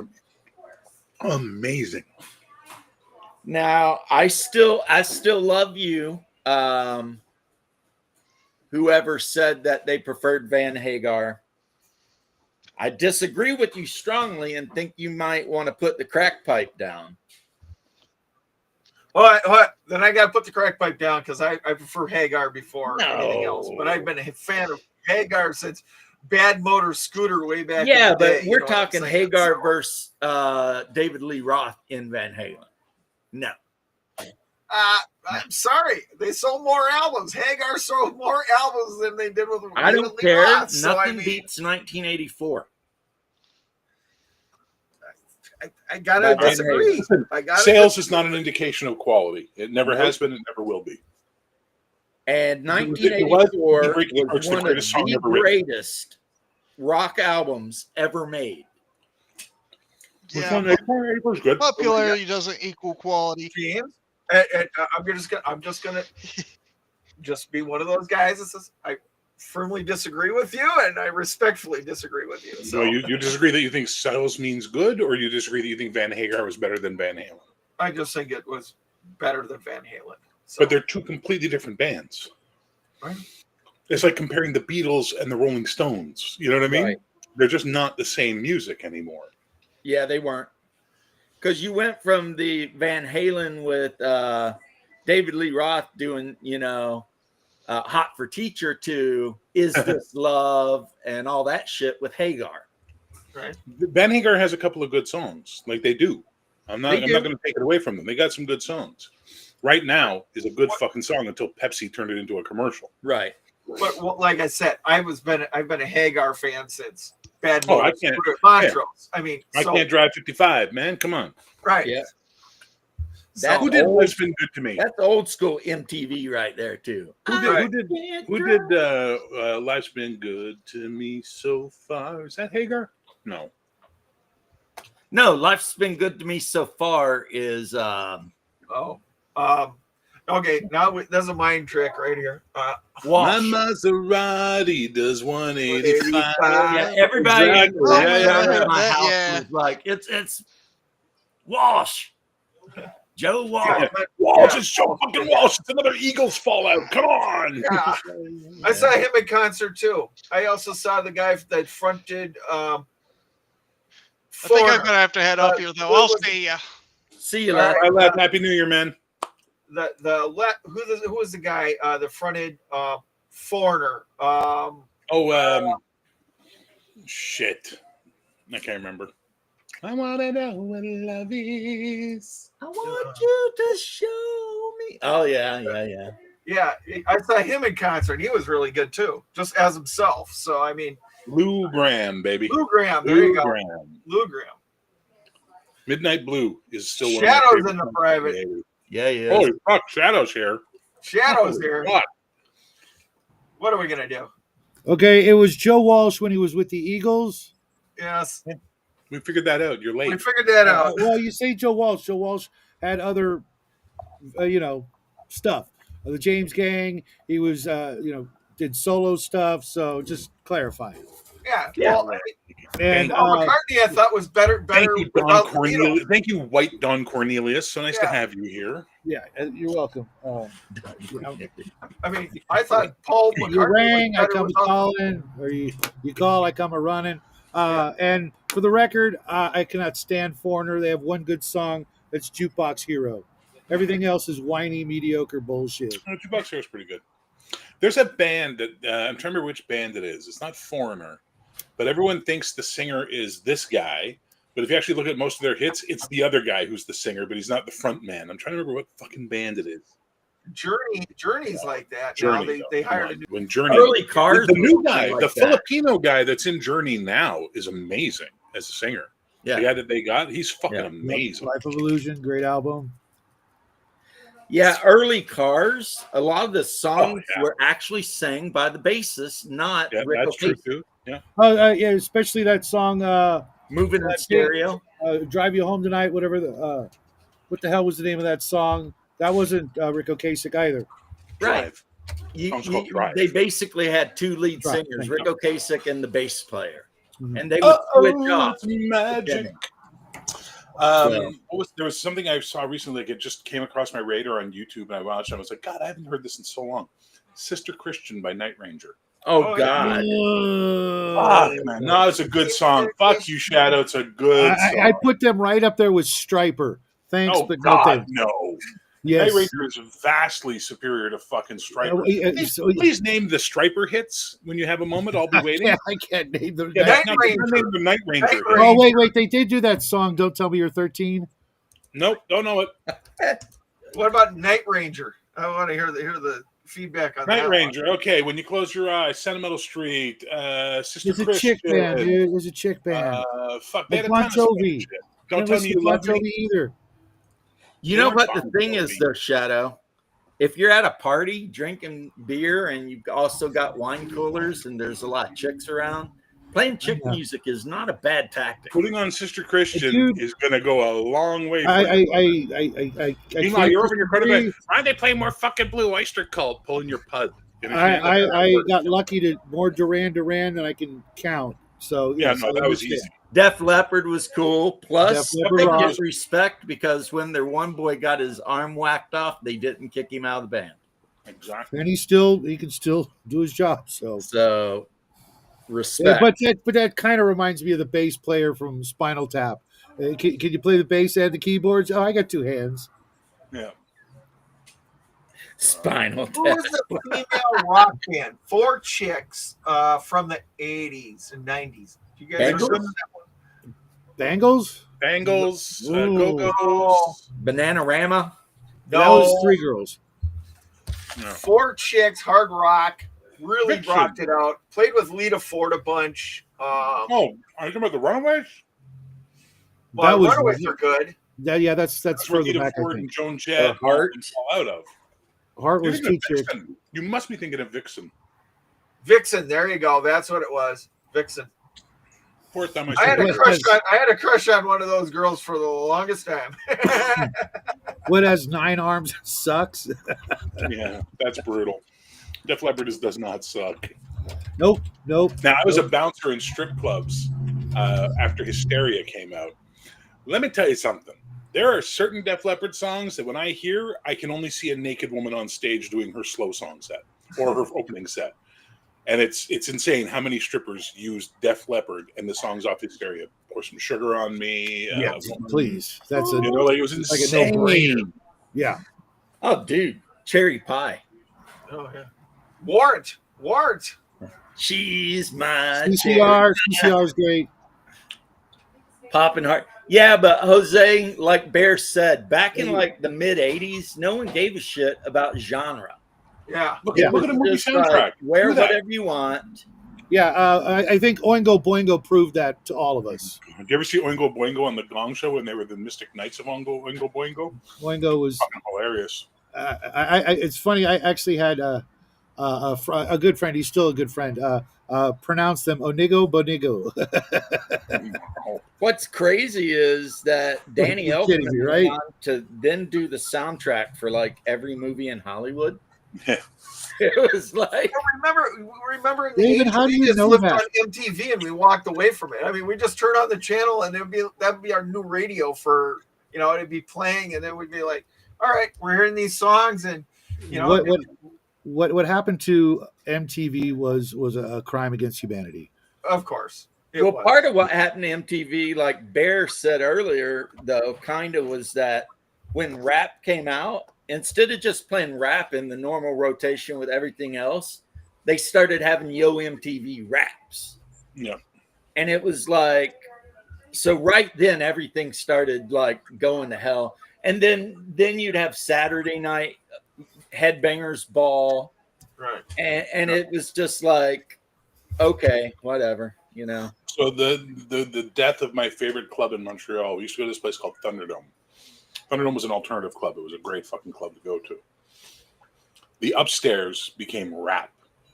amazing. Now, I still love you. Whoever said that they preferred Van Hagar. I disagree with you strongly and think you might want to put the crack pipe down. All right, then I got to put the crack pipe down because I prefer Hagar before anything else. But I've been a fan of Hagar since Bad Motor Scooter way back. Yeah, in the day, but we're you know what I'm talking saying? Hagar So, versus David Lee Roth in Van Halen. No. I'm sorry, they sold more albums. Hagar sold more albums than they did with. I David don't Lee care. Roth, Nothing so, I mean, beats 1984. I gotta By Van disagree. Listen, I gotta Sales is not an indication of quality. It never Nope. has been. It never will be. And It was 1984 Great Approach, was the one of greatest song the ever written. greatest rock albums ever made. Yeah, April's good. popularity doesn't equal quality. James, I'm just gonna just be one of those guys that says I firmly disagree with you, and I respectfully disagree with you. So So you disagree that you think Sales means good, or you disagree that you think Van Hagar was better than Van Halen? I just think it was better than Van Halen. So, But they're two completely different bands. Right. It's like comparing the Beatles and the Rolling Stones. You know what I mean? Right. They're just not the same music anymore. Yeah, they weren't. Because you went from the Van Halen with David Lee Roth doing, Hot for Teacher to Is This Love and all that shit with Hagar. right. Van Hagar has a couple of good songs, like they do. I'm not They do. going to take it away from them. They got some good songs. Right Now is a good fucking song until Pepsi turned it into a commercial. Right. But like I said, I've been a Hagar fan since Bad Oh, I Motor can't- Scooter, Montrose. I mean, I can't drive 55, man. Come on. right. Yeah. So, That- Who did old- Life's Been Good to Me? That's old school MTV right there, too. Who Right. did Life's Been Good to Me so far? Is that Hagar? No. No, Life's Been Good to Me so far is okay, now there's a mind trick right here. Walsh. My Maserati does 185. Yeah, everybody Exactly. Oh, Yeah, down yeah, at my yeah. house Yeah. was like, it's Walsh. Joe Walsh. Yeah, Walsh Yeah. is so fucking Walsh. It's another Eagles fallout. Come on. yeah. I saw him in concert too. I also saw the guy that fronted. I think I'm Foreigner. gonna have to head up here though. I'll see ya. See you All later. right. All right, lad. Happy New Year, man. Who was the guy that fronted Foreigner? Shit. I can't remember. I want to know what love is. I want you to show me. Oh, yeah. Yeah, I saw him in concert. He was really good too, just as himself. So I mean, Lou Graham, baby. Lou Graham. There you go, Graham. Lou Graham. Midnight Blue is still one Shadows of my favorite in the songs, private. baby. Yeah. Holy fuck, Shadows here. Shadows Holy here. fuck. What are we gonna do? Okay, it was Joe Walsh when he was with the Eagles. Yes, We figured that out. You're we late. figured that out. Well, you say Joe Walsh. Joe Walsh had other, stuff. The James Gang. He was, did solo stuff. So just clarify. Yeah. Yeah. Well, And Paul McCartney, I thought was better. Thank you, Don without the Beatles. Cornelius. Thank you, White Don Cornelius. So nice to Yeah. have you here. yeah, you're welcome. I mean, I thought Paul McCartney. You rang, was I better come without- calling, or you call, I come a running. And for the record, I cannot stand Foreigner. They have one good song. That's Jukebox Hero. Everything else is whiny, mediocre bullshit. Jukebox Hero is pretty good. There's a band that I'm trying to remember which band it is. It's not Foreigner, but everyone thinks the singer is this guy. But if you actually look at most of their hits, it's the other guy who's the singer, but he's not the front man. I'm trying to remember what fucking band it is. Journey's like that. Journey. Now they though. hired Come a on. new. When Journey. Early Cars. The new was guy, like the that. Filipino guy that's in Journey now is amazing as a singer. Yeah. The guy that they got, he's fucking Yeah. amazing. Life of Illusion, great album. Yeah, early Cars. A lot of the songs yeah. were actually sang by the bassist, not Yeah, Rick that's true Ocasek. too. Yeah. Yeah, especially that song, Moving in That stereo. "Drive You Home Tonight." Whatever what the hell was the name of that song? That wasn't Rick Ocasek either. Right. Drive. Song's called Drive. They basically had two lead Drive, singers, thank Rick Ocasek and the bass player, Mhm. and they would switch off. It's magic. Yeah. There was something I saw recently. Like it just came across my radar on YouTube, and I watched. And I was like, God, I haven't heard this in so long. Sister Christian by Night Ranger. Oh Oh, yeah. God! Fuck, man. No, it's a good song. Fuck you, Shadow. It's a good song. I put them right up there with Striper. Thanks, Oh but no God, thanks. no. Yes. Night Ranger is vastly superior to fucking Striper. Please, So- please name the Striper hits when you have a moment. I'll be waiting. I can't name them. Yeah, Night no, Ranger. name the Night Ranger. Night hit. Ranger. Oh, wait. They did do that song, Don't Tell Me You're 13. Nope, don't know it. What about Night Ranger? I want to hear the feedback on Night that Ranger. Okay, when you close your eyes, Sentimental Street, Sister There's a Christian. chick band, dude. There's a chick band. Fuck, they Like had a ton of Bon Spanish Jovi. shit. Don't tell me you love me. either. You They know weren't what the Bon thing is, Jovi. though, Shadow? If you're at a party drinking beer and you've also got wine coolers and there's a lot of chicks around, playing chick Yeah. music is not a bad tactic. Putting on Sister Christian Dude. is going to go a long way. I Meanwhile, can't you're over in your crowd disagree. going, why they play more fucking Blue Oyster Cult? Pulling your pud. You know, I got lucky to more Duran than I can count. So Yeah, yes, no, I that was understand. easy. Def Leppard was cool. Plus, Def Leppard they rocked. get respect because when their one boy got his arm whacked off, they didn't kick him out of the band. Exactly. And he can still do his job. So So, yeah, respect. but that kind of reminds me of the bass player from Spinal Tap. Can you play the bass and the keyboards? Oh, I got two hands. Yeah. Spinal Who was Tap. the female rock band? 4 chicks from the 80s and 90s. Do you guys Bangles? remember that one? Bangles? Bangles, Ooh. Go-Go's. Bananarama. That was 3 girls. No. 4 chicks, hard rock, really Vixen. rocked it out. Played with Lita Ford a bunch. Oh, are you talking about the Runaways? Well, That was- Runaways are good. That's That's where further Lita back. I Ford and think Joan Jett Hart. fall out of. Hart You're was thinking 2 of chicks. Vixen. You must be thinking of Vixen. Vixen, there you go. That's what it was. Vixen. Fourth time I had a What crush has- on one of those girls for the longest time. What has 9 arms sucks. Yeah, that's brutal. Def Leppard does not suck. Nope. Now, I was a bouncer in strip clubs after Hysteria came out. Let me tell you something. There are certain Def Leppard songs that when I hear, I can only see a naked woman on stage doing her slow song set or her opening set. And it's insane how many strippers use Def Leppard and the songs off Hysteria. Pour Some Sugar on Me. Yes, Woman. please. That's a You know, like it was like a insane. no-brainer. Yeah. Oh, dude. Cherry Pie. Oh, yeah. Warrant. She's my CCR is great. popping heart. Yeah, but Jose, like Bear said, back in like the mid 80s, no one gave a shit about genre. Yeah. Look, Yeah. look at a movie Just soundtrack. like, wear Do that. whatever you want. Yeah, I think Oingo Boingo proved that to all of us. Did you ever see Oingo Boingo on the Gong Show when they were the Mystic Knights of Oingo Boingo? Oingo was. Fucking hilarious. It's funny. I actually had a good friend. He's still a good friend. Pronounce them Onigo Bonigo. What's crazy is that Danny You're Elfman kidding me, went right? on to then do the soundtrack for like every movie in Hollywood. Yeah. It was like, Remember in the David, 80s, how do we you just know lived that? on MTV and we walked away from it. I mean, we just turned on the channel and that'd be our new radio for, it'd be playing and then we'd be like, all right, we're hearing these songs and What happened to MTV was a crime against humanity. of course. It well, was. part of what happened to MTV, like Bear said earlier, though, kind of was that when rap came out, instead of just playing rap in the normal rotation with everything else, they started having Yo MTV raps. Yeah. And it was like, so right then everything started like going to hell. And then you'd have Saturday night Headbangers Ball. Right. And it was just like, okay, whatever, So the death of my favorite club in Montreal, we used to go to this place called Thunderdome. Thunderdome was an alternative club. It was a great fucking club to go to. The upstairs became rap.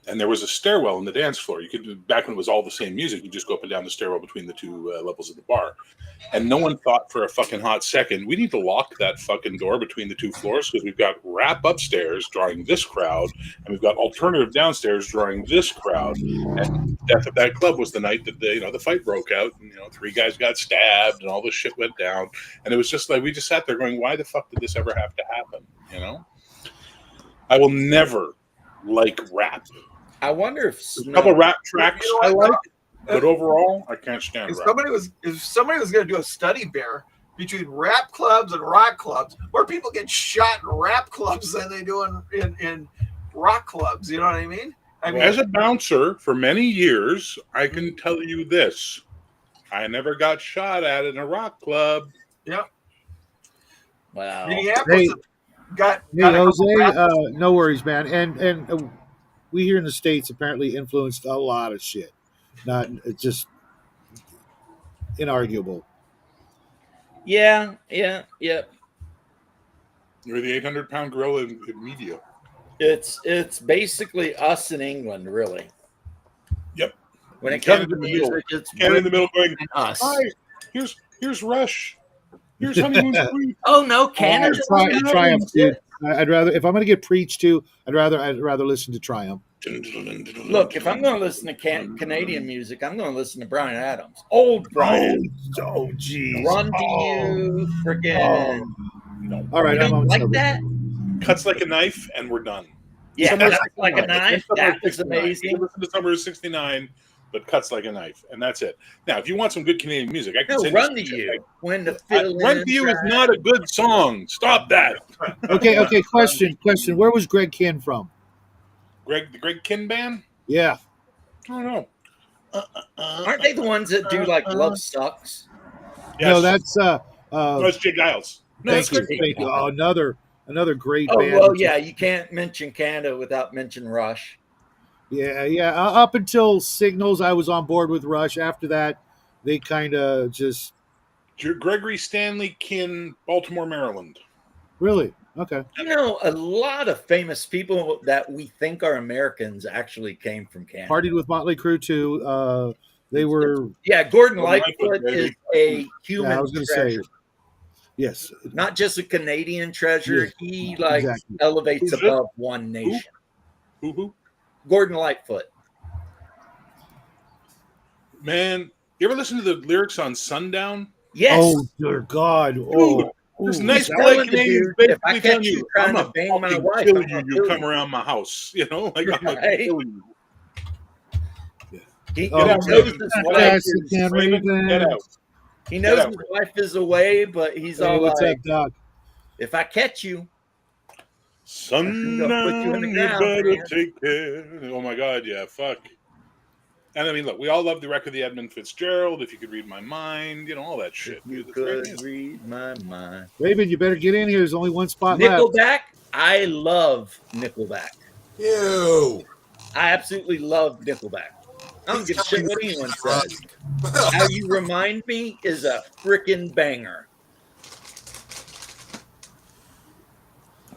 And there was a stairwell in the dance floor. You could, back when it was all the same music, you just go up and down the stairwell between the two levels of the bar. And no one thought for a fucking hot second, we need to lock that fucking door between the two floors because we've got rap upstairs drawing this crowd, and we've got alternative downstairs drawing this crowd. And the death of that club was the night that the fight broke out, and 3 guys got stabbed, and all this shit went down. And it was just like we just sat there going, "Why the fuck did this ever have to happen?" I will never like rap. I wonder if A couple rap tracks I what, like, but overall, I can't stand If rap. somebody was going to do a study, Bear, between rap clubs and rock clubs. More people get shot in rap clubs than they do in rock clubs. You know what I mean? As a bouncer for many years, I can tell you this. I never got shot at in a rock club. Yep. Wow. Minneapolis got Hey, Jose, no worries, man. And we here in the States apparently influenced a lot of shit. Not it's just inarguable. Yeah. You're the 800-pound gorilla in media. It's basically us in England, really. Yep. When it Canada comes to in the middle. music, it's Canada in the middle going, and us. hi, here's Rush. Here's Honeymoon Suite. Oh no, Canada. Triumph, dude. I'd rather, if I'm going to get preached to, I'd rather listen to Triumph. Look, if I'm going to listen to Canadian music, I'm going to listen to Bryan Adams. Old Bryan. Oh, geez. Run to you, freaking. All right, You don't I'm like that? Cuts like a knife, and we're done. Yeah, Summer Cuts Like a 69. Knife. Summer That was 69. amazing. You listen to Summer 69, but Cuts Like a Knife, and that's it. Now, if you want some good Canadian music, I can No, send Run to some You. shit. When the fill Run to You is not a good song. Stop that. Okay. Question. Where was Greg Kinn from? The Greg Kinn Band? Yeah. I don't know. Aren't they the ones that do like Love Sucks? Yes. No, that's No, it's Jay Giles. No, thank that's you. Greg. Thank you. Oh, another great Oh band. well, yeah. You can't mention Canada without mentioning Rush. Yeah. Up until Signals, I was on board with Rush. After that, they kind of just Gregory Stanley Kinn, Baltimore, Maryland. really okay. You know, a lot of famous people that we think are Americans actually came from Canada. Partied with Motley Crue too. They were. Yeah, Gordon Gordon Lightfoot Lightfoot, is a human Yeah, I was going to treasure. say. Yes. Not just a Canadian treasure. Yes, He like exactly. elevates Who's it? above one nation. Who? Gordon Lightfoot. Man, you ever listen to the lyrics on Sundown? Yes. Oh dear God. Oh. This Ooh. nice telling black the Canadian dude, if I basically telling catch you you, trying I'm to gonna bang my fucking wife, kill I'm you. gonna You kill come you. around my house, like I'm gonna Right. kill you. He Oh, knows his wife Yes, is, you can read Raven, get that. out. he knows Get out. his wife is away, but he's Hey, all what's like, up, Doc? if I catch you, Sundown, gonna put you in the you ground, better man. take care. Oh my God, yeah, fuck. And I mean, look, we all love the record of the Edmund Fitzgerald. If you could read my mind, all that shit. you Dude, that's great could music. read my mind. Raven, you better get in here. There's only one spot left. Nickelback, I love Nickelback. Ew. I absolutely love Nickelback. I don't give a shit what anyone says. How You Remind Me is a freaking banger.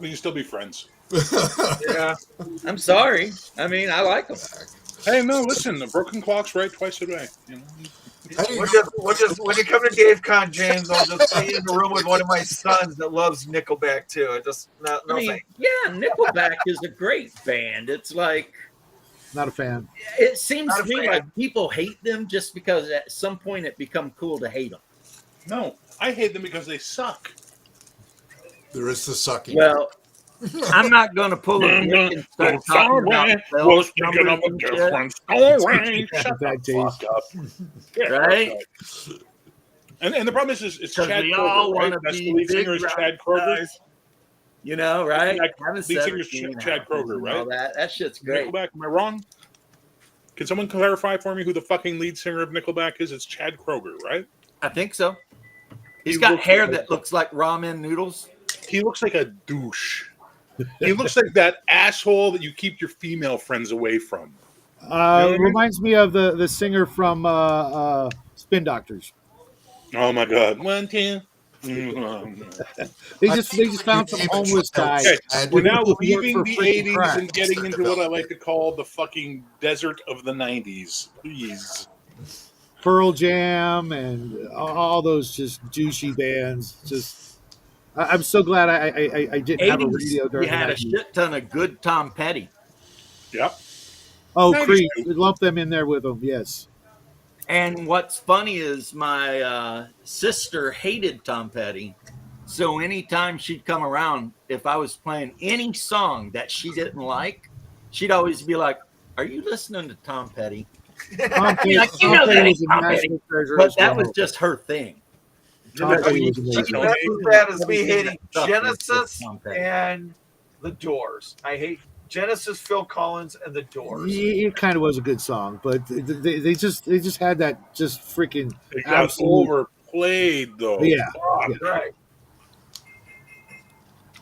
We can still be friends. Yeah. I'm sorry. I mean, I like them. Hey, no, listen, the broken clock's right twice a day. We'll just when you come to Dave Con, James, I'll just stay in the room with one of my sons that loves Nickelback too. It just no I mean, thanks. yeah, Nickelback is a great band. It's like, Not a fan. it seems Not to a me fan. like people hate them just because at some point it become cool to hate them. No, I hate them because they suck. There is the sucking. Well, I'm not going to pull a dick and start talking about We're spells, speaking of numbers, a and shit, different story. Shut Bad the fuck taste. up. Yeah, right? okay. And the problem is it's 'Cause Chad we all Kroger, right? wanna That's be the lead big singer is rock Chad Kroger. stars. You know, right? Lead Having singer is 17 Chad houses Kroger, and right? all that shit's great. Nickelback, am I wrong? Can someone clarify for me who the fucking lead singer of Nickelback is? It's Chad Kroger, right? I think so. He's He got looks hair like- that looks like ramen noodles. He looks like a douche. He looks like that asshole that you keep your female friends away from. what I mean? Reminds me of the singer from Spin Doctors. Oh my God! 1, 2. They just found some homeless guy. Okay, And we're now Who worked leaving for the freaking 80s crack. and getting into what I like to call the fucking desert of the 90s. Please. Pearl Jam and all those just douchey bands. Just, I'm so glad I didn't have a 80s, radio we during had the a 90s. shit ton of good Tom Petty. Yep. Oh, 90s Creed. too. Lump them in there with them. Yes. And what's funny is my sister hated Tom Petty. So anytime she'd come around, if I was playing any song that she didn't like, she'd always be like, "Are you listening to Tom Petty?" Tom Petty, Like, you Tom know Petty that was ain't a Tom Petty. national treasure But as that well. was just her thing. Tom Petty was That's amazing. as bad as me hating Stuff with Genesis Tom Petty. and the Doors. I hate Genesis, Phil Collins, and the Doors. It kind of was a good song, but they just had that just freaking It got absolute. overplayed though. Yeah. Fuck. Right.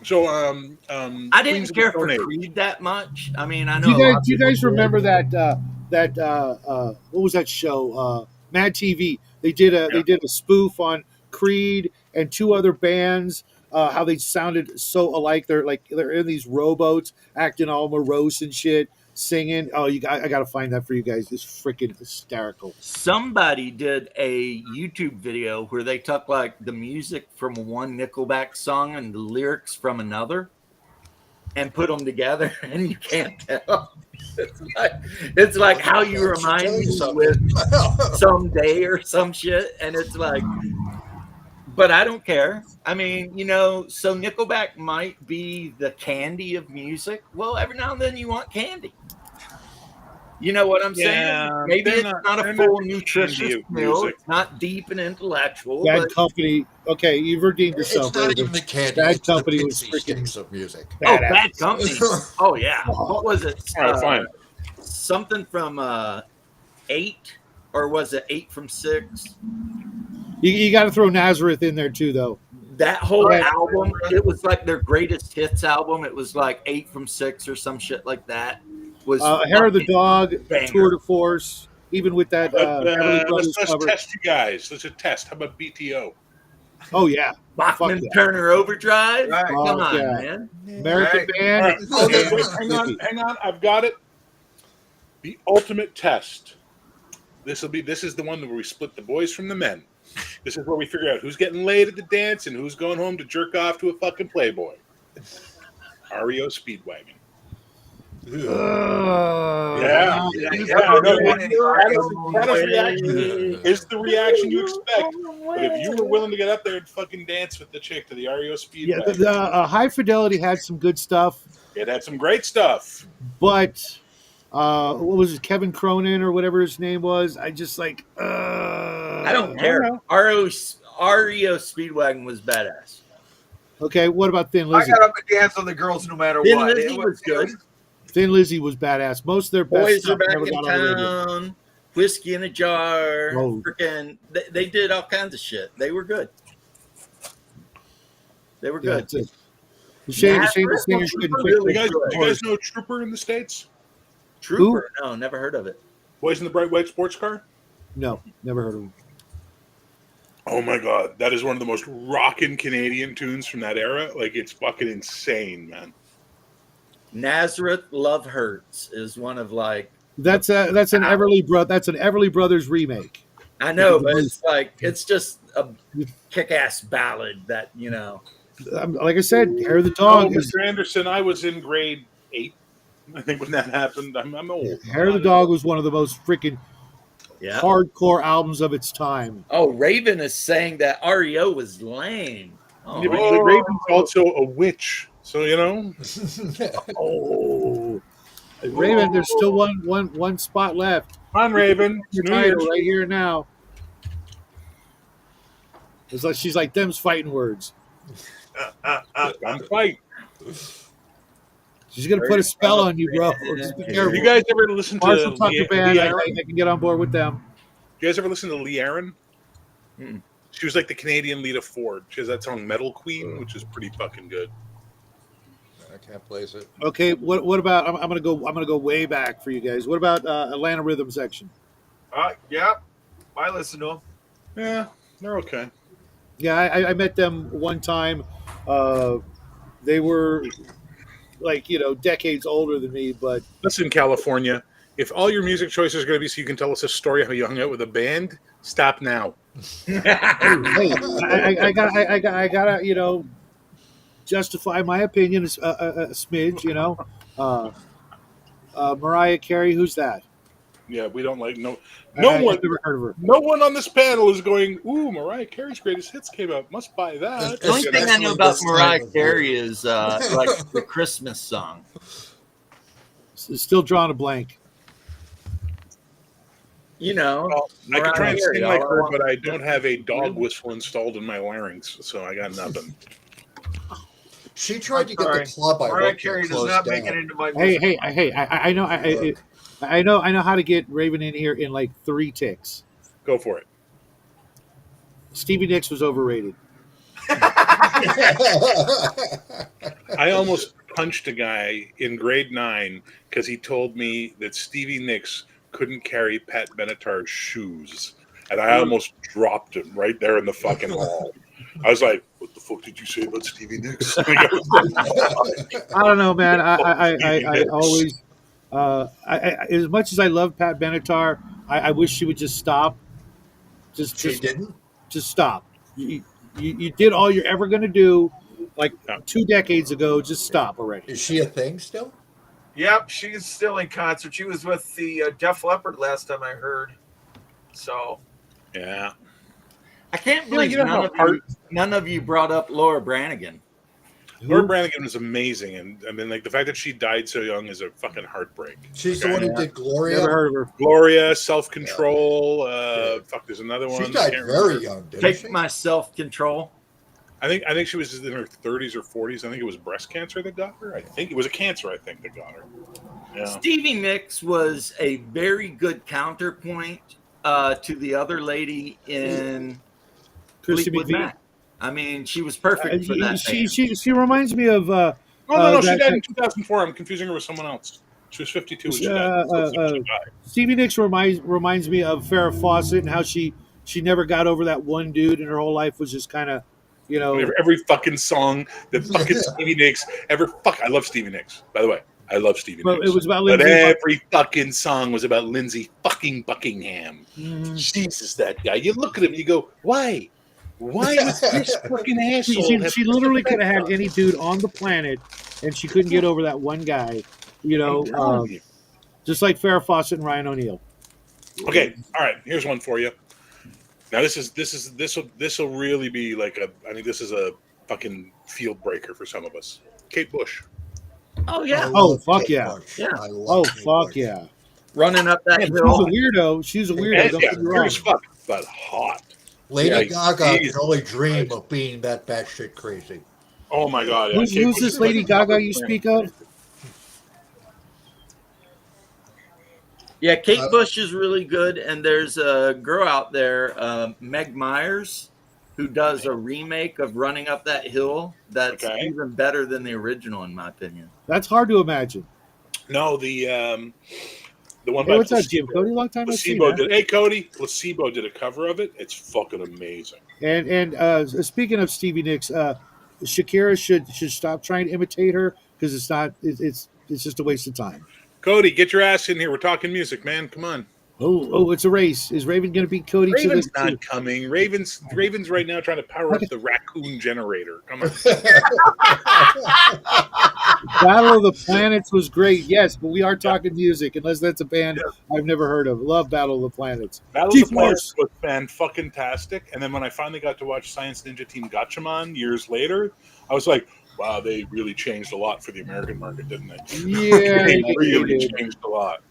So I Queens didn't of care the for Stone Age. Creed that much. I mean, I Do know. you guys remember that what was that show? Mad TV. They did a spoof on Creed and two other bands. How they sounded so alike. They're in these rowboats, acting all morose and shit, singing. Oh, I gotta find that for you guys. It's freaking hysterical. Somebody did a YouTube video where they took like the music from one Nickelback song and the lyrics from another and put them together, and you can't tell. It's like how you remind me with Someday or some shit, and it's like, but I don't care. I mean, so Nickelback might be the candy of music. Well, every now and then you want candy. You know what I'm saying? Yeah, Maybe they're it's not- not they're a not full the nutritious candy of meal. music. It's not deep and intellectual. Bad But, Company. Okay, you've redeemed It's yourself. not Raven. even the candy. Bad It's the Company was pixie freaking sticks of music. oh, badass. Bad Company. Oh, yeah. What was it? All right, fine. Something from 8, or was it 8 from 6? You got to throw Nazareth in there too, though. That whole Right. album, it was like their greatest hits album. It was like 8 from 6 or some shit like that. Was Hair of the fucking Dog, banger. Tour de Force, even with that Everly Brothers Let's cover. test you guys. Let's just test. How about BTO? Oh yeah, Bachman Fuck yeah. Turner Overdrive. Right. Come Fuck on, yeah. man. American Right. Band. All right. Oh, Okay, yeah. wait, hang on. I've got it. The ultimate test. This is the one where we split the boys from the men. This is where we figure out who's getting laid at the dance and who's going home to jerk off to a fucking Playboy. REO Speedwagon. Uh, Yeah. no. I know. That reaction is the reaction you expect. But if you were willing to get up there and fucking dance with the chick to the REO Yeah, Speedwagon, the High Fidelity had some good stuff, it had some great stuff. but what was it, Kevin Cronin or whatever his name was? I just like. I don't care. REO Speedwagon was badass. Okay, what about Thin I Lizzy? got up and dance on the girls no matter Thin what. Lizzy was good. Thin Lizzy was badass. Most of their best Boys are stuff back never in got on the radio. town. Whiskey in a jar. Oh. Freaking, they did all kinds of shit. They were good. They were Yeah, good. that's it. Shame the Nazareth singers was couldn't really fix You it. guys know Trooper in the States? Trooper? No, never heard of it. Boys in the Bright White Sports Car? No, never heard of them. Oh my god, that is one of the most rockin' Canadian tunes from that era. Like, it's fucking insane, man. Nazareth Love Hurts is one of like, That's an Everly Brothers remake. I know, but it's like, it's just a kick-ass ballad that, Like I said, Hair of the Oh, Dog is Mr. Anderson, I was in grade 8, I think, when that happened. I'm old. Hair of the Dog was one of the most freaking yeah. hardcore albums of its time. Oh, Raven is saying that REO was lame. Oh, Yeah, but the Raven's also a witch, so Oh, Raven, there's still one spot left. Come on, Raven. It's Your New title Year's. right here and now. It's like she's like them's fighting words. I'm fighting. She's gonna put a spell on you, bro. Just be careful. You guys ever listen to Marshall Tucker Lee Band, I Aaron? can get on board with them. You guys ever listen to Lee Aaron? Mm-mm. She was like the Canadian Lita Ford. She has that song Metal Queen, which is pretty fucking good. I can't place it. Okay, what about? I'm gonna go way back for you guys. What about Atlanta Rhythm Section? Yeah, I listen to them. Yeah, they're okay. Yeah, I met them one time. They were like decades older than me, but Listen, California, if all your music choices are going to be so you can tell us a story of how you hung out with a band, stop now. hey, I gotta justify my opinion a smidge. Mariah Carey, who's that? Yeah, we don't like no I've one. never heard of her. No one on this panel is going, ooh, Mariah Carey's greatest hits came out. Must buy that. The only It's thing I know actually about this time Mariah of year. Carey is like the Christmas song. Still drawing a blank. You know, Well, I could try and Mariah sing Carey, like all I her, want- but I don't have a dog whistle installed in my larynx, so I got nothing. She tried to get sorry. the club I Mariah worked Carey at does closed not make it down. into my Hey, music. I know, I know how to get Raven in here in like 3 ticks. Go for it. Stevie Nicks was overrated. I almost punched a guy in grade 9 because he told me that Stevie Nicks couldn't carry Pat Benatar's shoes. And I almost dropped him right there in the fucking hall. I was like, what the fuck did you say about Stevie Nicks? I don't know, man. I always, as much as I love Pat Benatar, I wish she would just stop. She didn't. Just stop. You did all you're ever going to do, like Yeah. 2 decades ago. Just stop already. Is she a thing still? Yep, she's still in concert. She was with the Def Leppard last time I heard. So Yeah. I can't believe you know how none of you brought up Laura Branigan. Laura Branigan was amazing. And I mean, like, the fact that she died so young is a fucking heartbreak. She's the one who did Gloria. Never heard of her. Gloria, Self Control. Fuck, there's another one. She died Can't very remember. young, didn't Take she? my self-control. I think she was in her 30s or 40s. I think it was breast cancer that got her. I think it was a cancer. I think that got her. Yeah. Stevie Nicks was a very good counterpoint to the other lady in Christy Fleetwood McVie. Mac. I mean, she was perfect for that. She reminds me of Oh, no, she that- died in 2004. I'm confusing her with someone else. She was 52 when she died. Stevie Nicks reminds me of Farrah Fawcett and how she never got over that one dude, and her whole life was just kind of, you know. Every fucking song that fucking Stevie Nicks ever. Fuck, I love Stevie Nicks. By the way, I love Stevie Well, Nicks. it was about But Lindsay every fucking song was about Lindsay fucking Buckingham. Mhm. Jesus, that guy. You look at him and you go, why? Why was this fucking asshole? She literally could have had any dude on the planet, and she couldn't get over that one guy. You know, just like Farrah Fawcett and Ryan O'Neal. Okay, all right. Here's one for you. Now this will really be like I think this is a fucking field breaker for some of us. Kate Bush. Oh I yeah, Oh, love fuck Kate yeah. Bush. Yeah. I love Oh Kate fuck Bush. yeah! running up that She's a hill. weirdo. She's a weirdo. And, Don't yeah, get me weird wrong. as fuck, but hot. Lady Yeah, Gaga Jesus can only dream Christ. of being that batshit crazy. Oh my god. Yeah. Who's Kate Bush this is Lady like- Gaga you speak of? Yeah, Kate Bush is really good, and there's a girl out there, Meg Myers, who does a remake of Running Up That Hill. That's Okay. even better than the original, in my opinion. That's hard to imagine. No, the one Hey, by what's up, Placebo. Jim Cody? Long time no see, Placebo man. did. Hey, Cody. Placebo did a cover of it. It's fucking amazing. And speaking of Stevie Nicks, Shakira should stop trying to imitate her because it's not. It's just a waste of time. Cody, get your ass in here. We're talking music, man. Come on. Oh, it's a race. Is Raven going to beat Cody to Raven's this? not coming. Raven's right now trying to power up the raccoon generator. Come on. Battle of the Planets was great, yes, but we are talking music, unless that's a band I've never heard of. Love Battle of the Planets. Battle of Chief the Planets Morse. was fan-fucking-tastic. And then when I finally got to watch Science Ninja Team Gatchaman years later, I was like, wow, they really changed a lot for the American market, didn't they? Yeah, they they really did. changed a lot.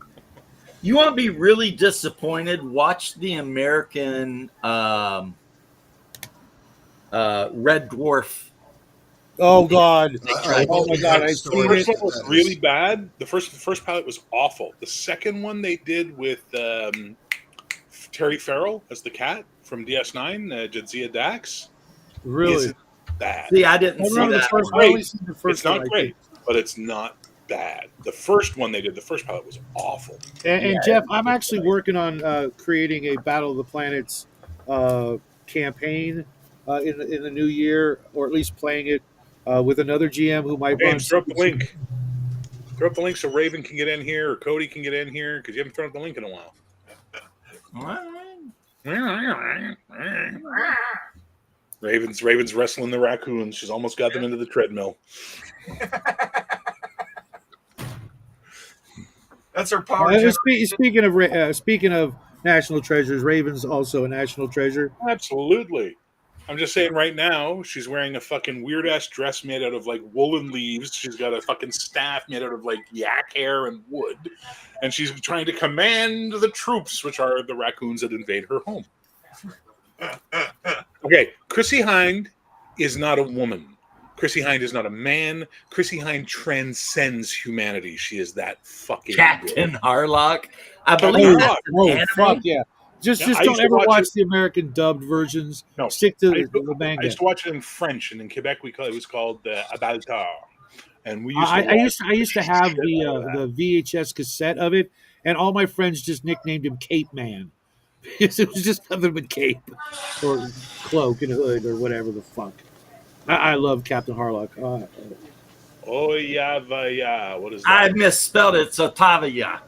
You want to be really disappointed? Watch the American Red Dwarf. Oh God! I Oh my God! I The seen first it. one was really bad. The first pilot was awful. The second one they did with Terry Farrell as the cat from DS9, Jadzia Dax, Really? isn't bad. See, I didn't I see remember the that. first. one. I only seen the first It's not one, I great, but it's not bad. The first one they did, the first pilot was awful. think. And Jeff, I'm actually working on creating a Battle of the Planets campaign in the new year, or at least playing it with another GM who might run. James, throw up the link. Throw up the link so Raven can get in here or Cody can get in here because you haven't thrown up the link in a while. Raven's wrestling the raccoons. She's almost got them into the treadmill. that's her power. Speaking of national treasures, Raven's also a national treasure. Absolutely. I'm just saying right now, she's wearing a fucking weird ass dress made out of like woolen leaves. She's got a fucking staff made out of like yak hair and wood. And she's trying to command the troops, which are the raccoons that invade her home. Okay, Chrissy Hind is not a woman. Chrissy Hind is not a man. Chrissy Hind transcends humanity. She is that fucking Captain good. Harlock. I Captain believe Harlock. that's an Oh, anime. fuck yeah. Just Yeah, I don't used to ever watch watch it- the American dubbed versions. No, Stick to I used the to, I manga. used to watch it in French, and in Quebec it was called Abaltar. And we used to I used to have shit out of that. the VHS cassette of it, and all my friends just nicknamed him Cape Man because it was just nothing but cape or cloak and hood or whatever the fuck. I love Captain Harlock. Oh yeah, vaya. What is I that? misspelled it. It's Otavia.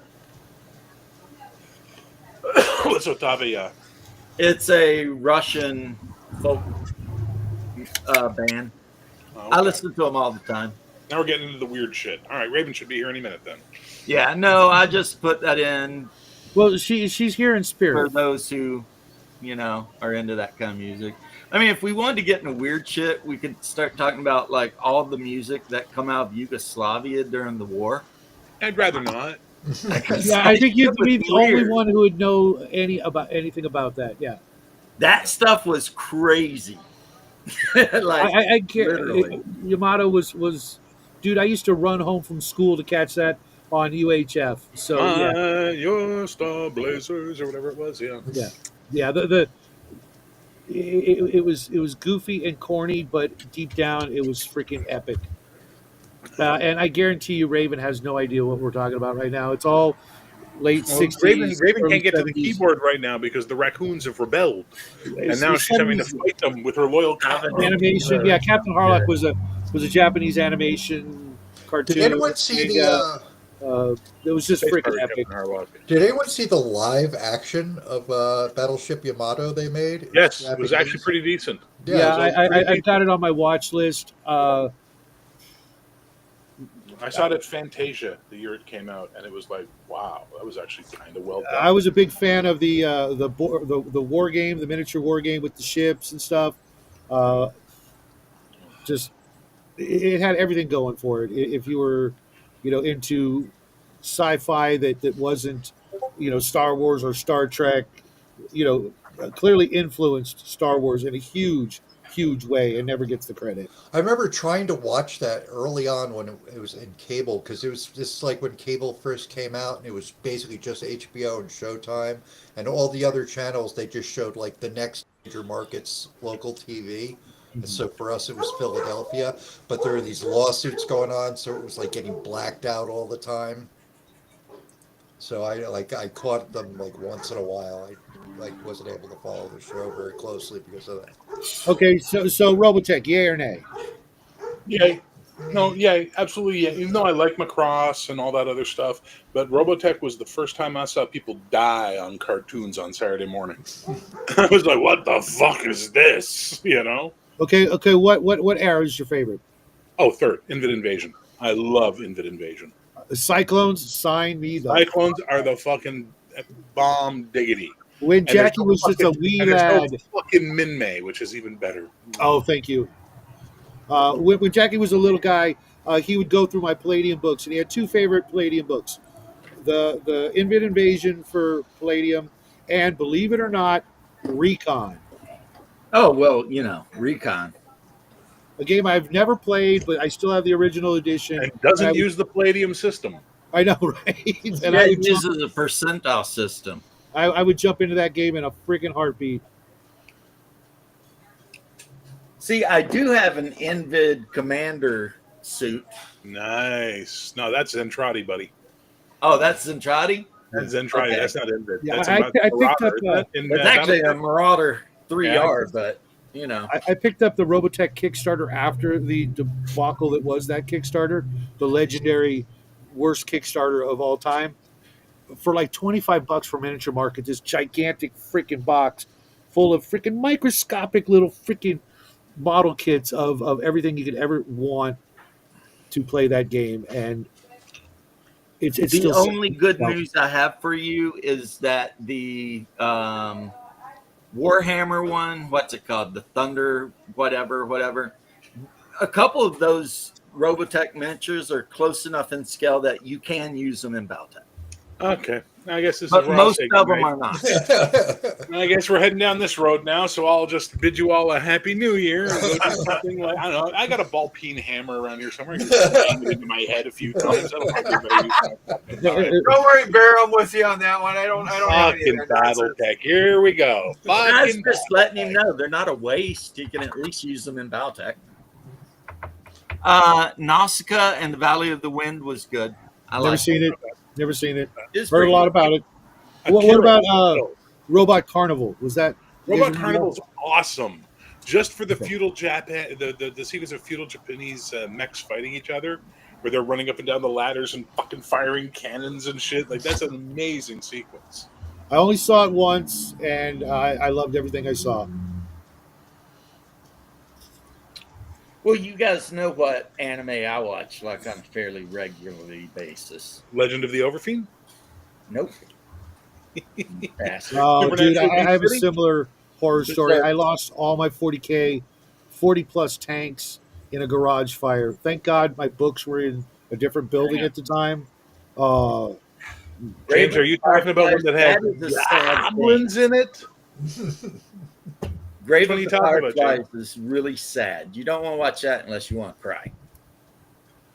What's Otavia? It's a Russian folk band. Oh, I okay. listen to them all the time. Now we're getting into the weird shit. All right, Raven should be here any minute then. Yeah, no, I just put that in Well, she's here in for spirit. those who, are into that kind of music. I mean, if we wanted to get into weird shit, we could start talking about like all the music that come out of Yugoslavia during the war. I'd rather not. Yeah, I think you'd It was be the only weird. one who would know anything about that. Yeah, That stuff was crazy. Like, I can't. literally. Yamato was, dude. I used to run home from school to catch that on UHF. So yeah, Your Star Blazers or whatever it was. Yeah. yeah. It was goofy and corny, but deep down it was freaking epic. And I guarantee you, Raven has no idea what we're talking about right now. It's all late Well, 60s. Raven early can't get to the 70s. keyboard right now because the raccoons have rebelled, and It's now the she's having to 70s fight them with her loyal cop. animation. Yeah, Captain Harlock was a Japanese animation cartoon. Did anyone see manga. It was just Space freaking Pirate epic. Captain Harlock. Did anyone see the live action of Battleship Yamato they made? Yes, it was Japanese? actually pretty decent. Yeah, it was I've got it on my watch list. I saw it at Fantasia the year it came out, and it was like, wow, that was actually kind of well done. I was a big fan of the war game, the miniature war game with the ships and stuff. Just it had everything going for it. If you were, into sci-fi that wasn't, Star Wars or Star Trek, clearly influenced Star Wars in a huge way and never gets the credit. I remember trying to watch that early on when it was in cable because it was just like when cable first came out and it was basically just HBO and Showtime and all the other channels they just showed like the next major market's local TV. And so for us it was Philadelphia, but there were these lawsuits going on, so it was like getting blacked out all the time. So I caught them like once in a while. I wasn't able to follow the show very closely because of that. Okay, so Robotech, yay or nay? Yay. No, yay, absolutely yay. Even though I like Macross and all that other stuff, but Robotech was the first time I saw people die on cartoons on Saturday morning. I was like, what the fuck is this? Okay. What era is your favorite? Oh, third, Invid Invasion. I love Invid Invasion. Cyclones, sign me the. Cyclones are the fucking bomb diggity. When And there's Jackie no was just a fucking- wee and there's no lad. fucking Min-May, which is even better. Oh, thank you. When Jackie was a little guy, he would go through my Palladium books, and he had two favorite Palladium books: the Invid Invasion for Palladium, and believe it or not, Recon, Oh, well, Recon. a game I've never played, but I still have the original edition. And doesn't I- use the Palladium system. I know, right? And Yeah, it uses a percentile system. I would jump into that game in a freaking heartbeat. See, I do have an Invid Commander suit. Nice. No, that's Zentradi, buddy. Oh, that's Zentradi? That's Zentradi. Okay. That's not Invid. Yeah, That's I about picked up, Marauder, isn't it? In, It's actually a Battlefield? Marauder 3R, Yeah. but, I picked up the Robotech Kickstarter after the debacle that was that Kickstarter, the legendary worst Kickstarter of all time, for like $25 for Miniature Market. This gigantic freaking box full of freaking microscopic little freaking model kits of everything you could ever want to play that game, and it's the still only good no. news I have for you is that the Warhammer one. What's it called? The Thunder, whatever. A couple of those Robotech miniatures are close enough in scale that you can use them in Battletech. Okay. I guess this But is where most I'll say of them goodnight. are not. I guess we're heading down this road now, so I'll just bid you all a happy new year. And go do something like, I don't know. I got a ball peen hammer around here somewhere. I can just bang it into my head a few times. I don't want everybody to Don't worry, Bear. I'm with you on that one. I don't have any fucking of that nonsense. Battletech. Here we go. I was Fucking just letting him know they're not a waste. You can at least use them in Battletech. Nausicaa and the Valley of the Wind was good. I Never like seen it. Never seen it. It's Heard a pretty lot good. about it. What Akira. about Robot Carnival? Was that Robot is it- Carnival's awesome. Just for the feudal Japan, the sequence of feudal Japanese mechs fighting each other, where they're running up and down the ladders and fucking firing cannons and shit. Like, that's an amazing sequence. I only saw it once, and I loved everything I saw. Well, you guys know what anime I watch like on a fairly regularly basis. Legend of the Overfiend? Nope. Bastard. Oh, Supernatural dude, I have a City? similar horror Just story. that- I lost all my 40K, 40 plus tanks in a garage fire. Thank God my books were in a different building at the time. James, are you talking about one that has That is a sad goblins in it? Grave What are of you the talking about, Fireflies is really sad. You don't want to watch that unless you want to cry.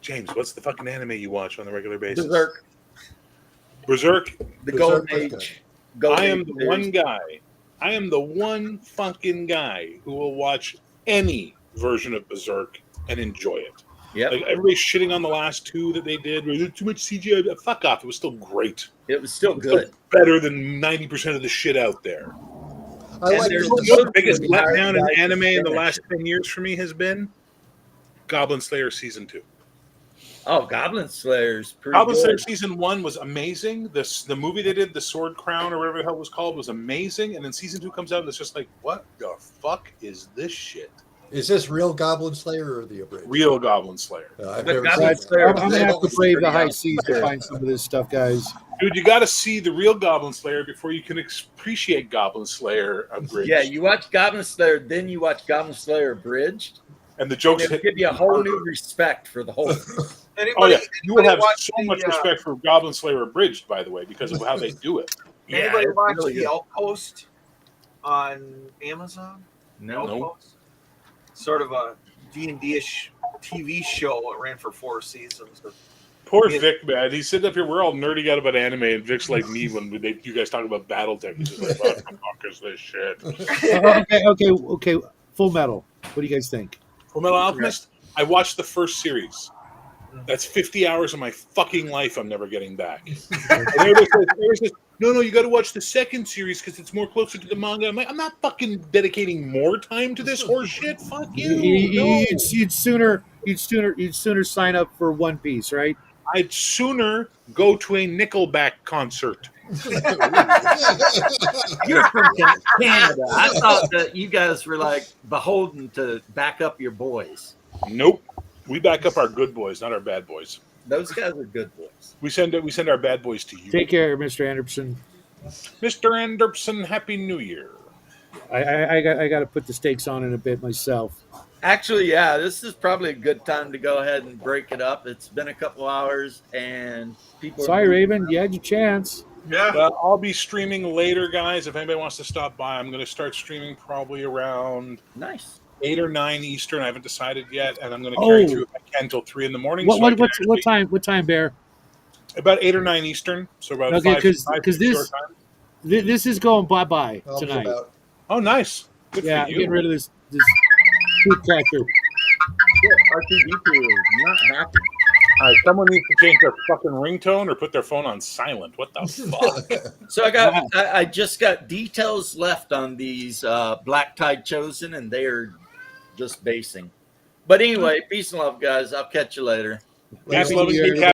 James, what's the fucking anime you watch on a regular basis? Berserk, Berserk. the Berserk Golden was Age. good. Golden I am Age the series. one guy. I am the one fucking guy who will watch any version of Berserk and enjoy it. Yep, Like, everybody's shitting on the last two that they did. There's too much CGI. Fuck off. It was still great. it was still It was still good. better than 90% of the shit out there. I And like there's the You know what the Berserk biggest was hard letdown in to anime in the finish. last 10 years for me has been Goblin Slayer Season 2. Oh, Goblin Slayer's pretty Goblin Slayer good. Season 1 was amazing. The movie they did, The Sword Crown or whatever the hell it was called, was amazing. And then Season 2 comes out and it's just like, what the fuck is this shit? Is this real Goblin Slayer or the abridged? Real Goblin Slayer. I've The never Goblin seen Slayer- that. I'm gonna have to brave the high seas to Yeah. find some of this stuff, guys. Dude, you got to see the real Goblin Slayer before you can appreciate Goblin Slayer abridged. Yeah, you watch Goblin Slayer, then you watch Goblin Slayer Abridged. And the jokes It'll hit. give you a whole new respect for the whole. Anybody, Oh, yeah. You will anybody have watch so the, much respect for Goblin Slayer abridged, by the way, because of how they do it. Anybody it's watch really The good. Outpost on Amazon? No, Outpost? Sort of a D&D-ish TV show. It ran for 4 seasons. Poor Yeah. Vic, man. He's sitting up here. We're all nerding out about anime, and Vic's like me when you guys talk about BattleTech. He's just like, what the fuck is this shit? Okay. Full Metal. What do you guys think? Full Metal Alchemist, I watched the first series. That's 50 hours of my fucking life I'm never getting back. And everybody says, no, you got to watch the second series because it's more closer to the manga. I'm like, I'm not fucking dedicating more time to this horse shit. Fuck you. No. You'd sooner sign up for One Piece, right? I'd sooner go to a Nickelback concert. you're from Canada. I thought that you guys were like beholden to back up your boys. Nope. We back up our good boys, not our bad boys. Those guys are good boys. We send our bad boys to you. Take care, Mr. Anderson. Mr. Anderson, Happy New Year. I got to put the stakes on in a bit myself. Actually, yeah, this is probably a good time to go ahead and break it up. It's been a couple hours, and people. Sorry, Raven, you had your chance. Yeah. I'll be streaming later, guys. If anybody wants to stop by, I'm going to start streaming probably around Nice. 8 or 9 Eastern. I haven't decided yet, and I'm going to carry through if I can until 3 in the morning. so I can What time? What time, Bear? About 8 or 9 Eastern. So about Okay, 5 'cause this- short time. This is going bye-bye I'll be tonight. about- Oh, nice. Good Yeah, for I'm you. getting rid of this food cracker. R2D2 is not happy. All right, someone needs to change their fucking ringtone or put their phone on silent. What the fuck? So I just got details left on these Black Tide Chosen, and they are just basing. But anyway, peace and love, guys. I'll catch you later. Peace, Happy love, New and Year, geek